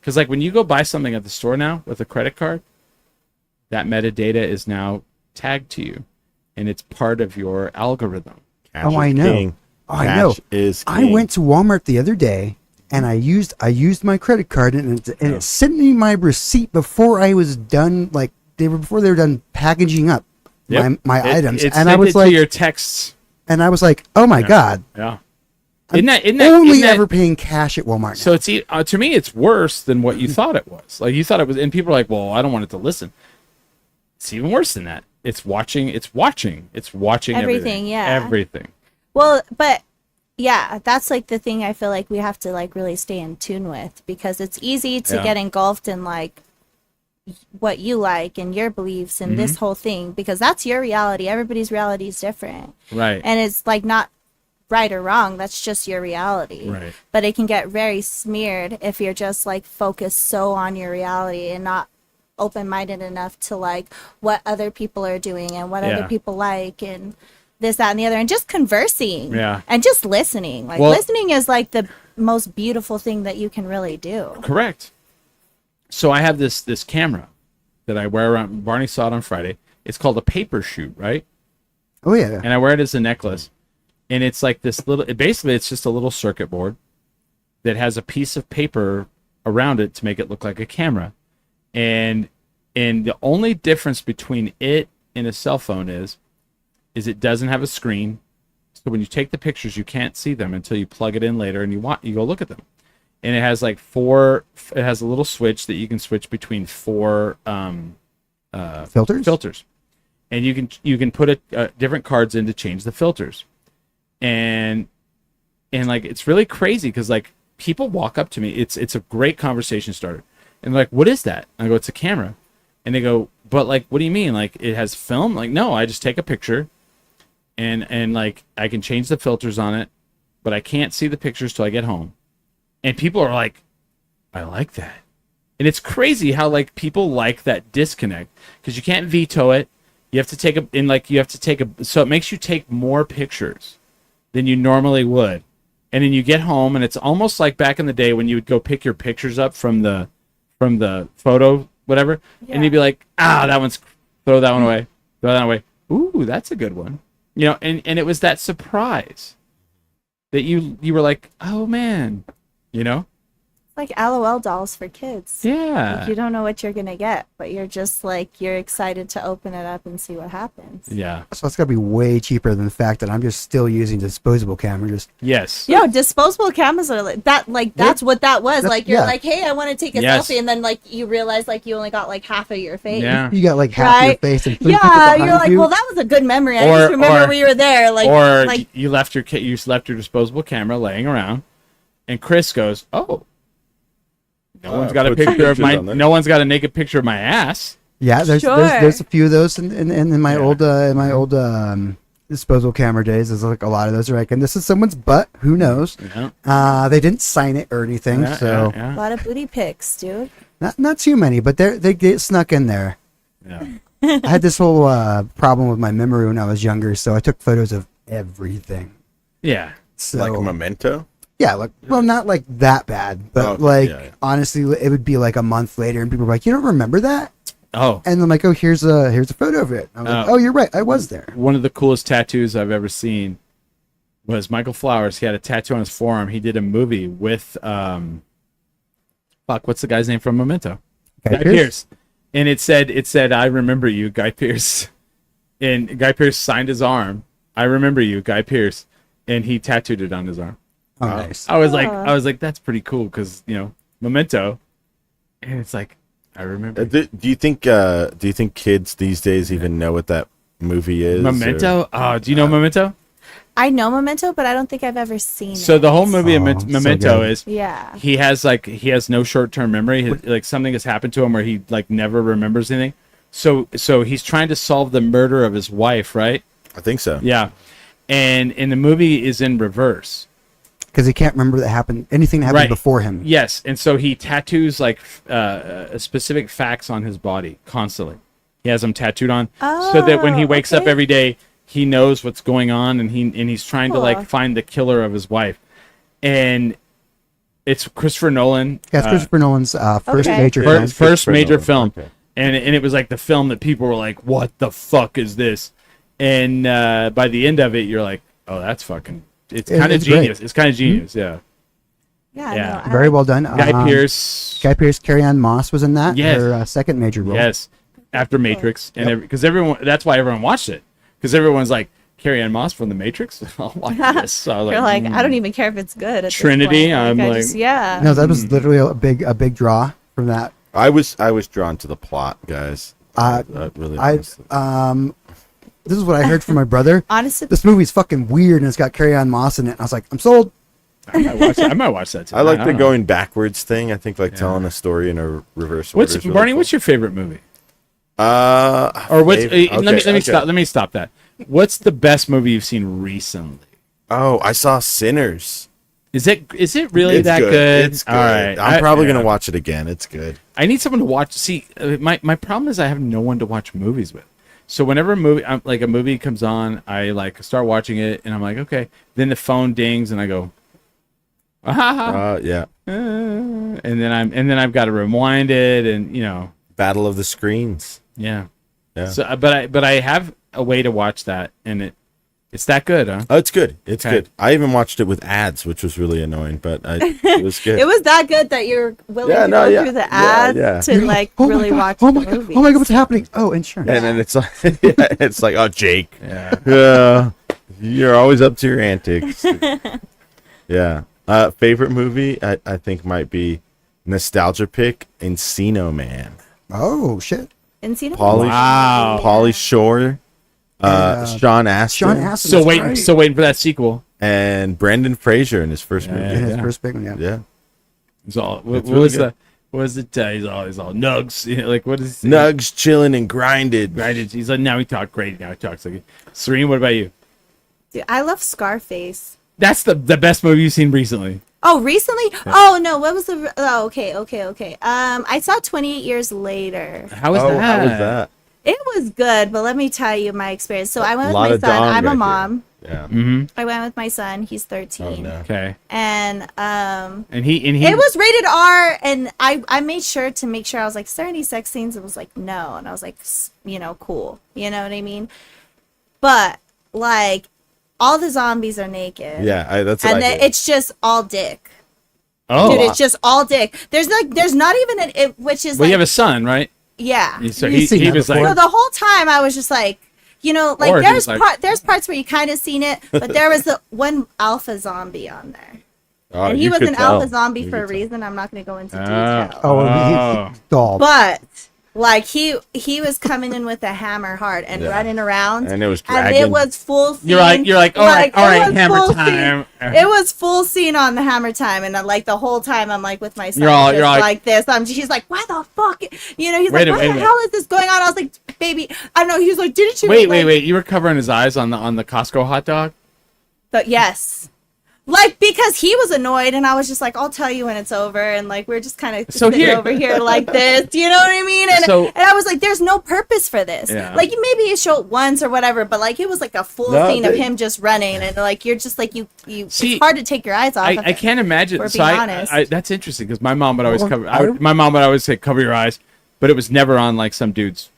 because when you go buy something at the store now with a credit card, that metadata is now tagged to you, and it's part of your algorithm. I know. I know. I went to Walmart the other day, and I used my credit card, and it sent me my receipt before I was done. Before they were done packaging up my items, and I was like, to your texts, and I was like, oh my god, yeah. Isn't that ever paying cash at Walmart now. So it's to me, it's worse than what you thought it was. Like you thought it was, and people are like, well, I don't want it to listen. It's even worse than that. It's watching everything. Yeah. Everything. Well, but yeah, that's the thing I feel like we have to really stay in tune with, because it's easy to get engulfed in what you like and your beliefs and this whole thing, because that's your reality. Everybody's reality is different. Right. And it's not right or wrong. That's just your reality. Right. But it can get very smeared if you're just focused so on your reality and not open-minded enough to what other people are doing and what other people like and this, that, and the other, and just conversing and just listening. Listening is the most beautiful thing that you can really do. Correct. So I have this camera that I wear around. Barney saw it on Friday. It's called a paper shoot, right? Oh yeah. And I wear it as a necklace, and it's this little. Basically, it's just a little circuit board that has a piece of paper around it to make it look like a camera. And the only difference between it and a cell phone is it doesn't have a screen. So when you take the pictures, you can't see them until you plug it in later and you go look at them. And it has it has a little switch that you can switch between 4 filters. And you can put different cards in to change the filters. And it's really crazy because people walk up to me. It's a great conversation starter. And they're like, what is that? I go, it's a camera. And they go, but what do you mean? It has film? No, I just take a picture and I can change the filters on it, but I can't see the pictures till I get home. And people are like, I like that. And it's crazy how people like that disconnect, because you can't veto it. You have to so it makes you take more pictures than you normally would. And then you get home and it's almost like back in the day when you would go pick your pictures up from the photo, whatever, and you'd be like, throw that one away. Ooh, that's a good one. And it was that surprise that you were like, oh man, It's like LOL dolls for kids. Yeah. You don't know what you're going to get, but you're just you're excited to open it up and see what happens. Yeah. So it's got to be way cheaper than the fact that I'm just still using disposable cameras. Yes. Disposable cameras are that's what that was. You're hey, I want to take a selfie, and then you realize you only got half of your face. Yeah. You got half your face and 3 people you're you. well, that was a good memory. I just remember we were there. You left your disposable camera laying around, and Chris goes, "Oh, no one's got a picture of my. No one's got a naked picture of my ass." Yeah, there's a few of those in my old disposable camera days. There's a lot of those are and this is someone's butt. Who knows? Yeah. They didn't sign it or anything, so a lot of booty pics, dude. Not too many, but they get snuck in there. Yeah. I had this whole problem with my memory when I was younger, so I took photos of everything. Yeah. So, like a memento? Yeah, not that bad, but honestly, it would be a month later, and people were like, "You don't remember that?" Oh. And I'm like, "Oh, here's a photo of it." I'm like, "Oh, you're right, I was there." One of the coolest tattoos I've ever seen was Michael Flowers. He had a tattoo on his forearm. He did a movie with what's the guy's name from Memento? Guy Pearce. And it said, "I remember you, Guy Pearce." And Guy Pearce signed his arm. "I remember you, Guy Pearce." And he tattooed it on his arm. Oh, nice. I was like, that's pretty cool because Memento, and it's like I remember. Do you think kids these days even know what that movie is? Memento? Oh, do you know Memento? I know Memento, but I don't think I've ever seen it. So the whole movie of Memento is he has no short-term memory. Like something has happened to him where he like never remembers anything. So he's trying to solve the murder of his wife, right? I think so. Yeah. And the movie is in reverse. Because he can't remember anything that happened before him. Yes, and so he tattoos like specific facts on his body constantly. He has them tattooed on so that when he wakes up every day, he knows what's going on, and he's trying to like find the killer of his wife. And it's Christopher Nolan. Yeah, it's Christopher Nolan's first major film. First major film. Okay. And it was like the film that people were like, "What the fuck is this?" And by the end of it, you're like, "Oh, that's fucking." It's kind of genius. Great. It's kind of genius. Mm-hmm. Yeah. No, very well done. Guy Pearce, Carrie-Anne Moss was in that. Yes. Her second major role. Yes, after Matrix, and because that's why everyone watched it, because everyone's like Carrie-Anne Moss from the Matrix. I'll watch this. So you're like, I don't even care if it's good. At Trinity. This point. I'm like, No, that was literally a big draw from that. I was drawn to the plot, guys. This is what I heard from my brother. Honestly, this movie's fucking weird, and it's got Carrie-Anne Moss in it. And I was like, I'm sold. I might watch that too. I like the going backwards thing. I think telling a story in a reverse order. Barney? Cool. What's your favorite movie? Let me stop that. What's the best movie you've seen recently? Oh, I saw Sinners. Is it really that good? It's good. All right. I'm probably gonna watch it again. It's good. I need someone to watch. See, my problem is I have no one to watch movies with. So whenever a movie comes on, I like start watching it, and I'm like, okay. Then the phone dings, and I go, yeah. And then I've got to rewind it, and Battle of the Screens. Yeah. So, but I have a way to watch that, and it's that good, huh? Oh, it's good. It's good. I even watched it with ads, which was really annoying, but it was good. It was that good that you're willing to go through the ads to like really watch the movie. Oh my god, what's happening? Oh, insurance. And then it's like, it's like, oh, Jake. Yeah. You're always up to your antics. Yeah. Favorite movie, I think might be nostalgia pick, Encino Man. Oh shit. Encino Man. Pauly Shore. Sean Astin. Still waiting for that sequel. And Brendan Fraser in his first movie. His first big one, yeah. He's all what was it? He's all nugs. Like what is nugs, chilling and grinded. He's like now he talks great. Now he talks like Serene. What about you? Dude, I love Scarface. That's the best movie you've seen recently. Oh, recently? Yeah. Oh no, what was the? Oh, okay. I saw 28 Years Later. How was that? How was that? It was good, but let me tell you my experience. So I went with my son. I'm a mom. Yeah. Mm-hmm. I went with my son. He's 13. Oh, no. Okay. And he it was rated R, and I made sure I was like, is there any sex scenes? It was like no, and I was like, cool. You know what I mean? But like, all the zombies are naked. Yeah, that's and then it's just all dick. Oh, dude, it's just all dick. There's not even which is. Well, you have a son, right? Yeah. So he was like. So the whole time I was just like, there's parts where you kind of seen it, but there was the one alpha zombie on there. And he was an alpha zombie for a reason. I'm not going to go into detail. But like he was coming in with a hammer hard and running around, and it was dragging. And it was full scene. You're like all right, hammer time. It was full scene on the hammer time, and like the whole time I'm like with my son, you're like this. She's like, why the fuck? He's like, what the hell is this going on? I was like, baby, I don't know. He was like, didn't you? Wait. You were covering his eyes on the Costco hot dog. But yes. Like, because he was annoyed, and I was just like, I'll tell you when it's over, and like, we're just kind of sitting over here like this, you know what I mean? And I was like, there's no purpose for this. Yeah. Like, maybe you show it once or whatever, but like, it was like a full scene of him just running, and like, you're just like, see, it's hard to take your eyes off of it. I can't imagine. We're being honest. That's interesting, because my mom would always my mom would always say, cover your eyes, but it was never on like some dude's,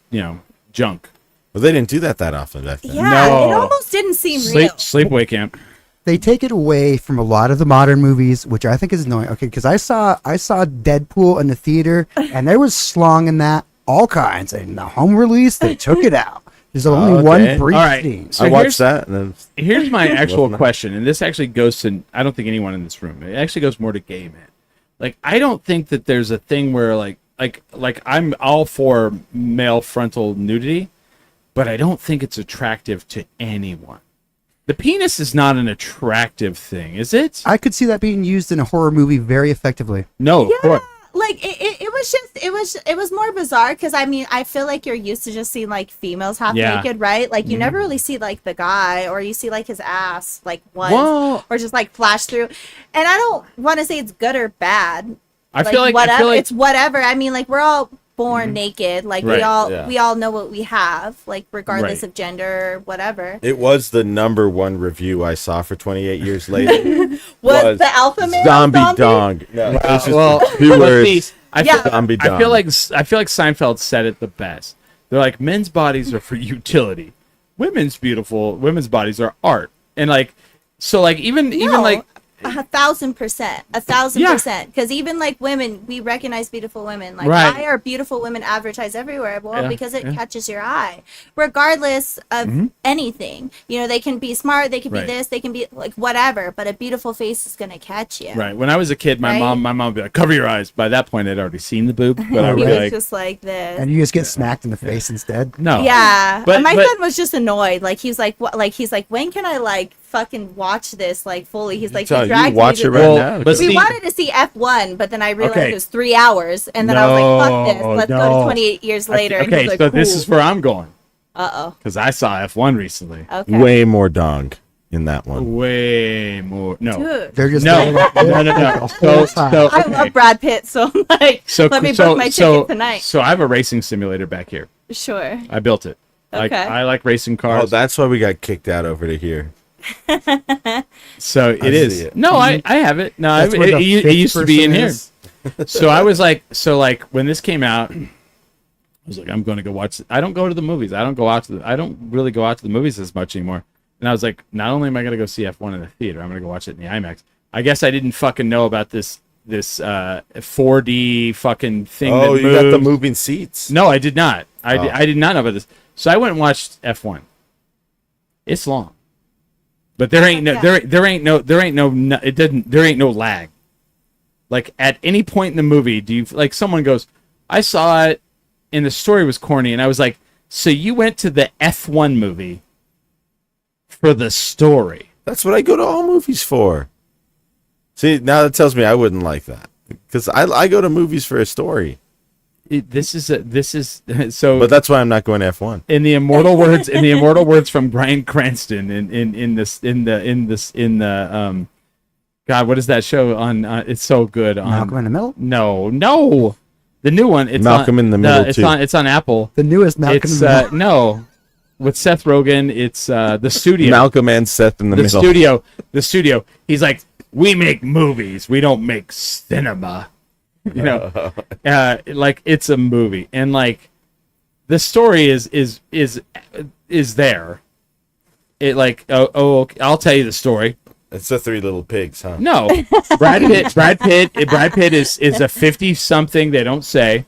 junk. Well, they didn't do that often back then. Yeah, no. It almost didn't seem real. Sleepaway Camp. They take it away from a lot of the modern movies, which I think is annoying. Okay, because I saw Deadpool in the theater, and there was slong in that, all kinds. And the home release, they took it out. There's only one brief scene. So I watched that. And then here's my actual question, and this actually goes to, I don't think anyone in this room. It actually goes more to gay men. Like, I don't think that there's a thing where like I'm all for male frontal nudity, but I don't think it's attractive to anyone. The penis is not an attractive thing, is it? I could see that being used in a horror movie very effectively. No, of course. Like it was more bizarre because I mean I feel like you're used to just seeing like females half naked, right? Like you never really see like the guy, or you see like his ass like once, or just like flash through. And I don't want to say it's good or bad. I feel like it's whatever. I mean, like we're all born naked. Like we all know what we have, like regardless of gender or whatever. it was the #1 review I saw for 28 years later. was the alpha male zombie dong? No, it was just two words. Zombie dong. I feel like Seinfeld said it the best. They're like, men's bodies are for utility, women's bodies are art, and like, so like even like 1,000%, because even like women, we recognize beautiful women. Like, why are beautiful women advertised everywhere? Well, because it catches your eye, regardless of anything. You know, they can be smart, they can be this, they can be like whatever, but a beautiful face is gonna catch you. Right. When I was a kid, my mom would be like, "Cover your eyes." By that point, I'd already seen the boob, but I would was like, just like this, and you just get smacked in the face instead. No. Yeah, but my son was just annoyed. Like he's like, what? Like he's like, when can I like fucking watch this like fully? He's like, he dragged watch it right now. But we wanted to see F1, but then I realized it was 3 hours, and then I was like, fuck this, let's go to 28 years later. Okay, and like, so this is where I'm going. Uh-oh. Because I saw F1 recently. Okay. Way more dong in that one. Way more. No. Dude. They're just No. So I love Brad Pitt, so like, let me book my ticket tonight. So I have a racing simulator back here. Sure. I built it. Like, Okay. I like racing cars. Oh, that's why we got kicked out over to here. So it is. it. No, I have it. No, it used to be in here. So I was like, when this came out, I was like, I'm going to go watch it. I don't go to the movies. I don't really go out to the movies as much anymore. And I was like, not only am I going to go see F1 in the theater, I'm going to go watch it in the IMAX. I guess I didn't fucking know about this 4D fucking thing. Oh, you got the moving seats. No, I did not. I did not know about this. So I went and watched F1. It's long. But there ain't no lag. Like at any point in the movie, do you like someone goes, I saw it and the story was corny, and I was like, so you went to the F1 movie for the story? That's what I go to all movies for. See, now that tells me I wouldn't like that, because I go to movies for a story. This is so. But that's why I'm not going to F1. In the immortal words from Bryan Cranston in the God, what is that show on? It's so good. Malcolm in the Middle? No, the new one. It's Malcolm in the Middle. It's on Apple. The newest Malcolm in the Middle. No, with Seth Rogen. It's the studio. Malcolm and Seth in the middle. The studio. He's like, we make movies. We don't make cinema. You know, like it's a movie, and like the story is there. It like I'll tell you the story. It's the Three Little Pigs, huh? No, Brad Pitt is a 50-something. They don't say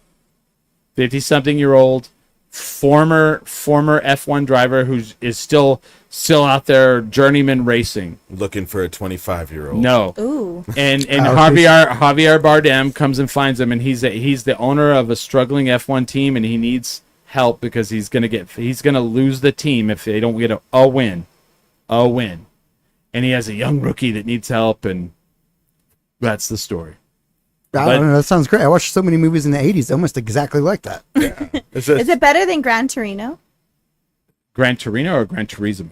50-something-year-old former F1 driver is still out there journeyman racing, looking for a 25-year-old. No. Ooh. And Javier Bardem comes and finds him, and he's the owner of a struggling F1 team, and he needs help because he's gonna lose the team if they don't get a win. And he has a young rookie that needs help, and that's the story. I don't know. That sounds great. I watched so many movies in the 80s, almost exactly like that. Yeah. Is it better than Gran Torino? Gran Torino or Gran Turismo?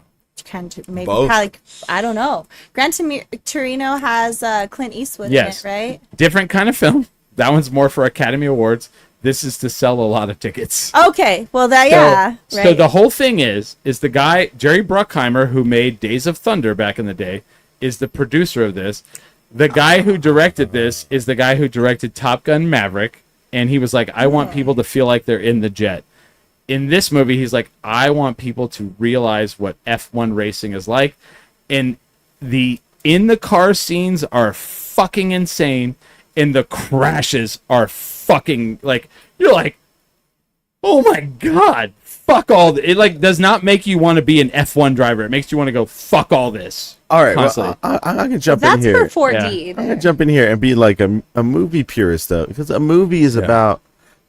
Maybe both. Probably, I don't know. Gran Torino has Clint Eastwood in it, right? Different kind of film. That one's more for Academy Awards. This is to sell a lot of tickets. Okay, well right. So the whole thing is the guy Jerry Bruckheimer, who made Days of Thunder back in the day, is the producer of this. The guy who directed this is the guy who directed Top Gun Maverick, and he was like, I want people to feel like they're in the jet. In this movie, he's like, I want people to realize what F1 racing is like. And the in-the-car scenes are fucking insane, and the crashes are fucking, like, you're like, oh my God, fuck all it like does not make you want to be an F1 driver. It makes you want to go fuck all this. All right, well, I can jump in here. That's for 4D. I'm gonna jump in here and be like a movie purist though, because a movie is about,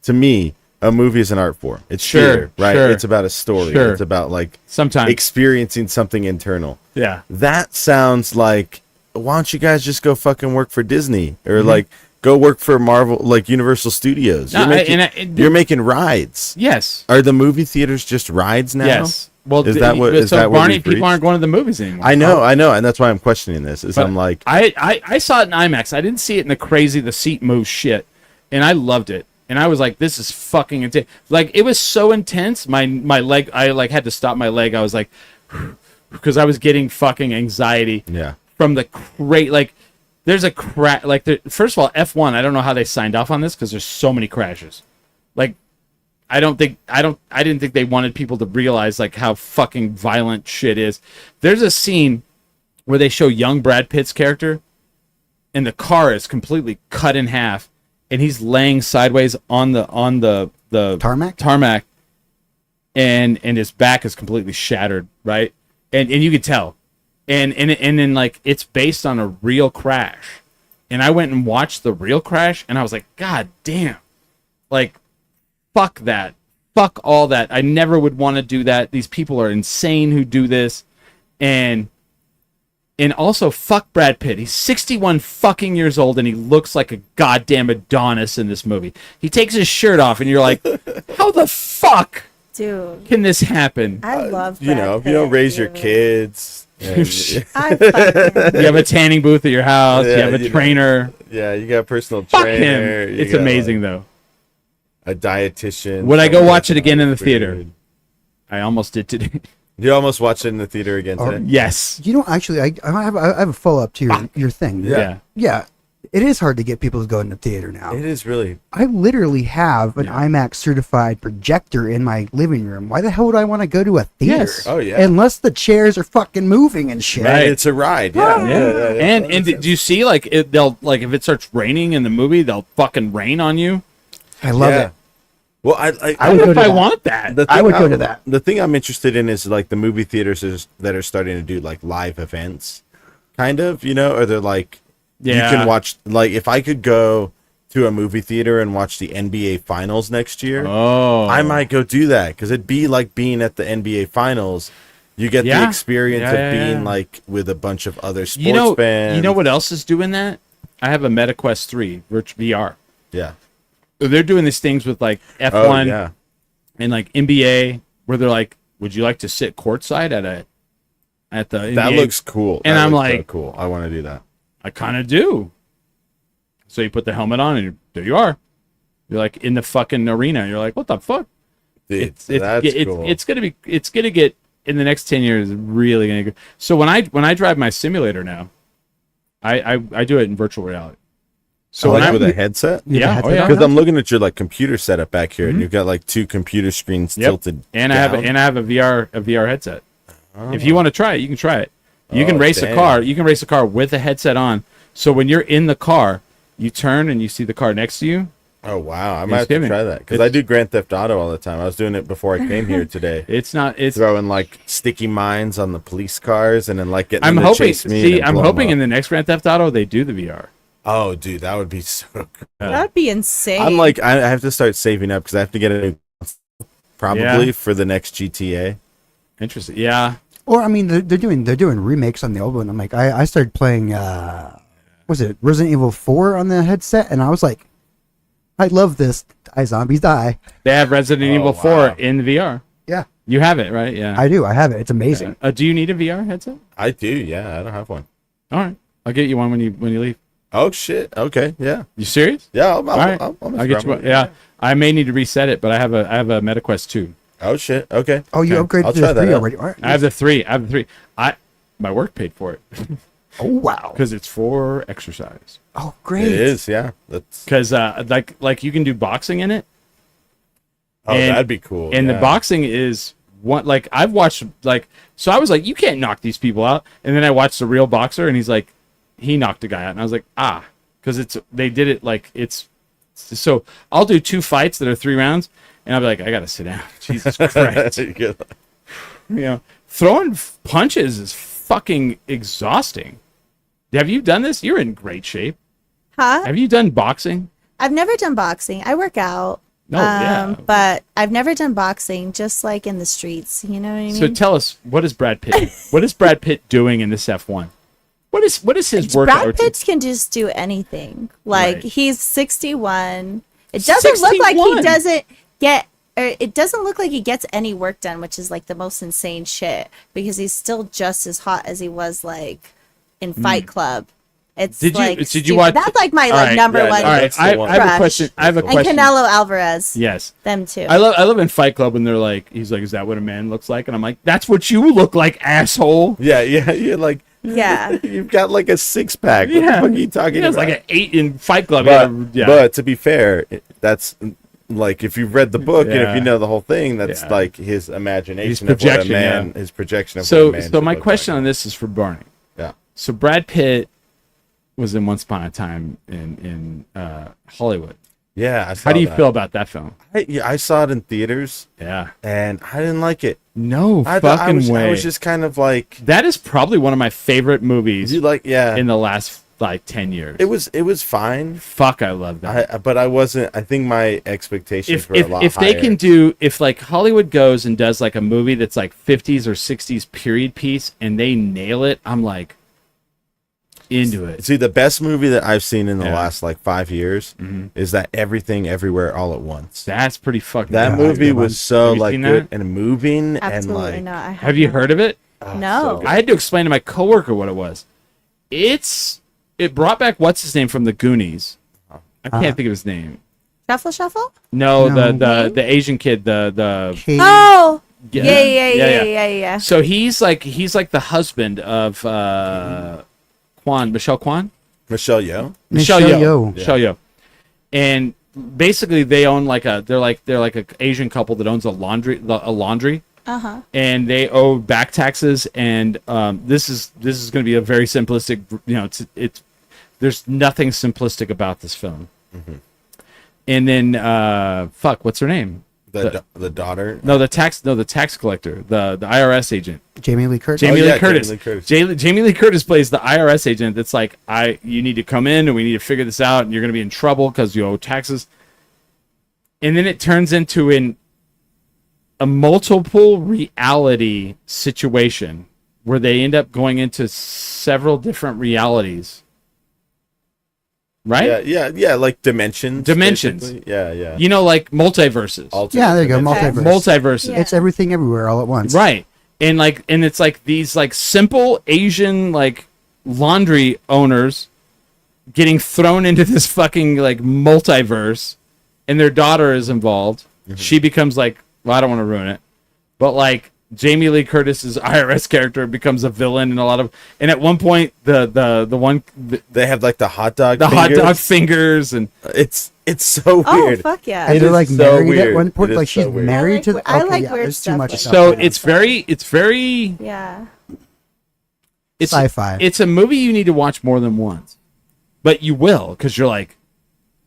to me, a movie is an art form. It's theater, right? It's about a story. It's about like sometimes experiencing something internal. Yeah, that sounds like, why don't you guys just go fucking work for Disney or like go work for Marvel, like Universal Studios? You're making rides. Yes. Are the movie theaters just rides now? Yes. Well, is that what Barney, people aren't going to the movies anymore. I know, and that's why I'm questioning this. I'm like, I saw it in IMAX. I didn't see it in the seat move shit, and I loved it. And I was like, this is fucking intense. Like, it was so intense. My leg, I like had to stop my leg. I was like, because I was getting fucking anxiety. Yeah. From the like, there's a crash. Like, first of all, F1. I don't know how they signed off on this because there's so many crashes. Like, I didn't think they wanted people to realize like how fucking violent shit is. There's a scene where they show young Brad Pitt's character, and the car is completely cut in half, and he's laying sideways on the tarmac, and his back is completely shattered, right? And you could tell, and then like it's based on a real crash, and I went and watched the real crash, and I was like, God damn, like. Fuck that. Fuck all that. I never would want to do that. These people are insane who do this. And also fuck Brad Pitt. He's 61 fucking years old and he looks like a goddamn Adonis in this movie. He takes his shirt off and you're like, how the fuck can this happen? I love Brad Pitt, if you don't raise your kids. You have a tanning booth at your house. You have a trainer. Yeah, you got a personal fuck trainer. Him. It's amazing though. A dietitian. Would I go watch it again in the theater? I almost did today. You almost watched it in the theater again today? Yes. Actually, I have a follow up to your thing. Yeah. It is hard to get people to go in the theater now. It is really. I literally have an IMAX certified projector in my living room. Why the hell would I want to go to a theater? Yes. Oh yeah. Unless the chairs are fucking moving and shit. Right. It's a ride. Yeah. And do you see like they'll like if it starts raining in the movie, they'll fucking rain on you. I love it. Well, I would go if I want that. I would go to that. The thing I'm interested in is like the movie theaters that are starting to do like live events, kind of, or they're like, you can watch, like if I could go to a movie theater and watch the NBA Finals next year, I might go do that because it'd be like being at the NBA Finals. You get the experience of being like with a bunch of other sports fans. You know what else is doing that? I have a MetaQuest 3 VR. Yeah. They're doing these things with like F1 and like NBA where they're like, would you like to sit courtside at the NBA? That looks cool. And I'm like, cool. I want to do that. I kind of do. So you put the helmet on and there you are. You're like in the fucking arena. You're like, what the fuck? Dude, that's cool. It's gonna get in the next 10 years really gonna go. So when I drive my simulator now, I do it in virtual reality. So with a headset? Yeah. Because I'm looking at your like computer setup back here, and you've got like two computer screens tilted. And down. I have a VR headset. If you want to try it, you can try it. You can race a car. You can race a car with a headset on. So when you're in the car, you turn and you see the car next to you. Oh wow! I might have to try that because I do Grand Theft Auto all the time. I was doing it before I came here today. It's throwing like sticky mines on the police cars and then like getting them to chase me. See, I'm hoping in the next Grand Theft Auto they do the VR. Oh, dude, that would be so cool. That'd be insane. I'm like, I have to start saving up because I have to get a new probably for the next GTA. Interesting. Yeah. Or I mean, they're doing remakes on the old one. I'm like, I started playing. Was it Resident Evil 4 on the headset? And I was like, I love this. Die zombies die. They have Resident Evil 4 in VR. Yeah. You have it, right? Yeah. I do. I have it. It's amazing. Do you need a VR headset? I do. Yeah, I don't have one. All right, I'll get you one when you leave. Oh shit! Okay, yeah. You serious? Yeah, I'll get you one. Yeah, I may need to reset it, but I have a MetaQuest 2. Oh shit! Okay. Oh, you upgraded to the 3 already? Right. I have the 3. My work paid for it. Oh wow! Because it's for exercise. Oh great! It is, yeah. That's because like you can do boxing in it. Oh, that'd be cool. And the boxing is what like I've watched like so I was like you can't knock these people out, and then I watched the real boxer and he's like he knocked a guy out, and I was like because they did it like it's so I'll do 2 fights that are 3 rounds. and I'll be like, I gotta sit down. Jesus Christ. Throwing punches is fucking exhausting. Have you done this? You're in great shape. Huh? Have you done boxing? I've never done boxing. I work out. No, yeah. But I've never done boxing, just like in the streets. You know what I mean? So tell us, what is Brad Pitt doing in this F1? What is his workout? Brad Pitt can just do anything. Like Right. He's 61. It doesn't look like he doesn't get. Or it doesn't look like he gets any work done, which is like the most insane shit. Because he's still just as hot as he was like in Fight Club. It's Did like you watch? That's like my All right, number one. All right, I have a question. And Canelo Alvarez. Yes, them too. I love in Fight Club when they're like, he's like, is that what a man looks like? And I'm like, that's what you look like, asshole. Yeah, you're like, yeah, you've got like a 6-pack. What the fuck are you talking about? It's like an 8 in Fight Club. But to be fair, that's like if you've read the book and if you know the whole thing, that's like his imagination of what a man, his projection of what a man. So my question on this is for Barney. Yeah. So Brad Pitt was in Once Upon a Time in Hollywood. Yeah, I saw How do you that. feel about that film? I saw it in theaters. Yeah, and I didn't like it. No I way. I was just kind of like, that is probably one of my favorite movies. in the last like 10 years. It was fine. Fuck, I love that. But I wasn't. I think my expectations were a lot if higher. they can do, if like Hollywood goes and does like a movie that's like 50s or 60s period piece and they nail it, I'm like into it. See, the best movie that I've seen in the last like 5 years is that Everything Everywhere All at Once. That's pretty fucking. That movie was so like good that? and moving. Absolutely and like, not. Have you heard of it? No. I had to explain to my coworker what it was. It brought back what's his name from the Goonies. I can't think of his name. Shuffle? No, the Asian kid, the Oh. Yeah. So he's like the husband of Michelle Kwan? Michelle Yeoh. Michelle Yeoh. And basically they own they're like a Asian couple that owns a laundry. Uh-huh. And they owe back taxes, and this is going to be a very simplistic. It's there's nothing simplistic about this film. Mm-hmm. And then what's her name? The daughter? No, the tax collector, the IRS agent. Jamie Lee Curtis. Jamie Lee Curtis plays the IRS agent. That's like, you need to come in and we need to figure this out, and you're going to be in trouble because you owe taxes. And then it turns into a multiple reality situation where they end up going into several different realities. Right? Yeah, like dimensions. Basically. Yeah. You know, like multiverses. Yeah, there you go, Multiverses. Yeah. It's everything everywhere all at once. Right. And it's like these like simple Asian like laundry owners getting thrown into this fucking like multiverse, and their daughter is involved. Mm-hmm. She becomes like, well, I don't want to ruin it, but like Jamie Lee Curtis's IRS character becomes a villain in a lot of, and at one point they have like the hot dog fingers, and it's so weird. Oh fuck yeah! And they're like married weird. at one point, like she's married to. I like weird stuff. Too much so it's very yeah. It's sci-fi. It's a movie you need to watch more than once, but you will, because you're like,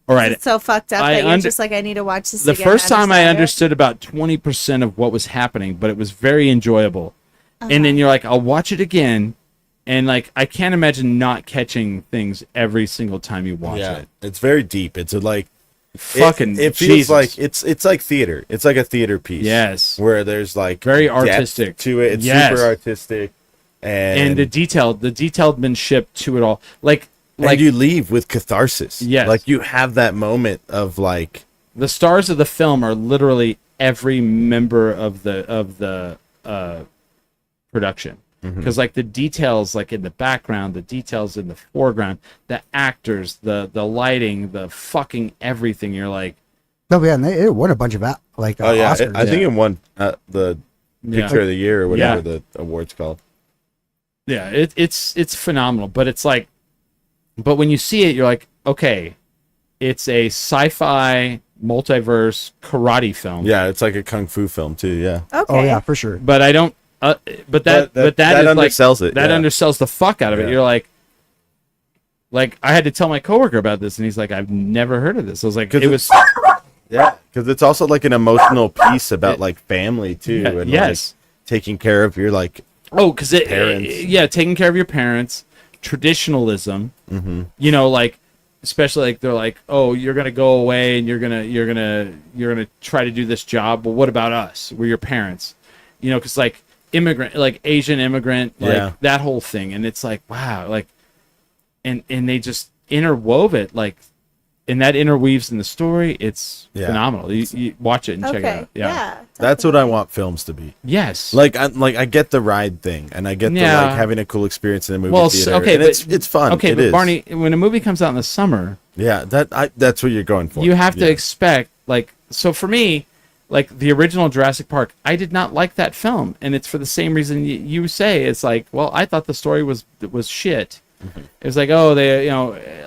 all right. It's so fucked up that you're just like, I need to watch this. The first time I understood about 20% of what was happening, but it was very enjoyable. Uh-huh. And then you're like, I'll watch it again, and like I can't imagine not catching things every single time you watch it. It's very deep. It's like fucking. It feels like it's like theater. It's like a theater piece. Yes, where there's like very artistic to it. It's super artistic, and the detailedmanship to it all. Like you leave with catharsis. Yes. Like you have that moment of like, the stars of the film are literally every member of the production. Because like the details, like in the background, the details in the foreground, the actors, the lighting, the fucking everything. You're like, oh yeah, and it won a bunch of Oscars. I think it won the Picture of the Year or whatever the award's called. Yeah, it's phenomenal, but it's like, but when you see it, you're like, okay, it's a sci-fi multiverse karate film. Yeah, it's like a kung fu film too. Yeah. Okay. Oh yeah, for sure. But I don't. But that undersells it. That undersells the fuck out of it. You're like I had to tell my coworker about this, and he's like, I've never heard of this. I was like, it was Yeah, because it's also like an emotional piece about like family too, and yes, like, taking care of your like because taking care of your parents, traditionalism. Mm-hmm. You know, like especially like they're like, oh, you're gonna go away and you're gonna try to do this job. But what about us? We're your parents. You know, because like immigrant, like Asian immigrant, like that whole thing, and it's like wow, like, and they just interwove it like. And that interweaves in the story. It's phenomenal. You watch it and check it out. Yeah. That's what I want films to be. Yes. Like I get the ride thing, and I get the like having a cool experience in a movie theater. Okay, but it's fun. Okay, but Barney, when a movie comes out in the summer, that's what you're going for. You have to expect like so for me, like the original Jurassic Park, I did not like that film, and it's for the same reason you say. It's like, well, I thought the story was shit. Mm-hmm. It was like, oh, they,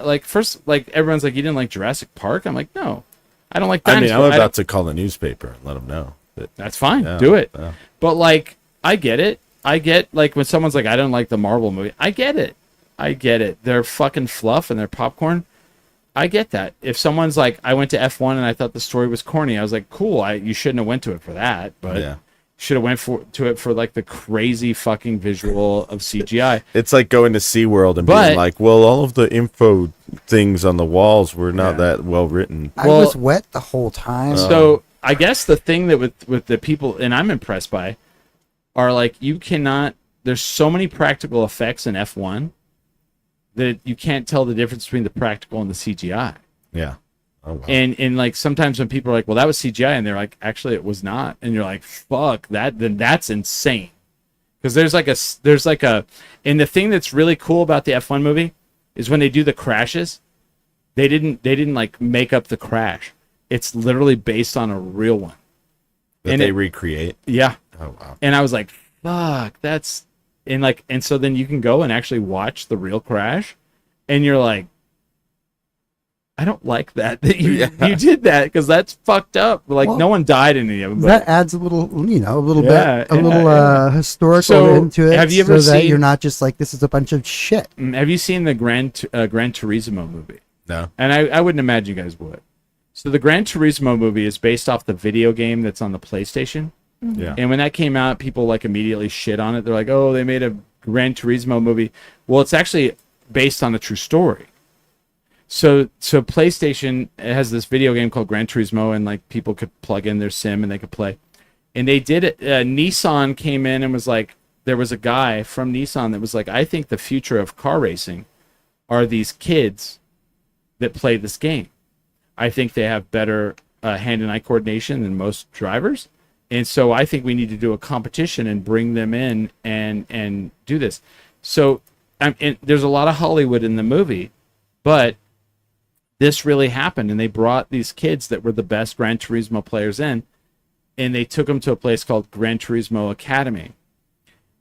like first, like everyone's like, you didn't like Jurassic Park? I'm like, no, I don't like dinosaurs. I mean, I'm about to call the newspaper and let them know. That's fine, do it. Yeah. But like, I get it. I get like when someone's like, I don't like the Marvel movie. I get it. They're fucking fluff and they're popcorn. I get that. If someone's like, I went to F1 and I thought the story was corny, I was like, cool. You shouldn't have went to it for that, but. Should have went to it for like the crazy fucking visual of CGI. It's like going to SeaWorld and being like, well, all of the info things on the walls were not that well written. I was wet the whole time. So I guess the thing that with the people, and I'm impressed by, are like you cannot. There's so many practical effects in F1 that you can't tell the difference between the practical and the CGI. Yeah. Oh, wow. And like sometimes when people are like, well, that was CGI, and they're like, actually, it was not, and you're like, fuck that, then that's insane. Because there's like a, and the thing that's really cool about the F1 movie is when they do the crashes, they didn't like make up the crash. It's literally based on a real one. That they recreate. Yeah. Oh wow. And I was like, fuck, that's, and so then you can go and actually watch the real crash, and you're like, I don't like that you did that because that's fucked up. Like no one died in any of them. That adds a little, historical into it. Have you ever seen? That you're not just like this is a bunch of shit. Have you seen the Gran Turismo movie? No. And I wouldn't imagine you guys would. So the Gran Turismo movie is based off the video game that's on the PlayStation. Mm-hmm. Yeah. And when that came out, people like immediately shit on it. They're like, oh, they made a Gran Turismo movie. Well, it's actually based on a true story. So PlayStation has this video game called Gran Turismo, and like people could plug in their sim and they could play. And they did it. Nissan came in and was like, there was a guy from Nissan that was like, I think the future of car racing are these kids that play this game. I think they have better hand and eye coordination than most drivers, and so I think we need to do a competition and bring them in and do this. So and there's a lot of Hollywood in the movie, but this really happened, and they brought these kids that were the best Gran Turismo players in, and they took them to a place called Gran Turismo Academy,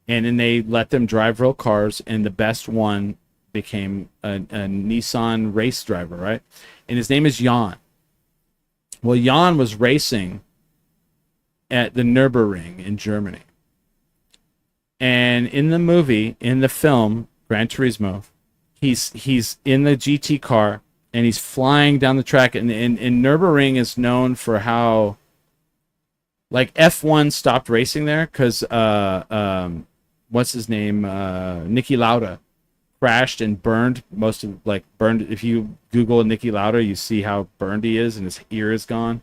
and then they let them drive real cars, and the best one became a Nissan race driver, right? And his name is Jan. Well, Jan was racing at the Nürburgring in Germany, and in the movie, in the film Gran Turismo, he's in the GT car. And he's flying down the track, and Nürburgring is known for how, like F1 stopped racing there because what's his name, Niki Lauda, crashed and burned burned. If you Google Niki Lauda, you see how burned he is, and his ear is gone.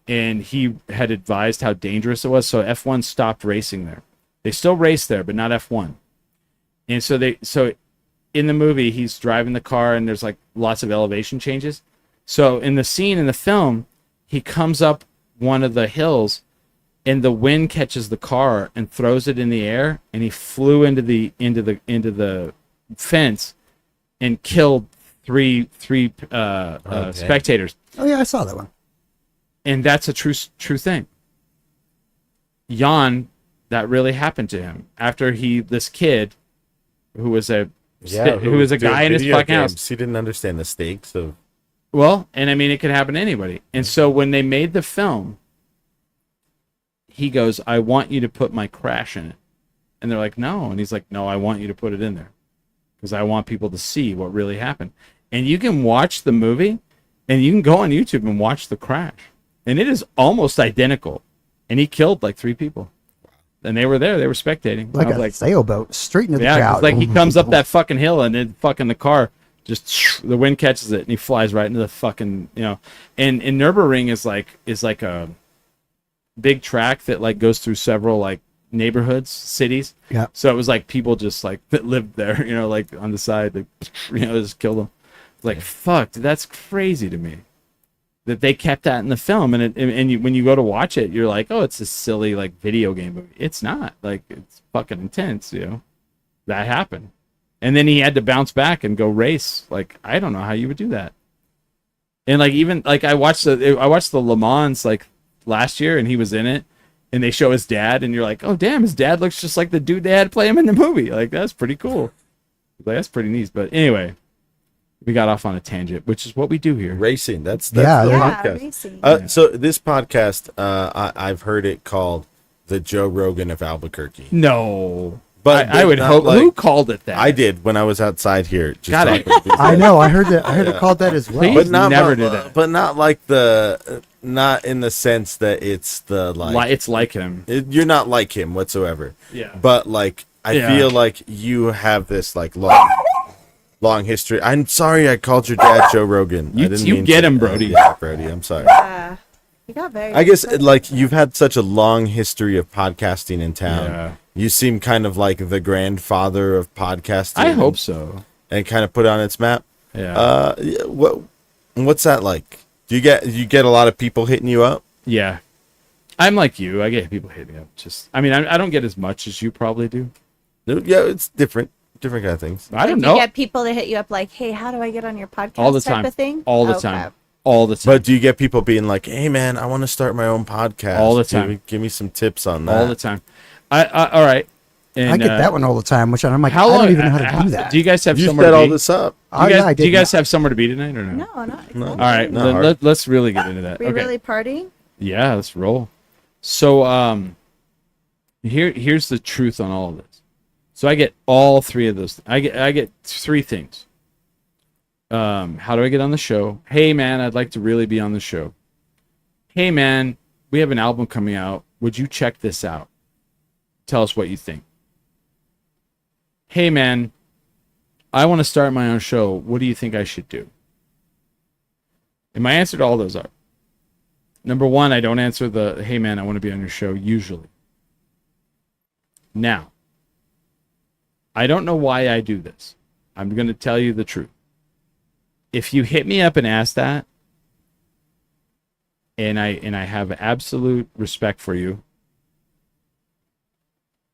And he had advised how dangerous it was, so F1 stopped racing there. They still race there, but not F1. And so in the movie, he's driving the car, and there's like lots of elevation changes. So in the scene in the film, he comes up one of the hills, and the wind catches the car and throws it in the air, and he flew into the fence and killed three spectators. Oh yeah, I saw that one. And that's a true thing. Jan, that really happened to him after this kid who was a guy in his fucking house. He didn't understand the stakes of. Well, and I mean, it could happen to anybody. And so when they made the film, he goes, I want you to put my crash in it. And they're like, no. And he's like, no, I want you to put it in there because I want people to see what really happened. And you can watch the movie, and you can go on YouTube and watch the crash. and it is almost identical. And he killed like 3 people. And they were there. They were spectating. Like a sailboat, straight into the crowd. Like he comes up that fucking hill, and then fucking the car just the wind catches it, and he flies right into the fucking And Nürburgring is like a big track that like goes through several like neighborhoods, cities. Yeah. So it was like people just like that lived there, like on the side, like, just killed them. Like fuck, dude, that's crazy to me. That they kept that in the film, and when you go to watch it, you're like, oh, it's a silly like video game movie. It's not. Like, it's fucking intense, That happened, and then he had to bounce back and go race. Like, I don't know how you would do that. And like even like I watched the Le Mans like last year, and he was in it, and they show his dad, and you're like, oh damn, his dad looks just like the dude they had play him in the movie. Like, that's pretty cool. Like, that's pretty neat. But anyway. We got off on a tangent, which is what we do here. Racing. That's the podcast. Racing. So this podcast, I've heard it called the Joe Rogan of Albuquerque. No, but I would hope. Who called it that? I did when I was outside here. Got it. I know. I heard that. I heard it called that as well. Please But not never do that. But not like not in the sense that it's the like. It's like him. You're not like him whatsoever. Yeah. But like, I feel like you have this like long history. I'm sorry I called your dad Joe Rogan. I didn't mean get to. him, Brody. Yeah, Brody, I'm sorry. You got very. I guess like you've had such a long history of podcasting in town. Yeah. You seem kind of like the grandfather of podcasting. I hope so. And kind of put it on its map. Yeah. What's that like? Do you get a lot of people hitting you up? Yeah. I'm like you. I get people hitting me up. I don't get as much as you probably do. Yeah, it's different kind of things. I don't Do know. you get people to hit you up like, hey, how do I get on your podcast? All the type time. of thing? All the time. All the time. But do you get people being like, "Hey, man, I want to start my own podcast"? All the time. Give me some tips on that. All the time. All right. And, I get that one all the time, which I'm like, how long, I don't even know how to do that. Do you guys have You somewhere set to all be? this up. Do you guys have somewhere to be tonight or no? No, not. No. All right. No. Let's really get into that. We really partying? Yeah, let's roll. So here's the truth on all of this. So I get all 3 of those. I get 3 things. How do I get on the show? Hey man, I'd like to really be on the show. Hey man, we have an album coming out. Would you check this out? Tell us what you think. Hey man, I want to start my own show. What do you think I should do? And my answer to all those are, number 1, I don't answer the, hey man, I want to be on your show usually. Now, I don't know why I do this. I'm going to tell you the truth. If you hit me up and ask that, and I have absolute respect for you,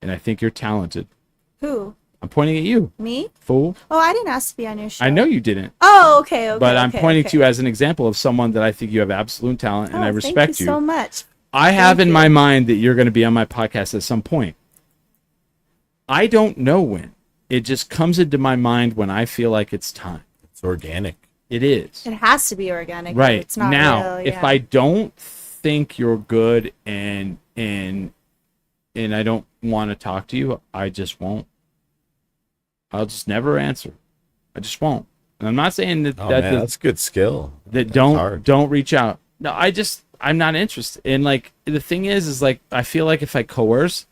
and I think you're talented. Who? I'm pointing at you. Me? Fool. Oh, I didn't ask to be on your show. I know you didn't. Oh, okay. But I'm pointing to you as an example of someone that I think you have absolute talent, and I respect you. Thank you so much. I have in my mind that you're going to be on my podcast at some point. I don't know when. It just comes into my mind when I feel like it's time. It's organic. It is. It has to be organic. Right. It's not now, real, if I don't think you're good and I don't want to talk to you, I just won't. I'll just never answer. I just won't. And I'm not saying that that's a good skill. That don't reach out. No, I'm not interested. And like the thing is like I feel like if I coerce,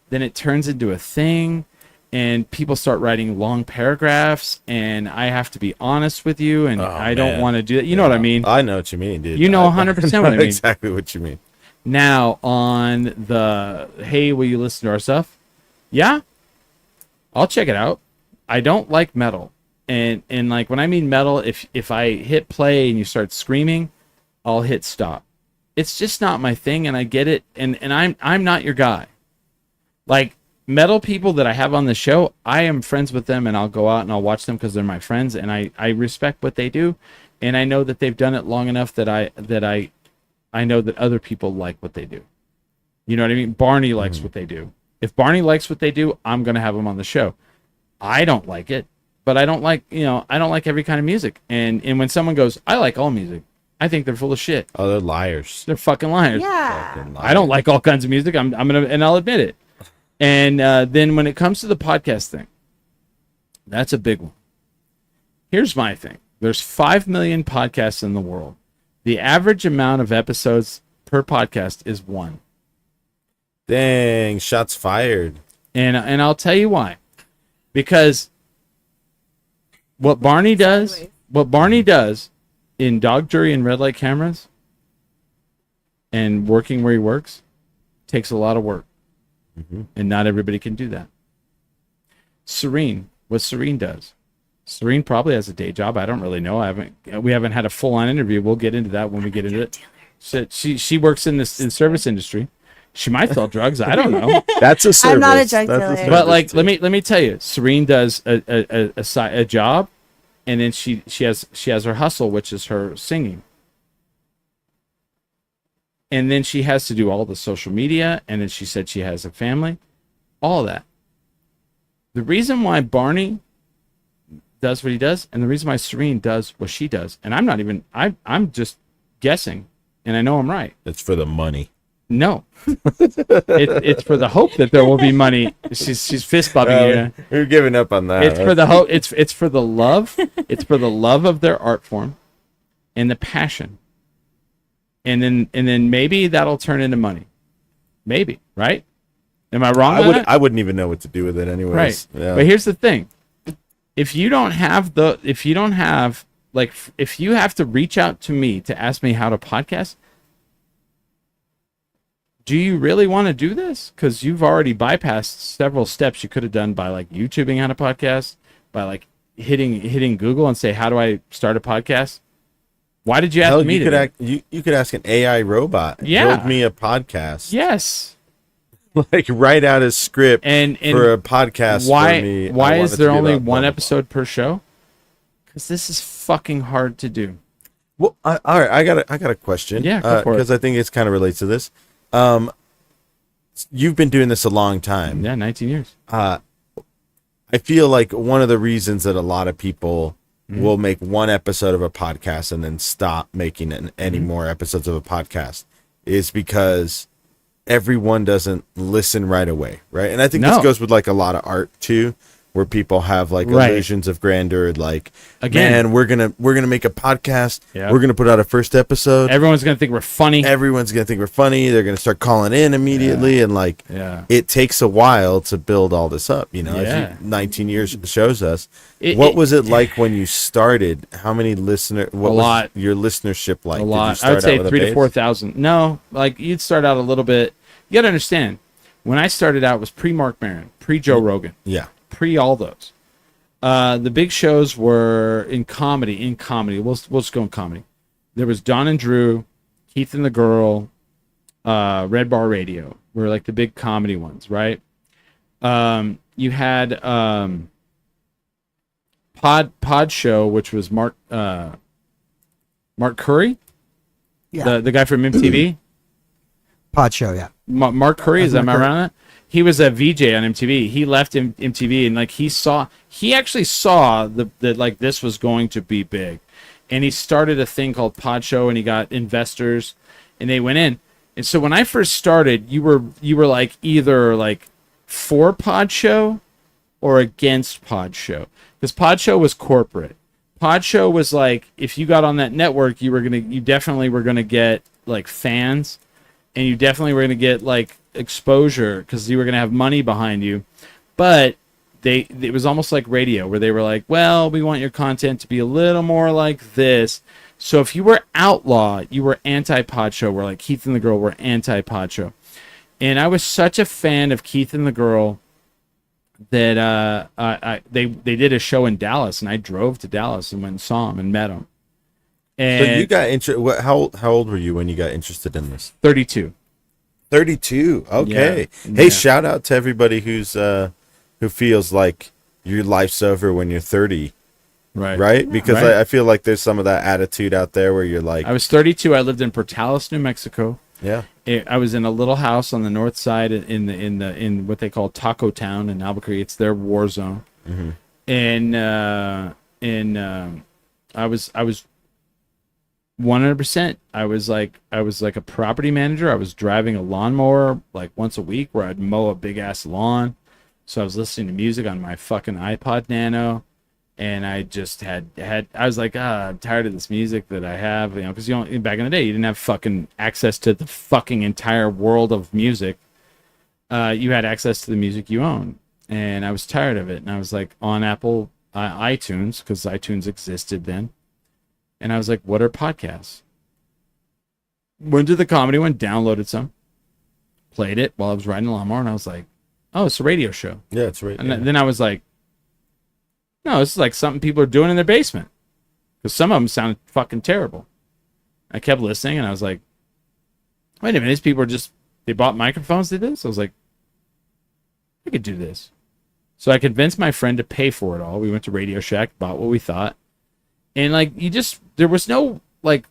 then it turns into a thing and people start writing long paragraphs and I have to be honest with you and I don't want to do that. You know what I mean? I know what you mean, dude. You know 100% what I mean. Exactly what you mean. Now on the, hey, will you listen to our stuff? Yeah, I'll check it out. I don't like metal. And like when I mean metal, if I hit play and you start screaming, I'll hit stop. It's just not my thing and I get it. And I'm not your guy. Like metal people that I have on the show, I am friends with them and I'll go out and I'll watch them because they're my friends and I respect what they do. And I know that they've done it long enough that I know that other people like what they do. You know what I mean? Barney likes what they do. If Barney likes what they do, I'm going to have him on the show. I don't like it, but I don't like every kind of music. And when someone goes, I like all music, I think they're full of shit. Oh, they're liars. They're fucking liars. Yeah. Fucking liars. I don't like all kinds of music. I'll admit it. And then when it comes to the podcast thing, that's a big one. Here's my thing. There's 5 million podcasts in the world. The average amount of episodes per podcast is 1. Dang, shots fired. And I'll tell you why. Because what Barney does in dog jury and red light cameras and working where he works takes a lot of work. Mm-hmm. And not everybody can do that. Serene, what Serene does. Serene probably has a day job. I don't really know. We haven't had a full-on interview. We'll get into that when we get into it. She works in service industry. She might sell drugs. I don't know. That's a service. I'm not a drug dealer. But like, let me tell you, Serene does a job, and then she has her hustle, which is her singing, and then she has to do all the social media, and then she said she has a family, all that. The reason why Barney does what he does, and the reason why Serene does what she does, and I'm just guessing, and I know I'm right. It's for the money. No, it's for the hope that there will be money. She's fist bumping you. We're giving up on that. It's for the hope. It's for the love. It's for the love of their art form, and the passion. And then maybe that'll turn into money. Maybe, right? Am I wrong? I wouldn't even know what to do with it anyways. Right. Yeah. But here's the thing: if you have to reach out to me to ask me how to podcast. Do you really want to do this? Because you've already bypassed several steps you could have done by like YouTubing how to podcast, by like hitting Google and say, how do I start a podcast? Why did you ask me to? You could ask an AI robot. Yeah. Build me a podcast. Yes. Like write out a script and for a podcast for me. Why is there only one episode per show? Because this is fucking hard to do. Well, all right. I got a question. Yeah, go for it. Because I think it's kind of relates to this. You've been doing this a long time. Yeah, 19 years. I feel like one of the reasons that a lot of people will make one episode of a podcast and then stop making any more episodes of a podcast is because everyone doesn't listen right away, right? And I think this goes with like a lot of art too, where people have like illusions of grandeur, like, man, we're gonna make a podcast. Yeah. We're gonna put out a first episode. Everyone's gonna think we're funny. They're gonna start calling in immediately, and like, it takes a while to build all this up. You know, as 19 years shows us. What was it like when you started? How many listeners? What was your listenership like? A lot. I would say 3,000 to 4,000. No, like you'd start out a little bit. You gotta understand, when I started out, it was pre-Mark Maron, pre-Joe Rogan. Yeah. Pre all those. The big shows were in comedy. We'll just go in comedy. There was Don and Drew, Keith and the Girl, Red Bar Radio were like the big comedy ones, right? You had Pod Show, which was Mark Curry, the guy from MTV. Pod Show, yeah. Mark Curry, am I around that? He was a VJ on MTV. He left MTV and like he actually saw that like this was going to be big, and he started a thing called Pod Show, and he got investors, and they went in. And so when I first started, you were like either like for Pod Show or against Pod Show, because Pod Show was corporate. Pod Show was like if you got on that network, you definitely were gonna get like fans, and you definitely were gonna get like exposure because you were going to have money behind you. But it was almost like radio, where they were like, well, we want your content to be a little more like this. So if you were outlaw, you were anti-Pod Show, where like Keith and the Girl were anti-Pod Show. And I was such a fan of Keith and the Girl that they did a show in Dallas, and I drove to Dallas and went and saw them and met them. And so you got interested. How old were you when you got interested in this? 32. 32. Okay. Yeah. Hey, shout out to everybody who feels like your life's over when you're 30. Right? Because I feel like there's some of that attitude out there where you're like, I was 32. I lived in Portales, New Mexico. Yeah. I was in a little house on the north side in what they call Taco Town in Albuquerque. It's their war zone. Mm-hmm. And I was 100%. I was like a property manager. I was driving a lawnmower like once a week, where I'd mow a big ass lawn. So I was listening to music on my fucking iPod Nano, And I just had I was like, I'm tired of this music that I have, you know, because back in the day you didn't have fucking access to the fucking entire world of music. You had access to the music you own, and I was tired of it. And I was like on Apple iTunes, because iTunes existed then, and I was like, what are podcasts? Went to the comedy one, downloaded some, played it while I was riding a lawnmower, and I was like, oh, it's a radio show. Yeah, it's right. And then I was like, no, this is like something people are doing in their basement. Because some of them sounded fucking terrible. I kept listening, and I was like, wait a minute, these people are just, they bought microphones to do this? I was like, I could do this. So I convinced my friend to pay for it all. We went to Radio Shack, bought what we thought. And like, there was no like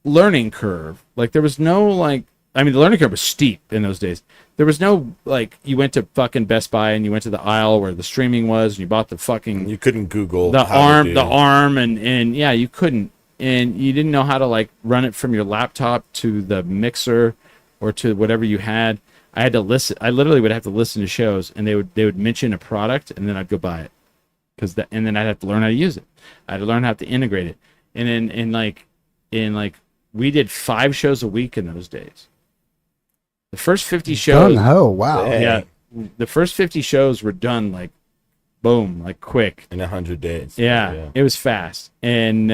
learning curve. Like there was no like, I mean, the learning curve was steep in those days. There was no, like, you went to fucking Best Buy and you went to the aisle where the streaming was and you bought the fucking... You couldn't Google the arm, and yeah, you couldn't. And you didn't know how to, like, run it from your laptop to the mixer or to whatever you had. I had to listen. I literally would have to listen to shows, and they would mention a product, and then I'd go buy it. And then I'd have to learn how to use it. I had to learn how to integrate it. And then, we did 5 shows a week in those days. The first 50 shows. Oh, wow. Yeah. The first 50 shows were done like boom, like quick. In 100 days. Yeah. It was fast. And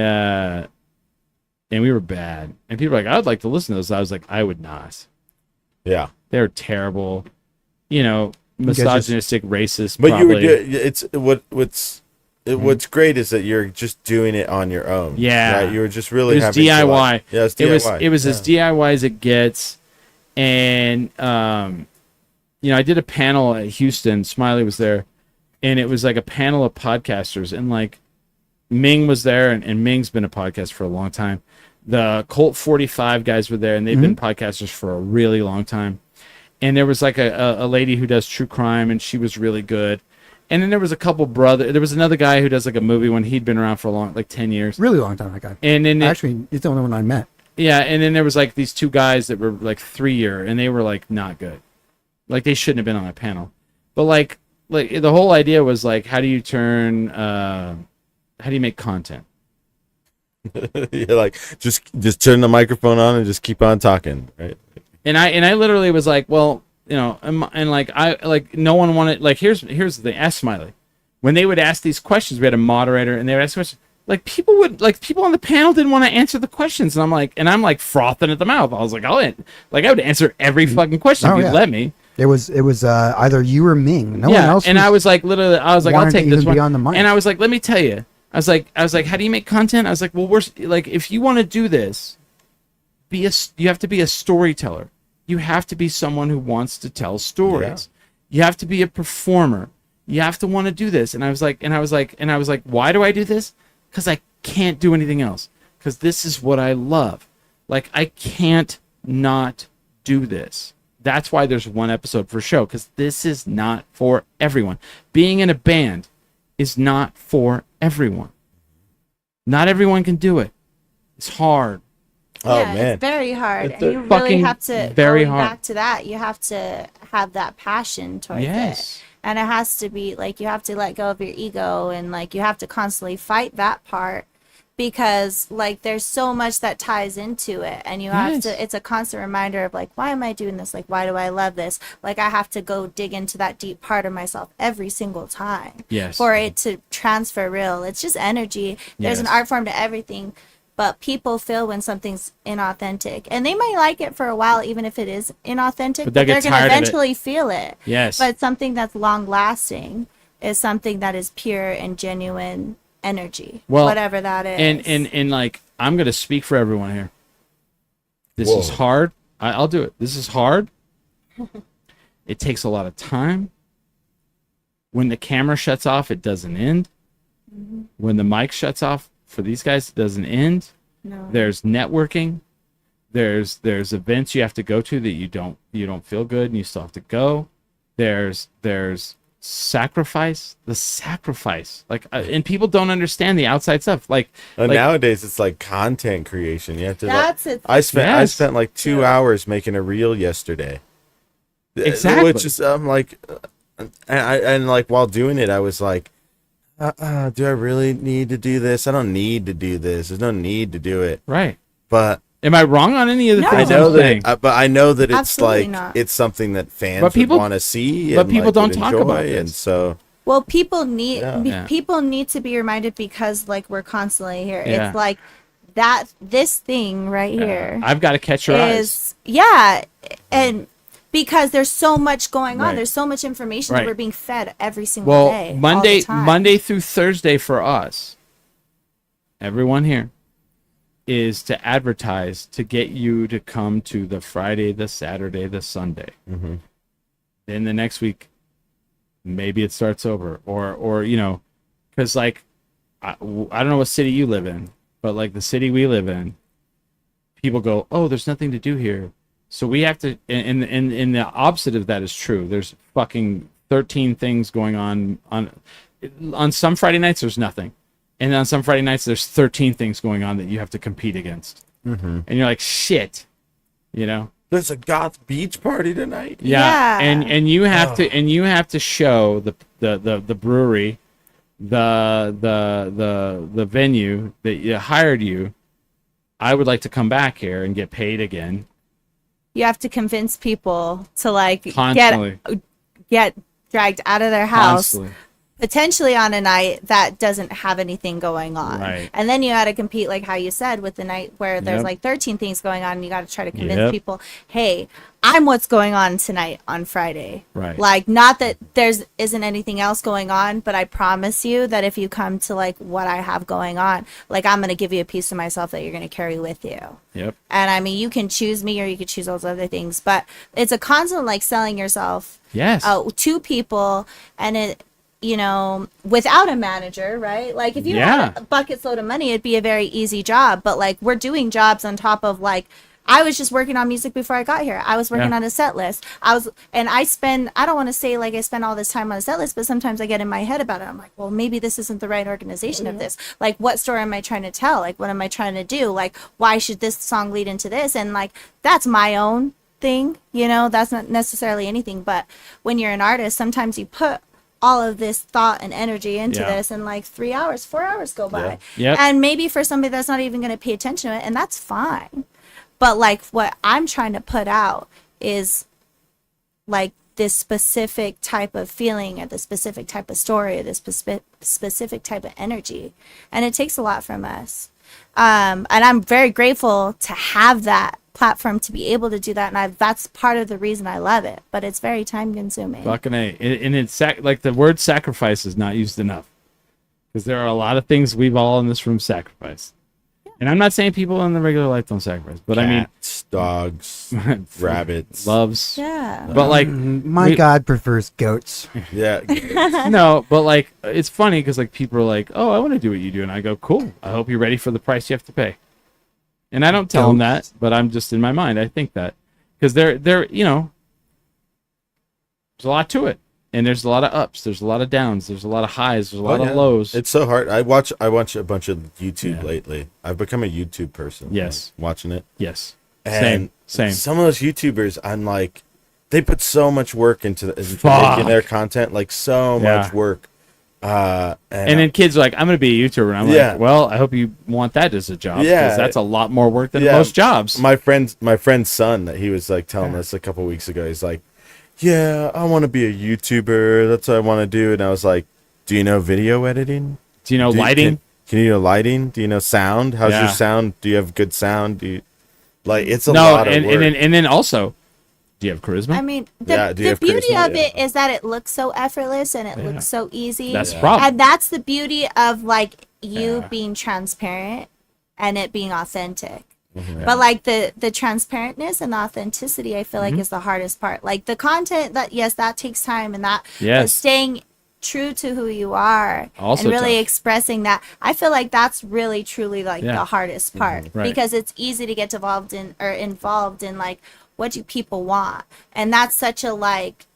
we were bad. And people were like, I would like to listen to those. I was like, I would not. Yeah. They're terrible. You know, misogynistic, racist. But probably. What's great is that you're just doing it on your own. Yeah. Right? You were just really it was having DIY. To like, yeah, it's DIY. It was as DIY as it gets. And I did a panel at Houston. Smiley was there, and it was like a panel of podcasters, and like Ming was there, and Ming's been a podcaster for a long time. The Colt 45 guys were there, and they've been podcasters for a really long time. And there was like a lady who does true crime, and she was really good. And then there was a couple there was another guy who does like a movie one. He'd been around for like 10 years. Really long time, that guy. And then actually, it's the only one I met. Yeah, and then there was like these 2 guys that were like 3-year, and they were like not good. Like they shouldn't have been on that panel. But like the whole idea was like, how do you make content? You're like, just turn the microphone on and just keep on talking, right? And I literally was like, well, you know, and like I like no one wanted, like here's the thing. Ask Smiley. When they would ask these questions, we had a moderator, and they would ask questions. Like people on the panel didn't want to answer the questions, and I'm like frothing at the mouth. I was like, I would answer every fucking question if you let me. It was either you or Ming. No one else. And I was like, literally, I'll take this one. On the mic. And I was like, let me tell you. I was like, how do you make content? I was like, well, we're like, if you want to do this, you have to be a storyteller. You have to be someone who wants to tell stories. Yeah. You have to be a performer. You have to want to do this. And I was like, why do I do this? Because I can't do anything else. Because this is what I love. Like, I can't not do this. That's why there's one episode per show. Because this is not for everyone. Being in a band is not for everyone. Not everyone can do it. It's hard. Yeah, it's very hard. And you really have to, back to that, you have to have that passion towards it. And it has to be like, you have to let go of your ego, and like you have to constantly fight that part, because like there's so much that ties into it, and you have to, it's a constant reminder of like, why am I doing this? Like, why do I love this? Like, I have to go dig into that deep part of myself every single time for it to transfer real. It's just energy. There's an art form to everything. But people feel when something's inauthentic, and they might like it for a while, even if it is inauthentic, but they're going to eventually feel it. Yes. But something that's long lasting is something that is pure and genuine energy, whatever that is. And like, I'm going to speak for everyone here. This is hard. I'll do it. This is hard. It takes a lot of time. When the camera shuts off, it doesn't end. Mm-hmm. When the mic shuts off, for these guys, it doesn't end. No. There's networking. There's events you have to go to that you don't feel good, and you still have to go. There's sacrifice. The sacrifice, like, and people don't understand the outside stuff. Like nowadays, it's like content creation. You have to. That's it. I spent like 2 hours making a reel yesterday. Exactly. Which is like, and like while doing it, I was like, do I really need to do this? I don't need to do this. There's no need to do it. Right. But am I wrong on any of the things I know I'm saying? but I know that it's Absolutely like not. it's something that fans want to see, but and people like, don't would talk enjoy, about this. and so. Well, people need Yeah. people need to be reminded because like we're constantly here. Yeah. It's like that this thing right here I've got to catch your eyes. and because there's so much going on. Right. There's so much information Right. that we're being fed every single day. all the time. Monday through Thursday for us, everyone here, is to advertise to get you to come to the Friday, the Saturday, the Sunday. Mm-hmm. Then the next week, maybe it starts over, or you know, because like I don't know what city you live in, but like the city we live in, people go, oh, there's nothing to do here. So we have to, and the opposite of that is true. There's fucking 13 things going on some Friday nights. There's nothing, and on some Friday nights there's 13 things going on that you have to compete against, and you're like, shit, you know. There's a goth beach party tonight. Yeah. And you have to show the brewery, the venue that hired you. I would like to come back here and get paid again. You have to convince people to like Constantly. get dragged out of their house. Constantly. Potentially on a night that doesn't have anything going on. Right. And then you got to compete, like how you said, with the night where there's Yep. like 13 things going on, and you got to try to convince Yep. people, hey, I'm what's going on tonight on Friday. Right. Like, not that isn't anything else going on, but I promise you that if you come to like what I have going on, like I'm going to give you a piece of myself that you're going to carry with you. Yep. And I mean, you can choose me or you could choose those other things, but it's a constant like selling yourself Yes. to people, and it, you know, without a manager, right? Like if you had a bucket load of money, it'd be a very easy job. But like we're doing jobs on top of like, I was just working on music before I got here. I was working on a set list. I don't want to say like I spend all this time on a set list, but sometimes I get in my head about it. I'm like, well, maybe this isn't the right organization of this. Like, what story am I trying to tell? Like, what am I trying to do? Like, why should this song lead into this? And like, that's my own thing, you know, that's not necessarily anything. But when you're an artist, sometimes you put all of this thought and energy into this, and like 3 hours, 4 hours go by. Yep. And maybe for somebody that's not even going to pay attention to it, and that's fine. But like what I'm trying to put out is like this specific type of feeling, or the specific type of story, or this specific type of energy. And it takes a lot from us. And I'm very grateful to have that platform to be able to do that, and that's part of the reason I love it, but it's very time consuming. Fucking A. And it's like the word sacrifice is not used enough, because there are a lot of things we've all in this room sacrificed. And I'm not saying people in the regular life don't sacrifice, but Cats, dogs, rabbits, loves. Yeah. But like my God prefers goats. Yeah. No, but like it's funny because like people are like, "Oh, I want to do what you do," and I go, "Cool. I hope you're ready for the price you have to pay." And I don't tell them that, but I'm just in my mind. I think that because they're you know, there's a lot to it, and there's a lot of ups, there's a lot of downs, there's a lot of highs, there's a lot of lows. It's so hard. I watch a bunch of YouTube lately. I've become a YouTube person. Yes, like, watching it. Yes, and same. Some of those YouTubers, I'm like, they put so much work into making their content, like so much work. And then kids are like, I'm going to be a YouTuber. And I'm like, well, I hope you want that as a job. Yeah. Because that's a lot more work than most jobs. My friend's son, that he was like telling us a couple weeks ago, he's like, yeah, I want to be a YouTuber. That's what I want to do. And I was like, do you know video editing? Do you know lighting? Can you know lighting? Do you know sound? How's your sound? Do you have good sound? Do you, like, it's a lot of work. And then also, do you have charisma? I mean, the beauty of it is that it looks so effortless and it looks so easy. That's the problem. And that's the beauty of like you being transparent and it being authentic. Mm-hmm. But like the transparentness and the authenticity, I feel like is the hardest part. Like the content, that that takes time, and that staying true to who you are also and really expressing that. I feel like that's really truly like the hardest part, because it's easy to get involved in like, what do people want? And that's such a like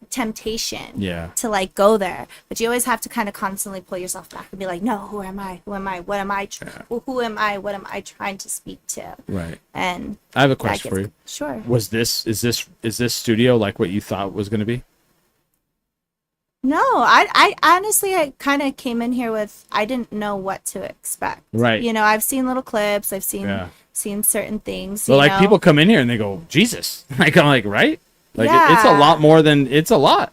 temptation to like go there, but you always have to kind of constantly pull yourself back and be like, no, who am I, what am I what am I trying to speak to? Right. And I have a question for you. Sure. Is this studio like what you thought it was going to be? No, I honestly, I kind of came in here with, I didn't know what to expect. Right. You know, I've seen little clips. I've seen certain things. Well, you like know? people come in here and they go, Jesus. Like, I'm like, right? Like, it's a lot more than, it's a lot.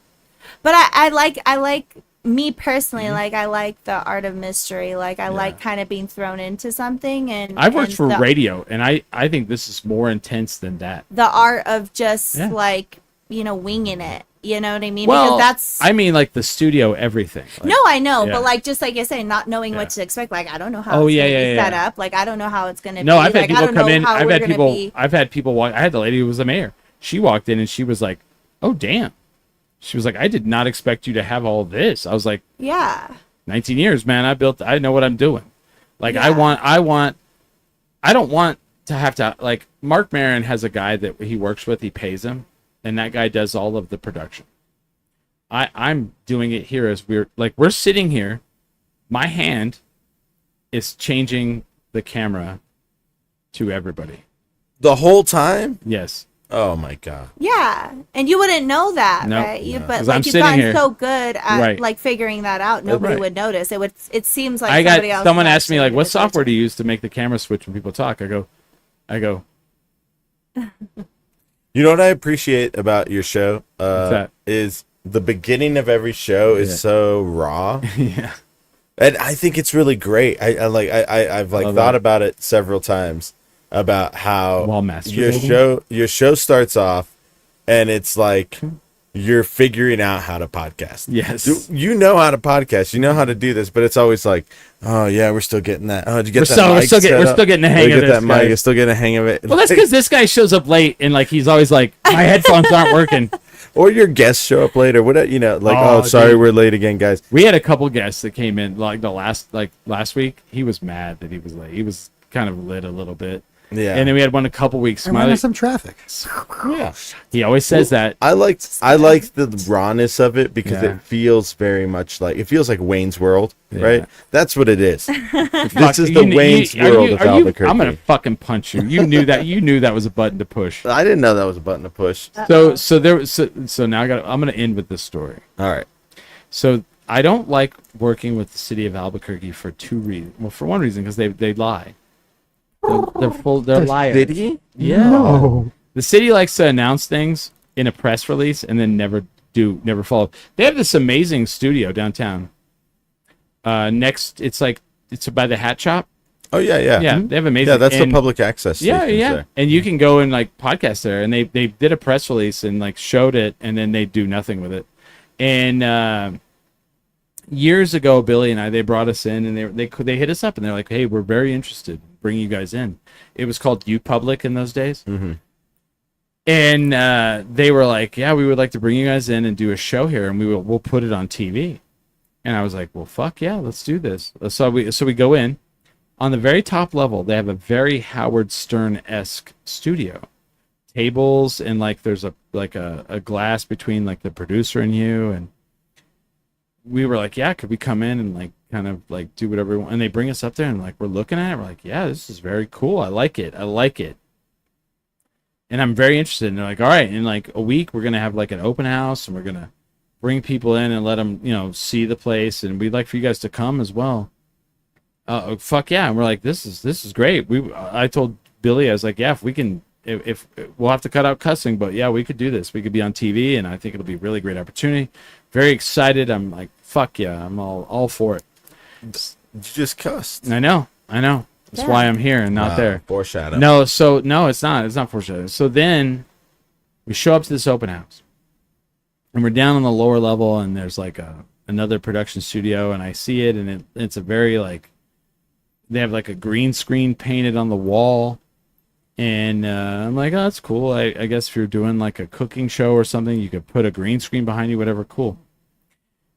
But I like me personally, like I like the art of mystery. Like I like kind of being thrown into something. And I've worked for radio, and I think this is more intense than that. The art of just like, you know, winging it. You know what I mean? Well, because I mean, like the studio, everything. Like, no, I know, but like just like I say, not knowing what to expect. Like I don't know how it's gonna be set up. Like I don't know how it's gonna be. No, I've had like, people come in. I've had people walk. I had the lady who was the mayor. She walked in and she was like, "Oh damn." She was like, I did not expect you to have all this. I was like, yeah, 19 years, man. I know what I'm doing. Like, I don't want to have to, like, Mark Maron has a guy that he works with, he pays him, and that guy does all of the production. I'm doing it here as we're sitting here. My hand is changing the camera to everybody. The whole time? Yes. Oh my god. Yeah, and you wouldn't know that, right? But like you've gotten so good at like figuring that out, nobody would notice. It seems like someone asked me like, "What software do you use to make the camera switch when people talk?" I go. You know what I appreciate about your show? Is the beginning of every show is so raw. Yeah. And I think it's really great. I've thought about it several times. About how your show starts off and it's like you're figuring out how to podcast. Yes. You know how to podcast. You know how to do this, but it's always like, oh yeah, we're still getting that. Oh, did you get that mic? We're still getting the hang of this. That mic. You're still getting the hang of it. Well, that's because this guy shows up late and like he's always like, my headphones aren't working. Or your guests show up later. What like, sorry, we're late again, guys. We had a couple guests that came in like last week. He was mad that he was late. He was kind of lit a little bit. Yeah, and then we had one a couple weeks. Smiley, some traffic. Yeah, he always says that. I like the rawness of it because it feels very much like Wayne's World, right? That's what it is. This is the Wayne's World of Albuquerque. I'm gonna fucking punch you. You knew that. You knew that was a button to push. I didn't know that was a button to push. So now I'm gonna end with this story. All right. So I don't like working with the city of Albuquerque for two reasons. Well, for one reason, because they lie. They're liars. City? Yeah. No. The city likes to announce things in a press release and then never follow. They have this amazing studio downtown. It's by the hat shop. Oh yeah. Yeah, they have amazing. Yeah, that's the public access. Yeah. There. And you can go and like podcast there, and they did a press release and like showed it, and then they do nothing with it. And years ago, Billy and they brought us in, and they hit us up, and they're like, "Hey, we're very interested in bringing you guys in." It was called U Public in those days, and they were like, "Yeah, we would like to bring you guys in and do a show here, and we'll put it on TV." And I was like, "Well, fuck yeah, let's do this." So we go in. On the very top level, they have a very Howard Stern-esque studio. Tables and like there's a glass between like the producer and you, and we were like, yeah, could we come in and like kind of like do whatever we want? And they bring us up there and like we're looking at it, we're like, yeah, this is very cool. I like it. And I'm very interested. And they're like, all right, in like a week we're gonna have like an open house and we're gonna bring people in and let them, see the place, and we'd like for you guys to come as well. Fuck yeah. And we're like, this is great. I told Billy, I was like, yeah, if we can, if we'll have to cut out cussing, but yeah, we could do this. We could be on TV, and I think it'll be a really great opportunity. Very excited. I'm like, fuck yeah, I'm all for it. You just cussed. I know. That's why I'm here and not there. Foreshadow. No, it's not foreshadow. So then we show up to this open house, and we're down on the lower level, and there's like another production studio, and I see it, and it's a very like, they have like a green screen painted on the wall. And I'm like, oh, that's cool. I guess if you're doing like a cooking show or something, you could put a green screen behind you, whatever. Cool.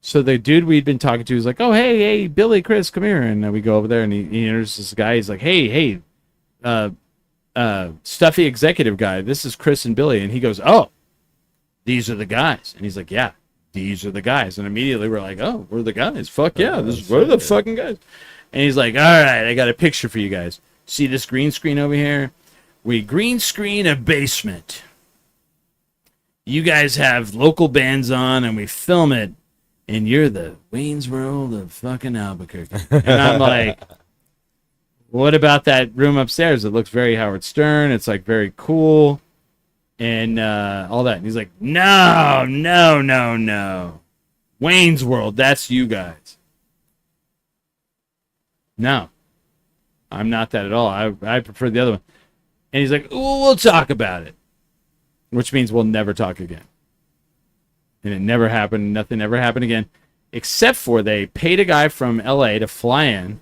So the dude we'd been talking to is like, oh, hey, Billy, Chris, come here. And we go over there, and he enters this guy. He's like, hey, stuffy executive guy. This is Chris and Billy. And he goes, oh, these are the guys. And he's like, yeah, these are the guys. And immediately we're like, oh, we're the guys. Fuck yeah, we're the fucking guys. And he's like, all right, I got a picture for you guys. See this green screen over here? We green screen a basement. You guys have local bands on, and we film it and you're the Wayne's World of fucking Albuquerque. And I'm like, what about that room upstairs? It looks very Howard Stern. It's like very cool and all that. And he's like, no. Wayne's World, that's you guys. No, I'm not that at all. I prefer the other one. And he's like, we'll talk about it. Which means we'll never talk again. And it never happened. Nothing ever happened again. Except for they paid a guy from LA to fly in.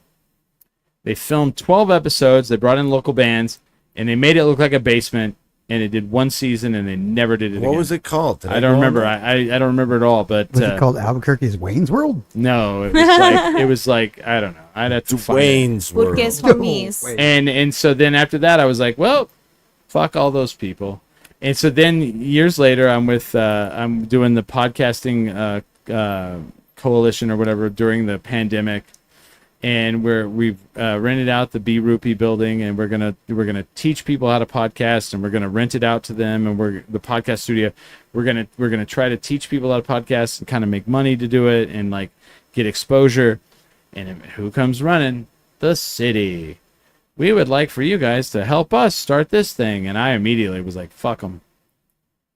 They filmed 12 episodes. They brought in local bands. And they made it look like a basement. And it did one season. And they never did it again. What was it called? I don't remember. I don't remember at all. But was it called Albuquerque's Wayne's World? No. It was like I don't know. I'd have to find Wayne's World. And so then after that, I was like, well, fuck all those people. And so then years later, I'm doing the podcasting coalition or whatever during the pandemic, and we've rented out the B Rupee building, and we're gonna teach people how to podcast, and we're gonna rent it out to them, and the podcast studio. We're gonna try to teach people how to podcast and kind of make money to do it and like get exposure. And who comes running? The city. We would like for you guys to help us start this thing. And I immediately was like, fuck them.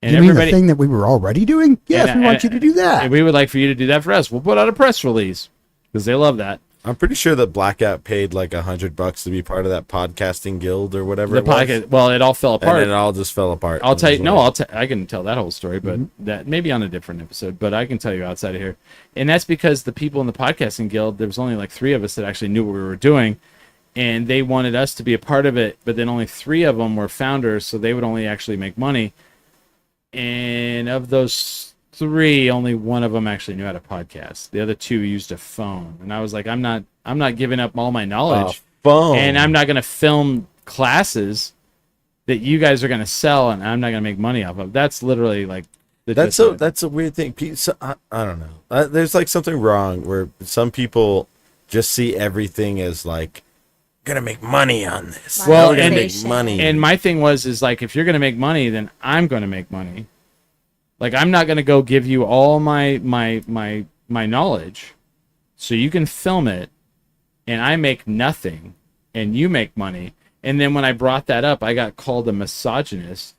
And you mean the thing that we were already doing? Yes, we want you to do that. And we would like for you to do that for us. We'll put out a press release because they love that. I'm pretty sure that Blackout paid like $100 to be part of that podcasting guild or whatever. Well, it all fell apart. And it all just fell apart. I'll tell you. No, I can tell that whole story, but that maybe on a different episode. But I can tell you outside of here, and that's because the people in the podcasting guild, there was only like 3 of us that actually knew what we were doing, and they wanted us to be a part of it. But then only 3 of them were founders, so they would only actually make money. And of those 3, only 1 of them actually knew how to podcast. The other 2 used a phone, and I was like, I'm not giving up all my knowledge, and I'm not going to film classes that you guys are going to sell, and I'm not going to make money off of. That's literally like that's a weird thing. So, I don't know. There's like something wrong where some people just see everything as like gonna make money on this. Well, and make money. And my thing is like if you're gonna make money, then I'm gonna make money. Like I'm not gonna go give you all my knowledge, so you can film it, and I make nothing, and you make money. And then when I brought that up, I got called a misogynist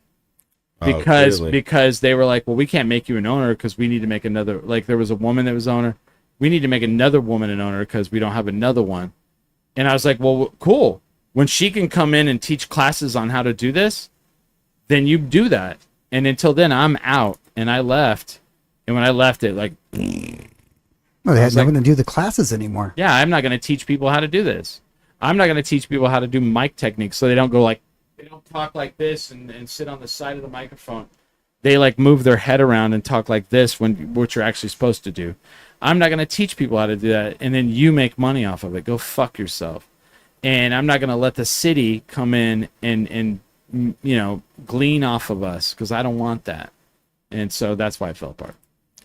because they were like, well, we can't make you an owner because we need to make another. Like there was a woman that was owner, we need to make another woman an owner because we don't have another one. And I was like, well, cool. When she can come in and teach classes on how to do this, then you do that. And until then, I'm out. And I left. And when I left it, like... Well, they had nothing to do the classes anymore. Yeah, I'm not going to teach people how to do this. I'm not going to teach people how to do mic techniques so they don't go like... They don't talk like this and sit on the side of the microphone. They like move their head around and talk like this what you're actually supposed to do. I'm not going to teach people how to do that, and then you make money off of it. Go fuck yourself. And I'm not going to let the city come in and glean off of us because I don't want that. And so that's why it fell apart.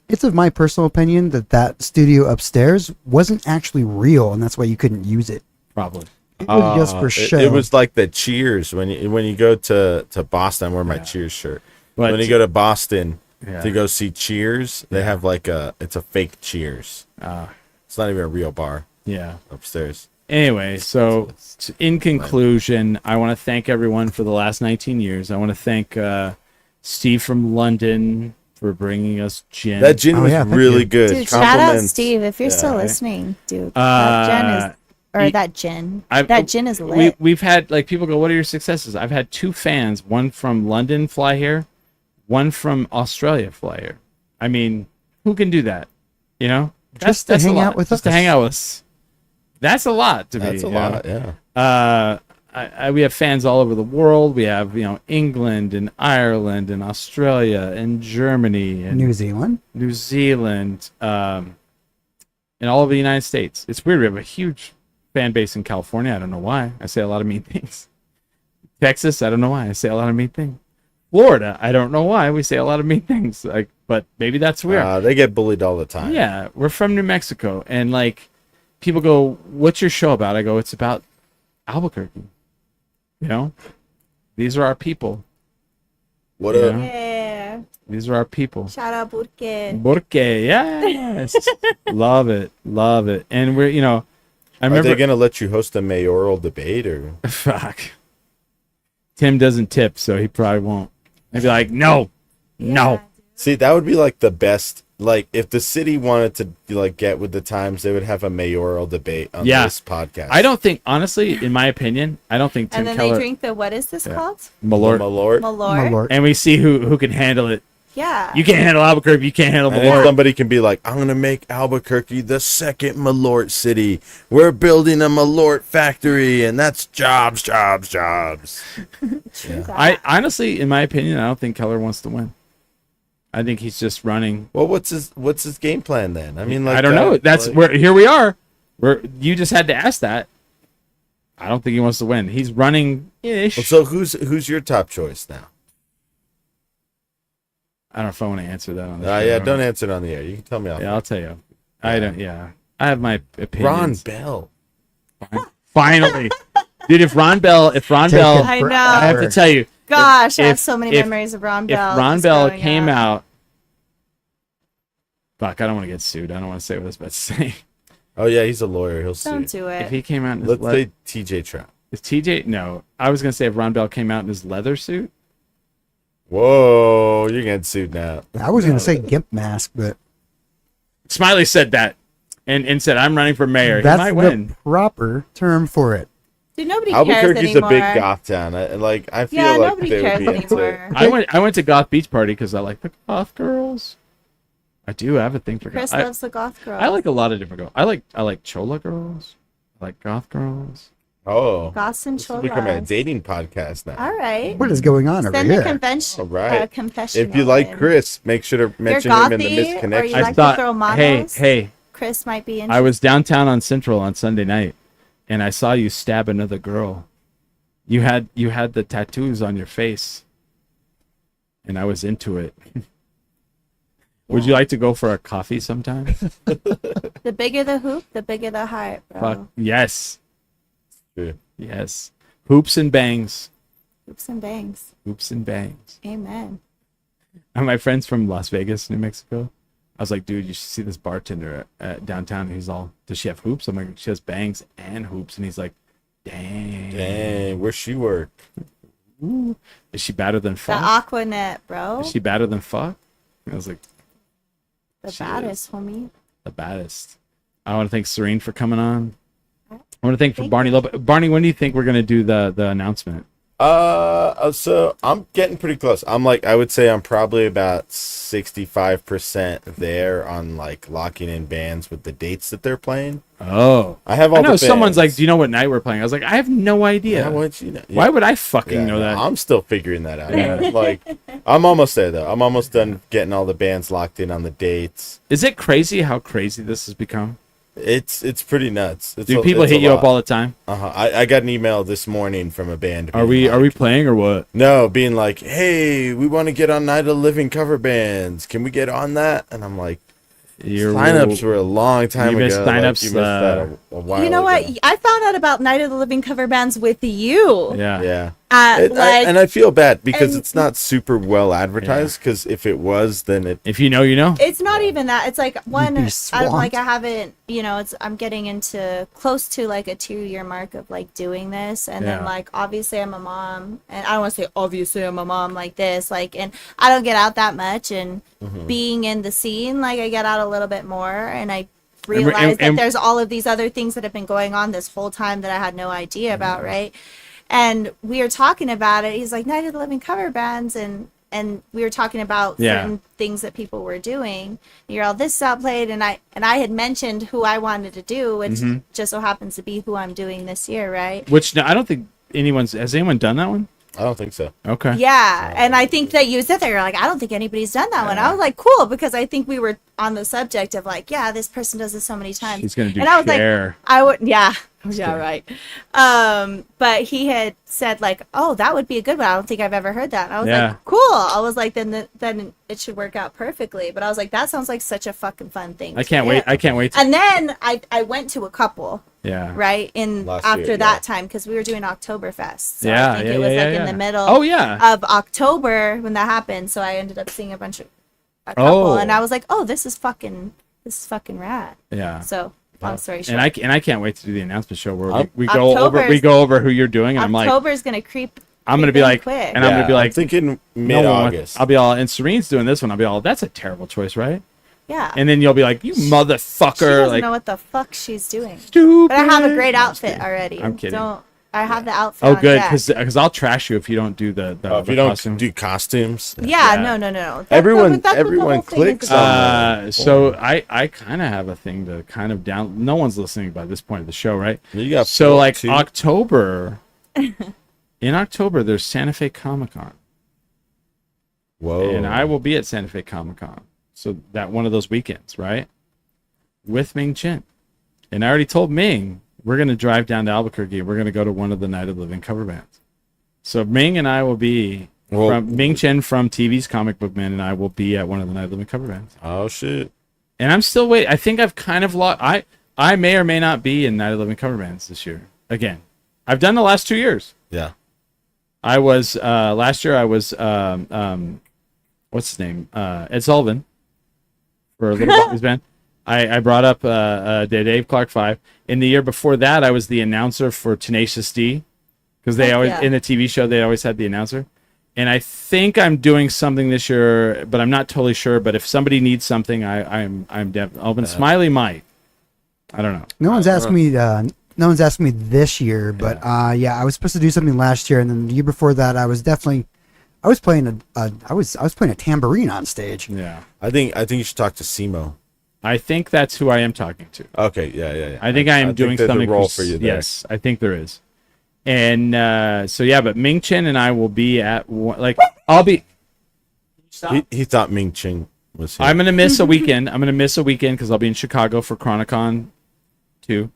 It's of my personal opinion that studio upstairs wasn't actually real, and that's why you couldn't use it. Probably. It was just for show. It was like the Cheers when you go to Boston. I wear my Cheers shirt. But when you go to Boston to go see Cheers, they have like it's a fake Cheers. It's not even a real bar. Yeah, upstairs. Anyway, so in conclusion, I want to thank everyone for the last 19 years. I want to thank Steve from London for bringing us gin. That gin was really good. Dude, shout out Steve if you're still listening, dude. That gin is lit. We've had like people go, "What are your successes?" I've had 2 fans, one from London fly here, one from Australia fly here. I mean, who can do that? You know, just to hang out with us. Just to hang out with us. That's a lot to me. That's a lot, yeah. We have fans all over the world. We have, England and Ireland and Australia and Germany and New Zealand, and all over the United States. It's weird. We have a huge fan base in California. I don't know why. I say a lot of mean things. Texas, I don't know why. I say a lot of mean things. Florida, I don't know why. We say a lot of mean things. But maybe that's weird. They get bullied all the time. Yeah, we're from New Mexico, and people go, "What's your show about?" I go, "It's about Albuquerque. These are our people." What up? Yeah. These are our people. Shout out Burke. Burke, yes. Love it. And we're, I remember. Are they going to let you host a mayoral debate or? Fuck. Tim doesn't tip, so he probably won't. They'd be like, no. See, that would be like the best. Like, if the city wanted to like get with the times, they would have a mayoral debate on this podcast. I don't think, honestly, in my opinion, I don't think Tim And then Keller, they drink the, what is this called? Malort. Malort. And we see who can handle it. Yeah. You can't handle Albuquerque. You can't handle And Malort. then somebody can be like, I'm going to make Albuquerque the second Malort city. We're building a Malort factory, and that's jobs. I honestly, in my opinion, I don't think Keller wants to win. I think he's just running. Well, what's his game plan then? I mean, like, I don't know. That's where here we are. You just had to ask that. I don't think he wants to win. He's running ish. Well, so who's your top choice now? I don't know if I want to answer that on the show. Don't answer it on the air. You can tell me off. Yeah, I'll tell you. I don't. Yeah, I have my opinions. Ron Bell. Finally, dude. If Ron Bell, I know. I have to tell you. Gosh, I have so many memories of Ron Bell. If Ron Bell came out, fuck, I don't want to get sued. I don't want to say what I was about to say. Oh yeah, he's a lawyer. He'll sue. Don't do it. If he came out in his Let's say TJ Trout. Is TJ? No, I was gonna say if Ron Bell came out in his leather suit. Whoa, you're getting sued now. I was going to say gimp mask, but Smiley said that and said, I'm running for mayor. that's he might the win. proper term for it. Dude, nobody cares Albuquerque's anymore. a big goth town. I feel like nobody they would cares be into it. anymore. I went to Goth Beach Party because I like the goth girls. I do have a thing for Chris goth. loves the goth girls. I like a lot of different girls. I like chola girls. I like goth girls. Oh, Goths and this has become a cholas. dating podcast now. All right. What is going on over Send the here? convention. All right. Confession. If you like Chris, make sure to mention him in the gothy, or you misconnection. like to throw manos? hey, Chris might be interested. I was downtown on Central on Sunday night, and I saw you stab another girl. You had the tattoos on your face, and I was into it. Would you like to go for a coffee sometime? The bigger the hoop, the bigger the heart, bro. Fuck yes. Sure. Yes. Hoops and bangs. Hoops and bangs. Hoops and bangs. Amen. And my friend's from Las Vegas, New Mexico. I was like, dude, you should see this bartender at downtown. And he's all, does she have hoops? I'm like, she has bangs and hoops. And he's like, dang. Where's she work? Ooh. Is she better than The fuck? Aquanet, bro. Is she better than fuck? I was like, The she baddest, homie. the baddest. I want to thank Serene for coming on. I want to thank Barney Lopez. Barney, when do you think we're going to do the announcement? So I'm getting pretty close. I would say I'm probably about 65% there on like locking in bands with the dates that they're playing. Oh, I have all I know the someone's bands. like, do you know what night we're playing? I was like, I have no idea. Why would I fucking know that? I'm still figuring that out. Like, I'm almost there though. I'm almost done getting all the bands locked in on the dates. Is it crazy how crazy this has become? It's pretty nuts. Do people hit you up all the time? I got an email this morning from a band. Are we playing or what? No, being like, hey, we want to get on Night of the Living cover bands. Can we get on that? And I'm like, signups were a long time ago. You missed signups. You missed that a while You know ago. what? I found out about Night of the Living cover bands with you. Yeah. And I feel bad because it's not super well advertised. Because if it was, then if you know, you know. It's not even that. It's like one. You'd be I swamped. haven't. I'm getting into close to like a 2-year mark of like doing this, and then like obviously I'm a mom, and I don't want to say obviously I'm a mom like this, like, and I don't get out that much, and being in the scene, like I get out a little bit more, and I realize that there's all of these other things that have been going on this whole time that I had no idea about, right? And we were talking about it. He's like, Night of the Living cover bands, and we were talking about certain things that people were doing. You're all this outplayed, and I had mentioned who I wanted to do, which just so happens to be who I'm doing this year, right? Which I don't think has anyone done that one? I don't think so. Okay. Yeah, and I think that you said that you're like, I don't think anybody's done that one. I was like, cool, because I think we were on the subject of like, yeah, this person does this so many times. She's gonna do and I was Cher. like, I would, yeah. Yeah, right. But he had said like, "Oh, that would be a good one. I don't think I've ever heard that." And I was like, "Cool." I was like, "Then it should work out perfectly." But I was like, "That sounds like such a fucking fun thing." I can't wait. I can't wait. And then I went to a couple. Yeah. Right after that time because we were doing Oktoberfest. So I think it was in the middle. Of October when that happened. So I ended up seeing a couple, and I was like, "Oh, this is fucking rad." Yeah. So. Long story short. And I can't wait to do the announcement show where we go over who you're doing, and I'm like, October's gonna creep. I'm gonna be like, quick. and I'm gonna be like, thinking mid-August. I'll be all, and Serene's doing this one. I'll be all, that's a terrible choice, right? Yeah. And then you'll be like, you motherfucker, she doesn't like know what the fuck she's doing. Stupid. But I have a great outfit already. I'm kidding. I have the outfit. Oh, good, because I'll trash you if you don't do the if you don't do costumes. Yeah, no. Everyone clicks. So I kind of have a thing to kind of down. No one's listening by this point of the show, right? You got so like October. In October, there's Santa Fe Comic-Con. Whoa! And I will be at Santa Fe Comic-Con. So that one of those weekends, right? With Ming Chen, and I already told Ming. We're going to drive down to Albuquerque. We're going to go to one of the Night of the Living cover bands. So Ming and I will be, Ming Chen from TV's Comic Book Man and I will be at one of the Night of the Living cover bands. Oh, shit. And I'm still waiting. I think I've kind of lost. I may or may not be in Night of the Living cover bands this year. Again, I've done the last 2 years. Yeah. I was, last year I was, what's his name? Ed Sullivan for Little Bobby's Band. I brought up the Dave Clark 5. In the year before that, I was the announcer for Tenacious D, because they always in the TV show they always had the announcer. And I think I'm doing something this year, but I'm not totally sure. But if somebody needs something, I'm open. Smiley might. I don't know. No one's asking me. No one's asking me this year, but I was supposed to do something last year, and then the year before that, I was playing a tambourine on stage. Yeah. I think you should talk to Simo. I think that's who I am talking to. Okay, yeah. I think I am doing something role for you there. Yes, I think there is. And but Ming Chen and I will be at I'll be. He thought Ming Chen was here. I'm gonna miss a weekend. Because I'll be in Chicago for Chronicon 2.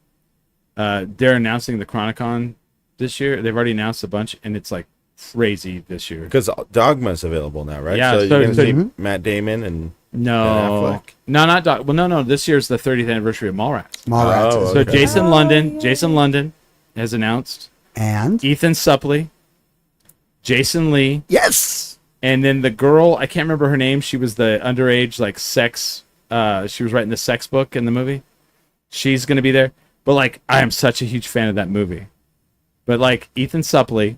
They're announcing the Chronicon this year. They've already announced a bunch, and it's like crazy this year. Because Dogma's available now, right? Yeah. So you're gonna see Matt Damon and. No, not Doc. Well, no. This year's the 30th anniversary of Mallrats. Mallrats. So Jason London has announced, and Ethan Suplee, Jason Lee. Yes. And then the girl, I can't remember her name. She was the underage sex. She was writing the sex book in the movie. She's gonna be there. But I am such a huge fan of that movie. But Ethan Suplee,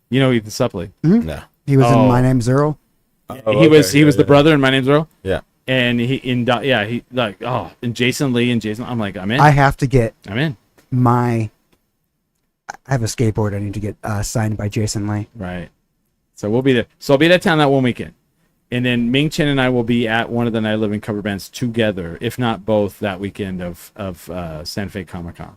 you know Ethan Suplee? Mm-hmm. No, he was in My Name's Earl. He was the brother in My Name's Earl. Yeah. And and Jason Lee and I'm I'm in. I have to get. I'm in. I have a skateboard I need to get signed by Jason Lee. Right. So we'll be there. So I'll be at that town that one weekend, and then Ming Chen and I will be at one of the Night of Living cover bands together, if not both, that weekend of Santa Fe Comic-Con.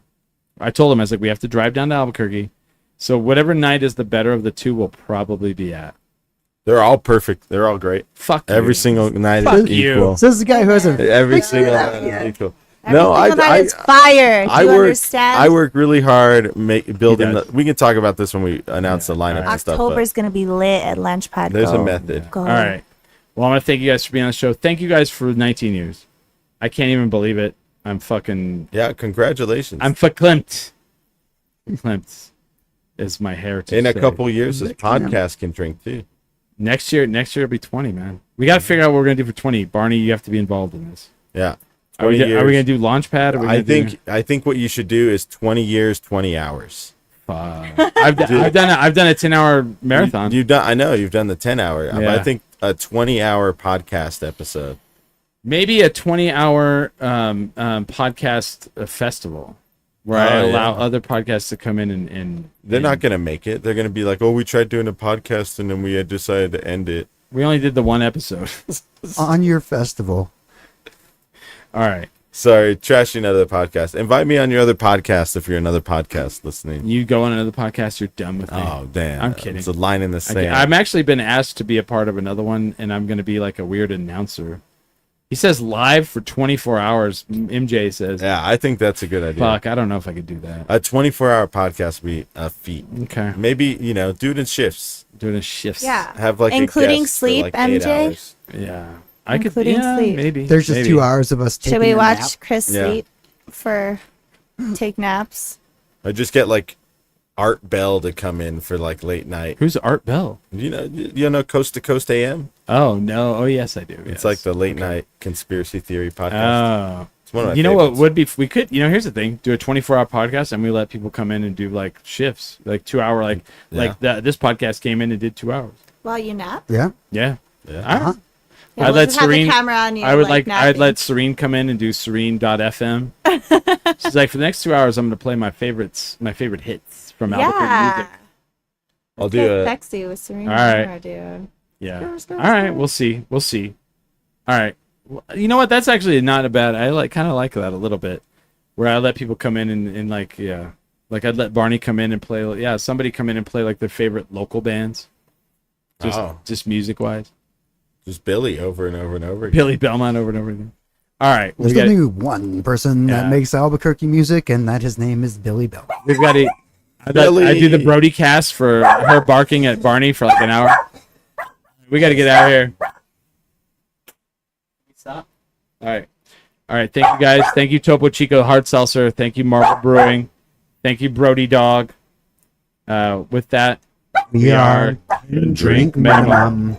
I told him, I was like, we have to drive down to Albuquerque, so whatever night is the better of the two, we'll probably be at. They're all perfect. They're all great. Fuck every you. single night Fuck is you. equal. So this is the guy who has every single night is equal. It's fire. I work really hard building. We can talk about this when we announce the lineup and stuff. October's gonna be lit at Lunchpad. There's a method. All right. Well, I want to thank you guys for being on the show. Thank you guys for 19 years. I can't even believe it. I'm fucking. Yeah, congratulations. I'm verklempt. Verklempt is my heritage. In a couple years, this podcast can drink too. Next year it'll be 20, man. We got to figure out what we're gonna do for 20. Barney, you have to be involved in this. Yeah. Are we gonna do Launchpad? I think what you should do is 20 years, 20 hours. I've done a 10-hour marathon. You've done. I know you've done the 10-hour. Yeah. But I think a 20-hour podcast episode. Maybe a 20-hour podcast festival where I allow other podcasts to come in and they're not going to make it. They're going to be like, oh, we tried doing a podcast and then we had decided to end it. We only did the one episode. On your festival. All right. Sorry, trashing another podcast. Invite me on your other podcast if you're another podcast listening. You go on another podcast, you're done with me. Oh, damn. I'm kidding. It's a line in the sand. I've actually been asked to be a part of another one, and I'm going to be like a weird announcer. He says live for 24 hours. MJ says. Yeah, I think that's a good idea. Fuck, I don't know if I could do that. A 24-hour podcast would be a feat. Okay. Maybe, do it in shifts. Do it in shifts. Yeah. Have like including a guest sleep, for like 8 MJ. hours. Yeah. I could. Including Yeah, sleep. maybe. There's just 2 hours of us taking Should we a watch nap. Chris Yeah. sleep for take naps? I just get like Art Bell to come in for like late night. Who's Art Bell? You know Coast to Coast AM? Oh no! Oh yes, I do. It's yes. like the late night conspiracy theory podcast. Oh, It's one of my you know what favorites. would be? We could. Here's the thing: do a 24-hour podcast, and we let people come in and do like shifts, like 2 hour, like this podcast came in and did 2 hours. While you nap? Yeah. Yeah. Yeah. Uh-huh. Yeah, I'd we'll let just have the Serene. camera on you. I would like I'd let Serene come in and do Serene.fm. She's like, for the next 2 hours, I'm going to play my favorite hits from Albuquerque music. I'll do it. Sexy with Serene. All right. Camera, dude. Yeah. Girls, All right. We'll see. All right. Well, you know what? That's actually not a bad. I kind of like that a little bit, where I let people come in and like like I'd let Barney come in and play. Somebody come in and play like their favorite local bands. Just music wise. Just Billy over and over and over again. Billy Belmont over and over again. All right. There's only one person that makes Albuquerque music, and that his name is Billy Bell. We've got I do the Brody cast for her barking at Barney for like an hour. We got to get out of here. Stop. All right. Thank you guys. Thank you Topo Chico Hard Seltzer. Thank you Marvel Brewing. Thank you Brody Dog. With that, We are drink minimum.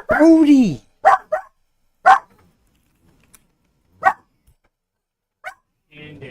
Brody. And